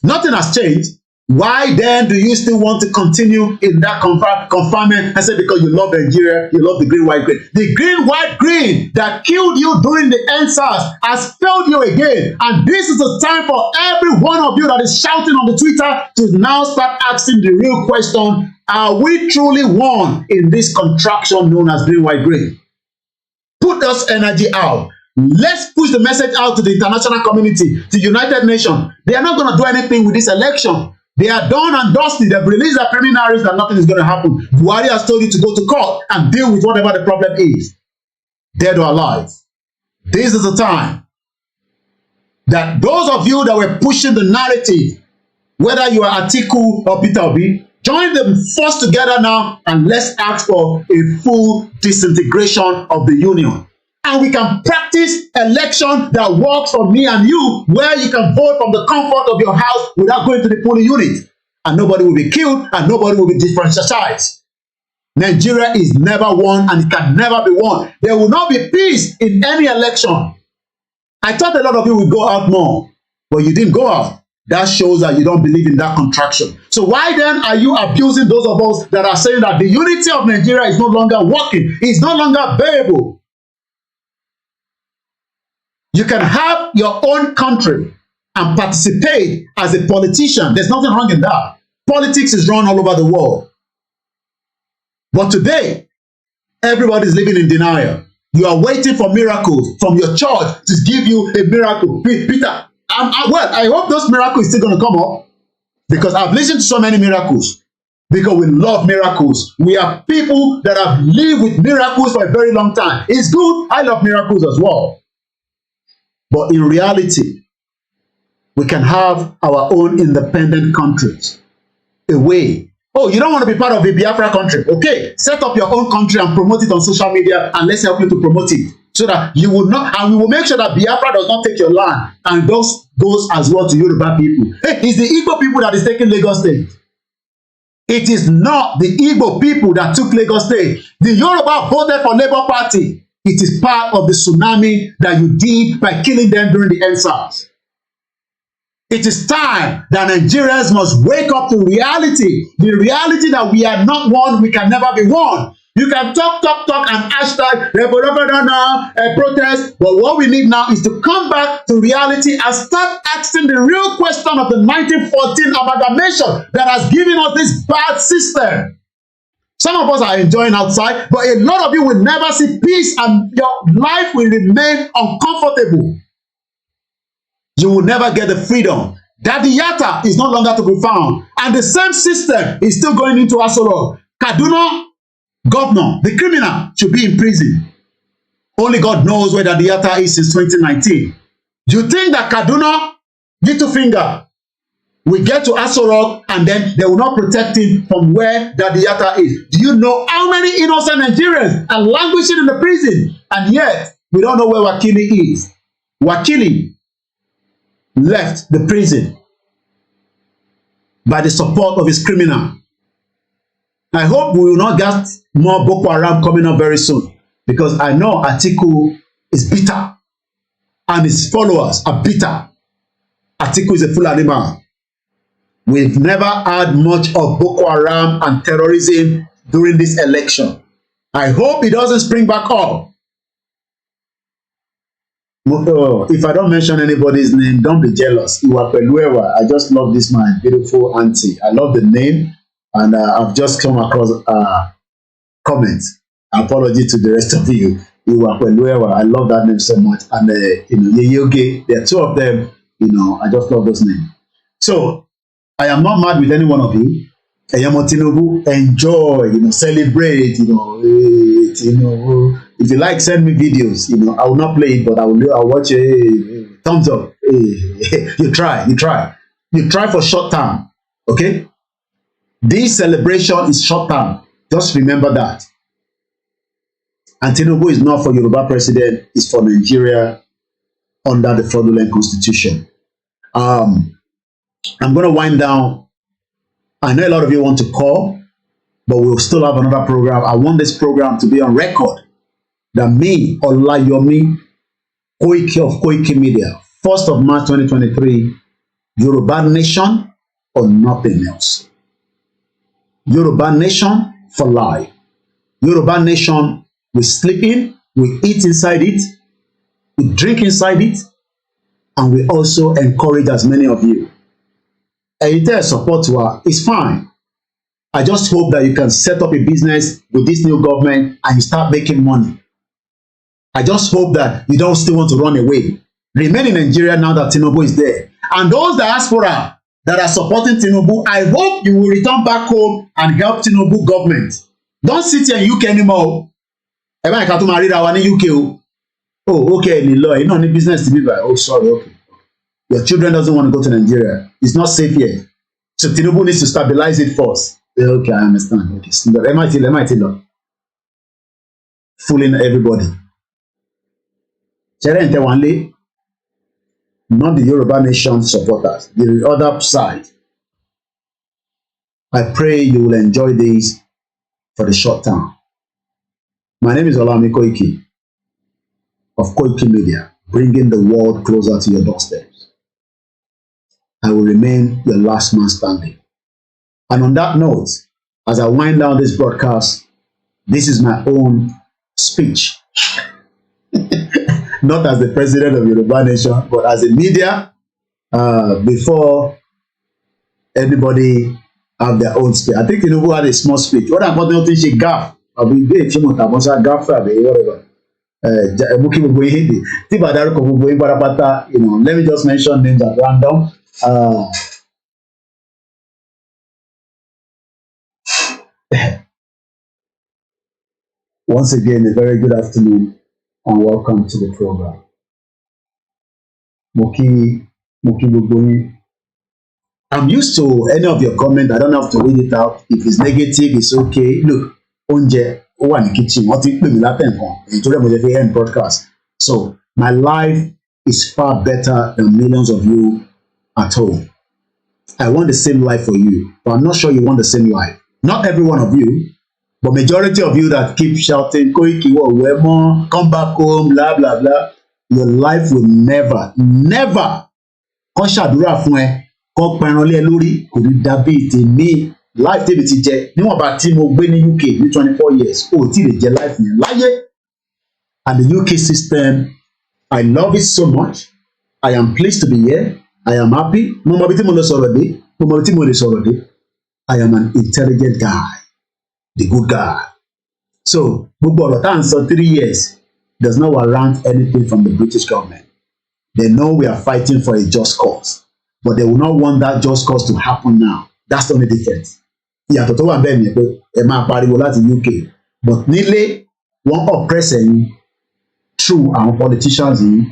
Nothing has changed. Why then do you still want to continue in that confinement and say because you love Nigeria, you love the green, white, green? The green, white, green that killed you during the NSAS has failed you again. And this is the time for every one of you that is shouting on the Twitter to now start asking the real question, are we truly one in this contraction known as green, white, green? Put us energy out. Let's push the message out to the international community, to the United Nations. They are not going to do anything with this election. They are done and dusty. They've released their preliminaries that nothing is going to happen. Buhari has told you to go to court and deal with whatever the problem is, dead or alive. This is the time that those of you that were pushing the narrative, whether you are Atiku or Peter Obi, join them force together now and let's ask for a full disintegration of the union. And we can practice election that works for me and you, where you can vote from the comfort of your house without going to the polling unit. And nobody will be killed and nobody will be disenfranchised. Nigeria is never won and it can never be won. There will not be peace in any election. I thought a lot of you would go out more, but you didn't go out. That shows that you don't believe in that contraction. So why then are you abusing those of us that are saying that the unity of Nigeria is no longer working? It's no longer bearable. You can have your own country and participate as a politician. There's nothing wrong in that. Politics is run all over the world. But today, everybody is living in denial. You are waiting for miracles from your church to give you a miracle. Peter, I hope those miracles are still going to come up, because I've listened to so many miracles. Because we love miracles. We are people that have lived with miracles for a very long time. It's good. I love miracles as well. But in reality, we can have our own independent countries. A way. Oh, you don't want to be part of a Biafra country? Okay, set up your own country and promote it on social media, and let's help you to promote it. So that you will not, and we will make sure that Biafra does not take your land, and those goes as well to Yoruba people. Hey, it's the Igbo people that is taking Lagos State. It is not the Igbo people that took Lagos State. The Yoruba voted for Labour Party. It is part of the tsunami that you did by killing them during the NSAS. It is time that Nigerians must wake up to reality. The reality that we are not one, we can never be one. You can talk, and hashtag protest, but what we need now is to come back to reality and start asking the real question of the 1914 amalgamation that has given us this bad system. Some of us are enjoying outside, but a lot of you will never see peace and your life will remain uncomfortable. You will never get the freedom. Daddy Yatta is no longer to be found. And the same system is still going into Asoro. Kaduna governor, the criminal, should be in prison. Only God knows where Daddy Yatta is since 2019. Do you think that Kaduna, little finger, will get to Asoro and then they will not protect him from where Daddy Yatta is? Do you know how many innocent Nigerians are languishing in the prison? And yet, we don't know where Wakili is. Wakili left the prison by the support of his criminal. I hope we will not get more Boko Haram coming up very soon, because I know Atiku is bitter and his followers are bitter. Atiku is a Fulani man. We've never had much of Boko Haram and terrorism during this election. I hope it doesn't spring back up. If I don't mention anybody's name, don't be jealous. I just love this my beautiful auntie. I love the name, and I've just come across comments. Apology to the rest of you. I love that name so much. And Yeyoge, there are two of them. I just love those names. So I am not mad with any one of you. Tinubu, enjoy, celebrate, if you like, send me videos, I will not play it, but I'll watch it. Thumbs up. You try for short term, okay? This celebration is short term. Just remember that. And Tinubu is not for Yoruba president, it's for Nigeria under the fraudulent constitution. I'm going to wind down. I know a lot of you want to call, but we'll still have another program. I want this program to be on record that me, Olayomi, Koiki of Koikimedia, 1st of March 2023, Yoruba nation or nothing else. Yoruba nation for life. Yoruba nation, we sleep in, we eat inside it, we drink inside it, and we also encourage as many of you. And support to her is fine. I just hope that you can set up a business with this new government and you start making money. I just hope that you don't still want to run away. Remain in Nigeria now that Tinubu is there. And those diaspora that are supporting Tinubu, I hope you will return back home and help Tinubu government. Don't sit here in UK anymore. UK. Oh, okay, you don't need business to be by. Oh, sorry, okay. Your children doesn't want to go to Nigeria. It's not safe here. So Tinubu needs to stabilize it first. Okay, I understand. Okay, MIT law. Fooling everybody. Not the Yoruba nation supporters, the other side. I pray you will enjoy this for the short term. My name is Olamileka of Koikimedia, bringing the world closer to your doorsteps. I will remain your last man standing. And on that note, as I wind down this broadcast, this is my own speech. Not as the president of Yoruba Nation, but as a media, before anybody have their own speech. I think Tinubu had a small speech. What about the thing gaff? I'll be there, gaff, whatever. Let me just mention names at random. Once again, a very good afternoon and welcome to the program. I'm used to any of your comments. I don't have to read it out. If it's negative, it's okay. Look, onje one in kitchen. What if we end broadcast? So my life is far better than millions of you at home. I want the same life for you, but I'm not sure you want the same life. Not every one of you, but majority of you that keep shouting, Koiki, come back home, blah, blah, blah. Your life will never, never, life UK ní 24 years, life and the UK system, I love it so much. I am pleased to be here. I am happy. I am an intelligent guy, the good guy. So, 3 years does not warrant anything from the British government. They know we are fighting for a just cause, but they will not want that just cause to happen now. That's the only difference. UK, but nearly one oppressing through our politicians, and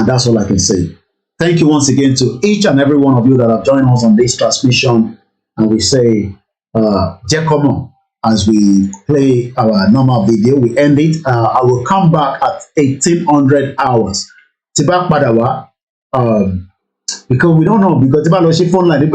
that's all I can say. Thank you once again to each and every one of you that have joined us on this transmission. And we say, Jekomo, as we play our normal video, we end it. I will come back at 1800 hours. Tibak Padawa, because we don't know, because Tibak phone line,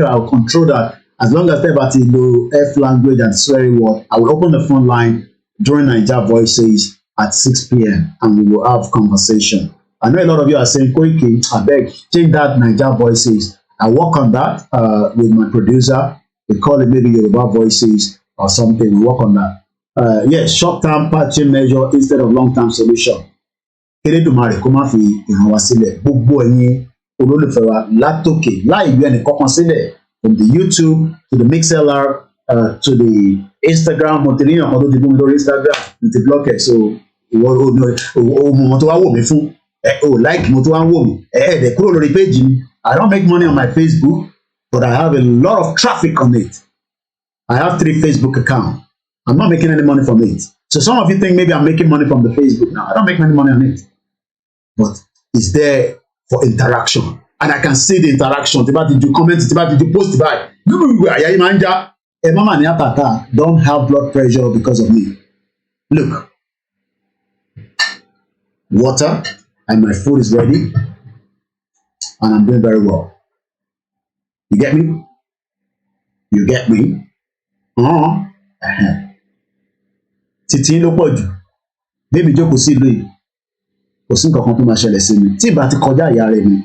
I'll control that. As long as they know F language and swearing word, I will open the phone line during Niger Voices at 6 p.m. and we will have conversation. I know a lot of you are saying, Koiki, I beg, change that Niger Voices. I work on that with my producer. We call it maybe Yoruba Voices or something. We work on that. Yes, short-term patching measure instead of long-term solution. Elédùmarè kó má fi ìran wa sílẹ̀. Gbogbo ẹ̀yin olólùfẹ́ wa látòkè láì yọ ẹnì kankan sílẹ̀, from the YouTube to the MixLR to the Instagram mo ti níyàn kan tó ti bú mi lórí Instagram mo ti block ẹ̀ so ìwọ mo tó wá wò mí fún like mo tó wá wò mí ẹ̀ẹ́dẹ̀ kúrò lórí page mi. I don't make money on my Facebook, but I have a lot of traffic on it. I have 3 Facebook accounts. I'm not making any money from it. So some of you think maybe I'm making money from the Facebook now. I don't make any money on it. But it's there for interaction. And I can see the interaction. Did you comment? Did you post? Don't have blood pressure because of me. Look. Water and my food is ready. And I'm doing very well. You get me? You get me? Títí ló pọ̀ jù. Bébí jókòó sí ìlú yìí. Kò sí nǹkan kan tó máa ṣẹlẹ̀ sí mi. Tí ìbá ti kọjá ìyá rẹ̀ mi.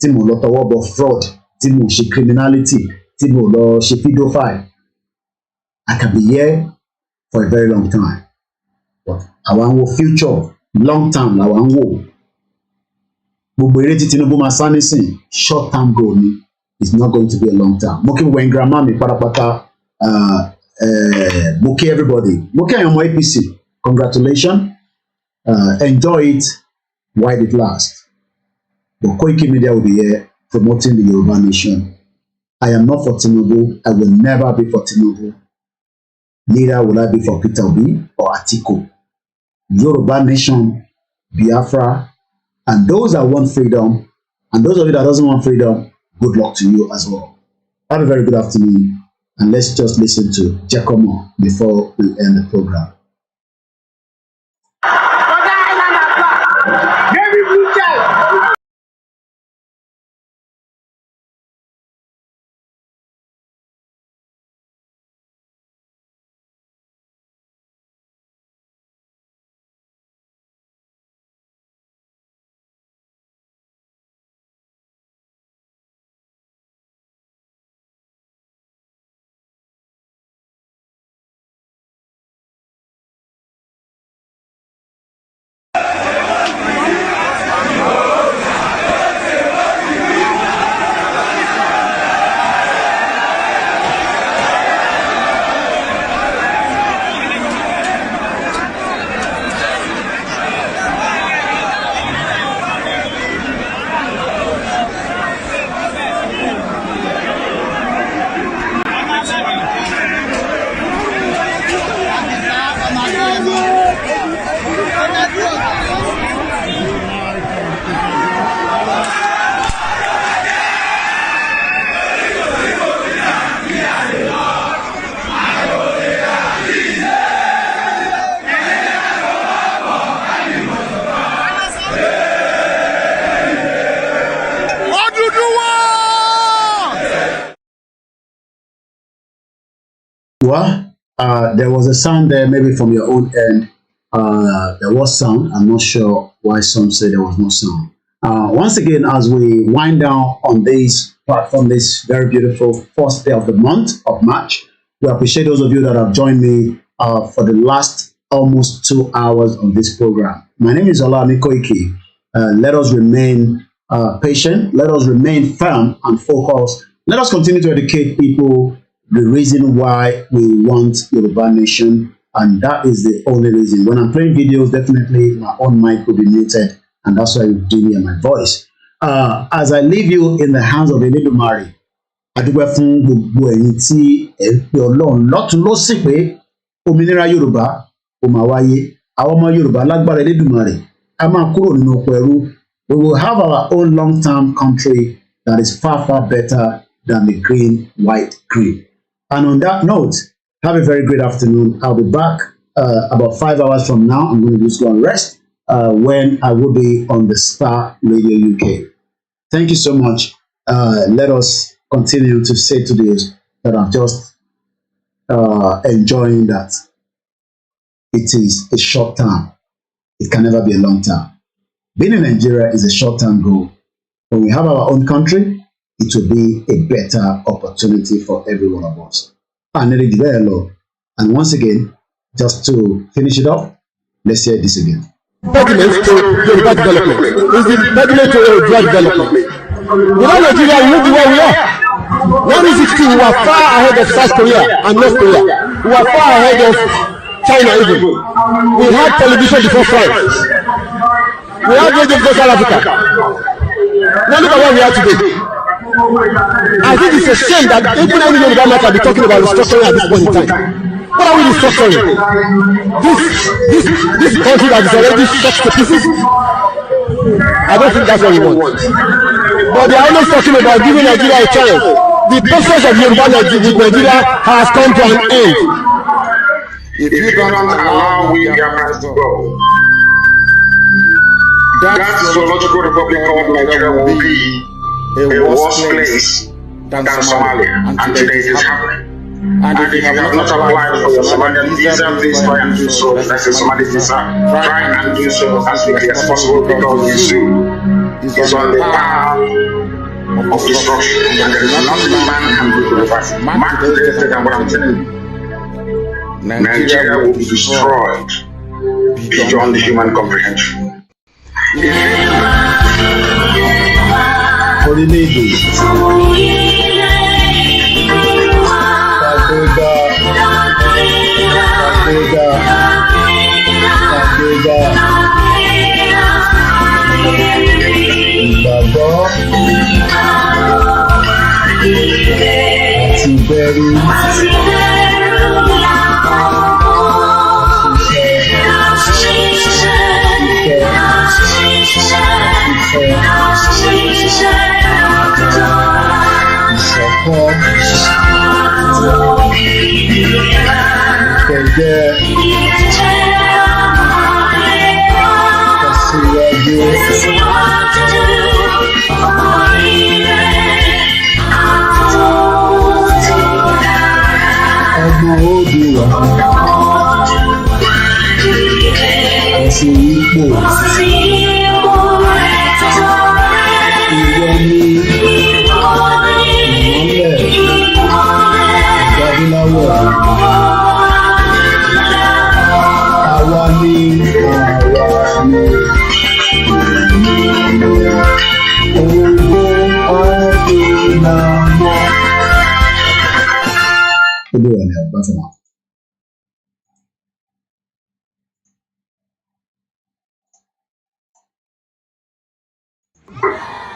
Tí mo lọ tọwọ́ bọ fraud. Tí mo ṣe criminality. Tí mo lọ ṣe pedophile. I can be here for a very long time. But àwa ń wo future long term làwa ń wò. Gbogbo eré tí Tinubu máa sá nísìn short term goal ni. It's not going to be a long term. Mo kí wẹ́n grandma mi pátápátá. Mo kí everybody. Mo kí àwọn ọmọ APC. Congratulations. Enjoy it while it lasts. But KOKIMEDIA will be here promoting the Yoruba nation. I am not for Tinubu. I will never be for Tinubu. Neither will I be for Peter Obi or Atiku. Yoruba nation, Biafra, and those that want freedom, and those of you that doesn't want freedom, good luck to you as well. Have a very good afternoon, and let's just listen to Giacomo before we end the program. Well, there was a sound there, maybe from your own end. There was sound. I'm not sure why some say there was no sound. Once again, as we wind down on this platform, this very beautiful first day of the month of March, we appreciate those of you that have joined me for the last almost 2 hours of this program. My name is OLAMILEKAN. Let us remain patient. Let us remain firm and focused. Let us continue to educate people the reason why we want Yoruba nation, and that is the only reason. When I'm playing videos, definitely my own mic will be muted, and that's why you do hear my voice. As I leave you in the hands of Elédùmarè, adúpẹ́ fún gbogbo ẹ̀yin tí ẹ ń pe Ọlọ́run lọ́tùn lósì pé òmìnira Yorùbá ó máa wáyé. Àwọn ọmọ Yorùbá lágbára Elédùmarè a máa kúrò nínú oko ẹrú. We will have our own long-term country that is far, far better than the green, white, green. And on that note, have a very great afternoon. I'll be back about 5 hours from now. I'm going to just go and rest when I will be on the Star Radio UK. Thank you so much. Let us continue to say to those that are just enjoying that it is a short term. It can never be a long term. Being in Nigeria is a short-term goal. When we have our own country, it will be a better opportunity for every one of us. And once again, just to finish it off, let's hear this again. Impediment to Yoruba development is the impediment to Yoruba development. Without Nigeria, we won't be where we are. 162, we are far ahead of South Korea and North Korea. We were far ahead of China even. We had television before France. We had radio before South Africa. Now look at where we are today. I think it's a shame that even any Yoruba man can be talking about restructuring at this point in time. What are we restructuring? This country that is already shot to pieces? I don't think that's what we want. But they are always talking about giving Nigeria a chance. The process of Yoruba with Nigeria has come to an end. If you don't allow Biafra to go, that zoological republic of Nigeria will be a worse place than Somalia, and today it is happening. And if you have not applied for your Somalian visa, please try and do so. That's a Somali visa. Try and do so as quickly as possible, because the zoo is on the path of destruction, and there is nothing man can do to reverse it. Mark today's date and what I'm telling you. Nigeria will be destroyed beyond human comprehension.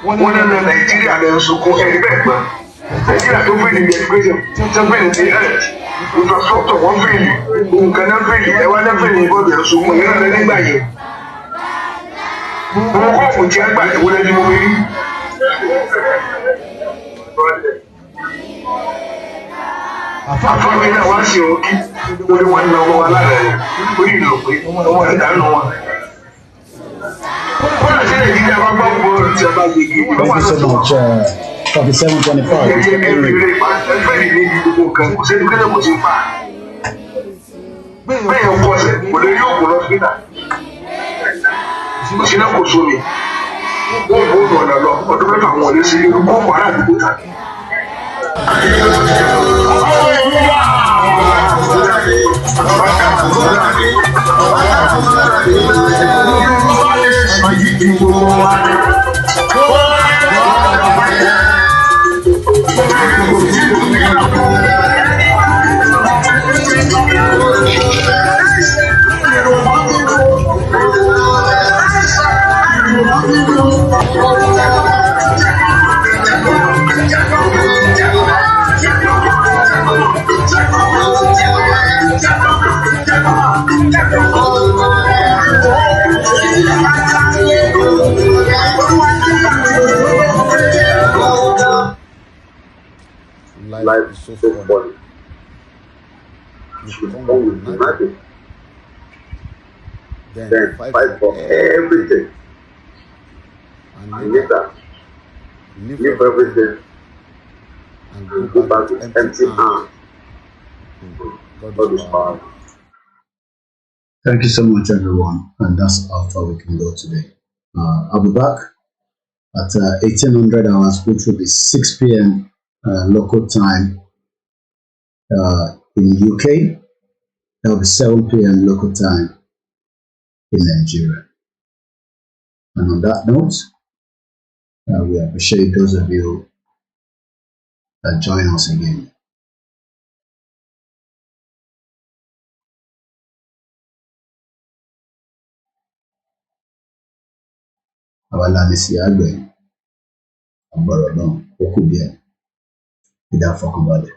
One of the Nigeria and Suku and Beckman. Nigeria to bring the education, to bring the earth. Infrastructure, one thing, who cannot bring it, one of the body of Suku, you know, anybody. Who come with your back, what are you doing? I found out once you only one number one ladder. What do you know? I don't know. Thank you so much. 4725. Life is so funny. You should come with nothing. Then fight for everything. And later, leave everything and go back with empty hands. God is powerful. Thank you so much, everyone. And that's how far we can go today. I'll be back at 1800 hours, which will be 6 p.m. Local time in UK. That will be 7 p.m. local time in Nigeria. And on that note, we appreciate those of you that join us again. àwa la ní sí àgbẹ̀, agbára Ọlọ́run, ó kù díẹ̀, ìdá fọkànbalẹ̀.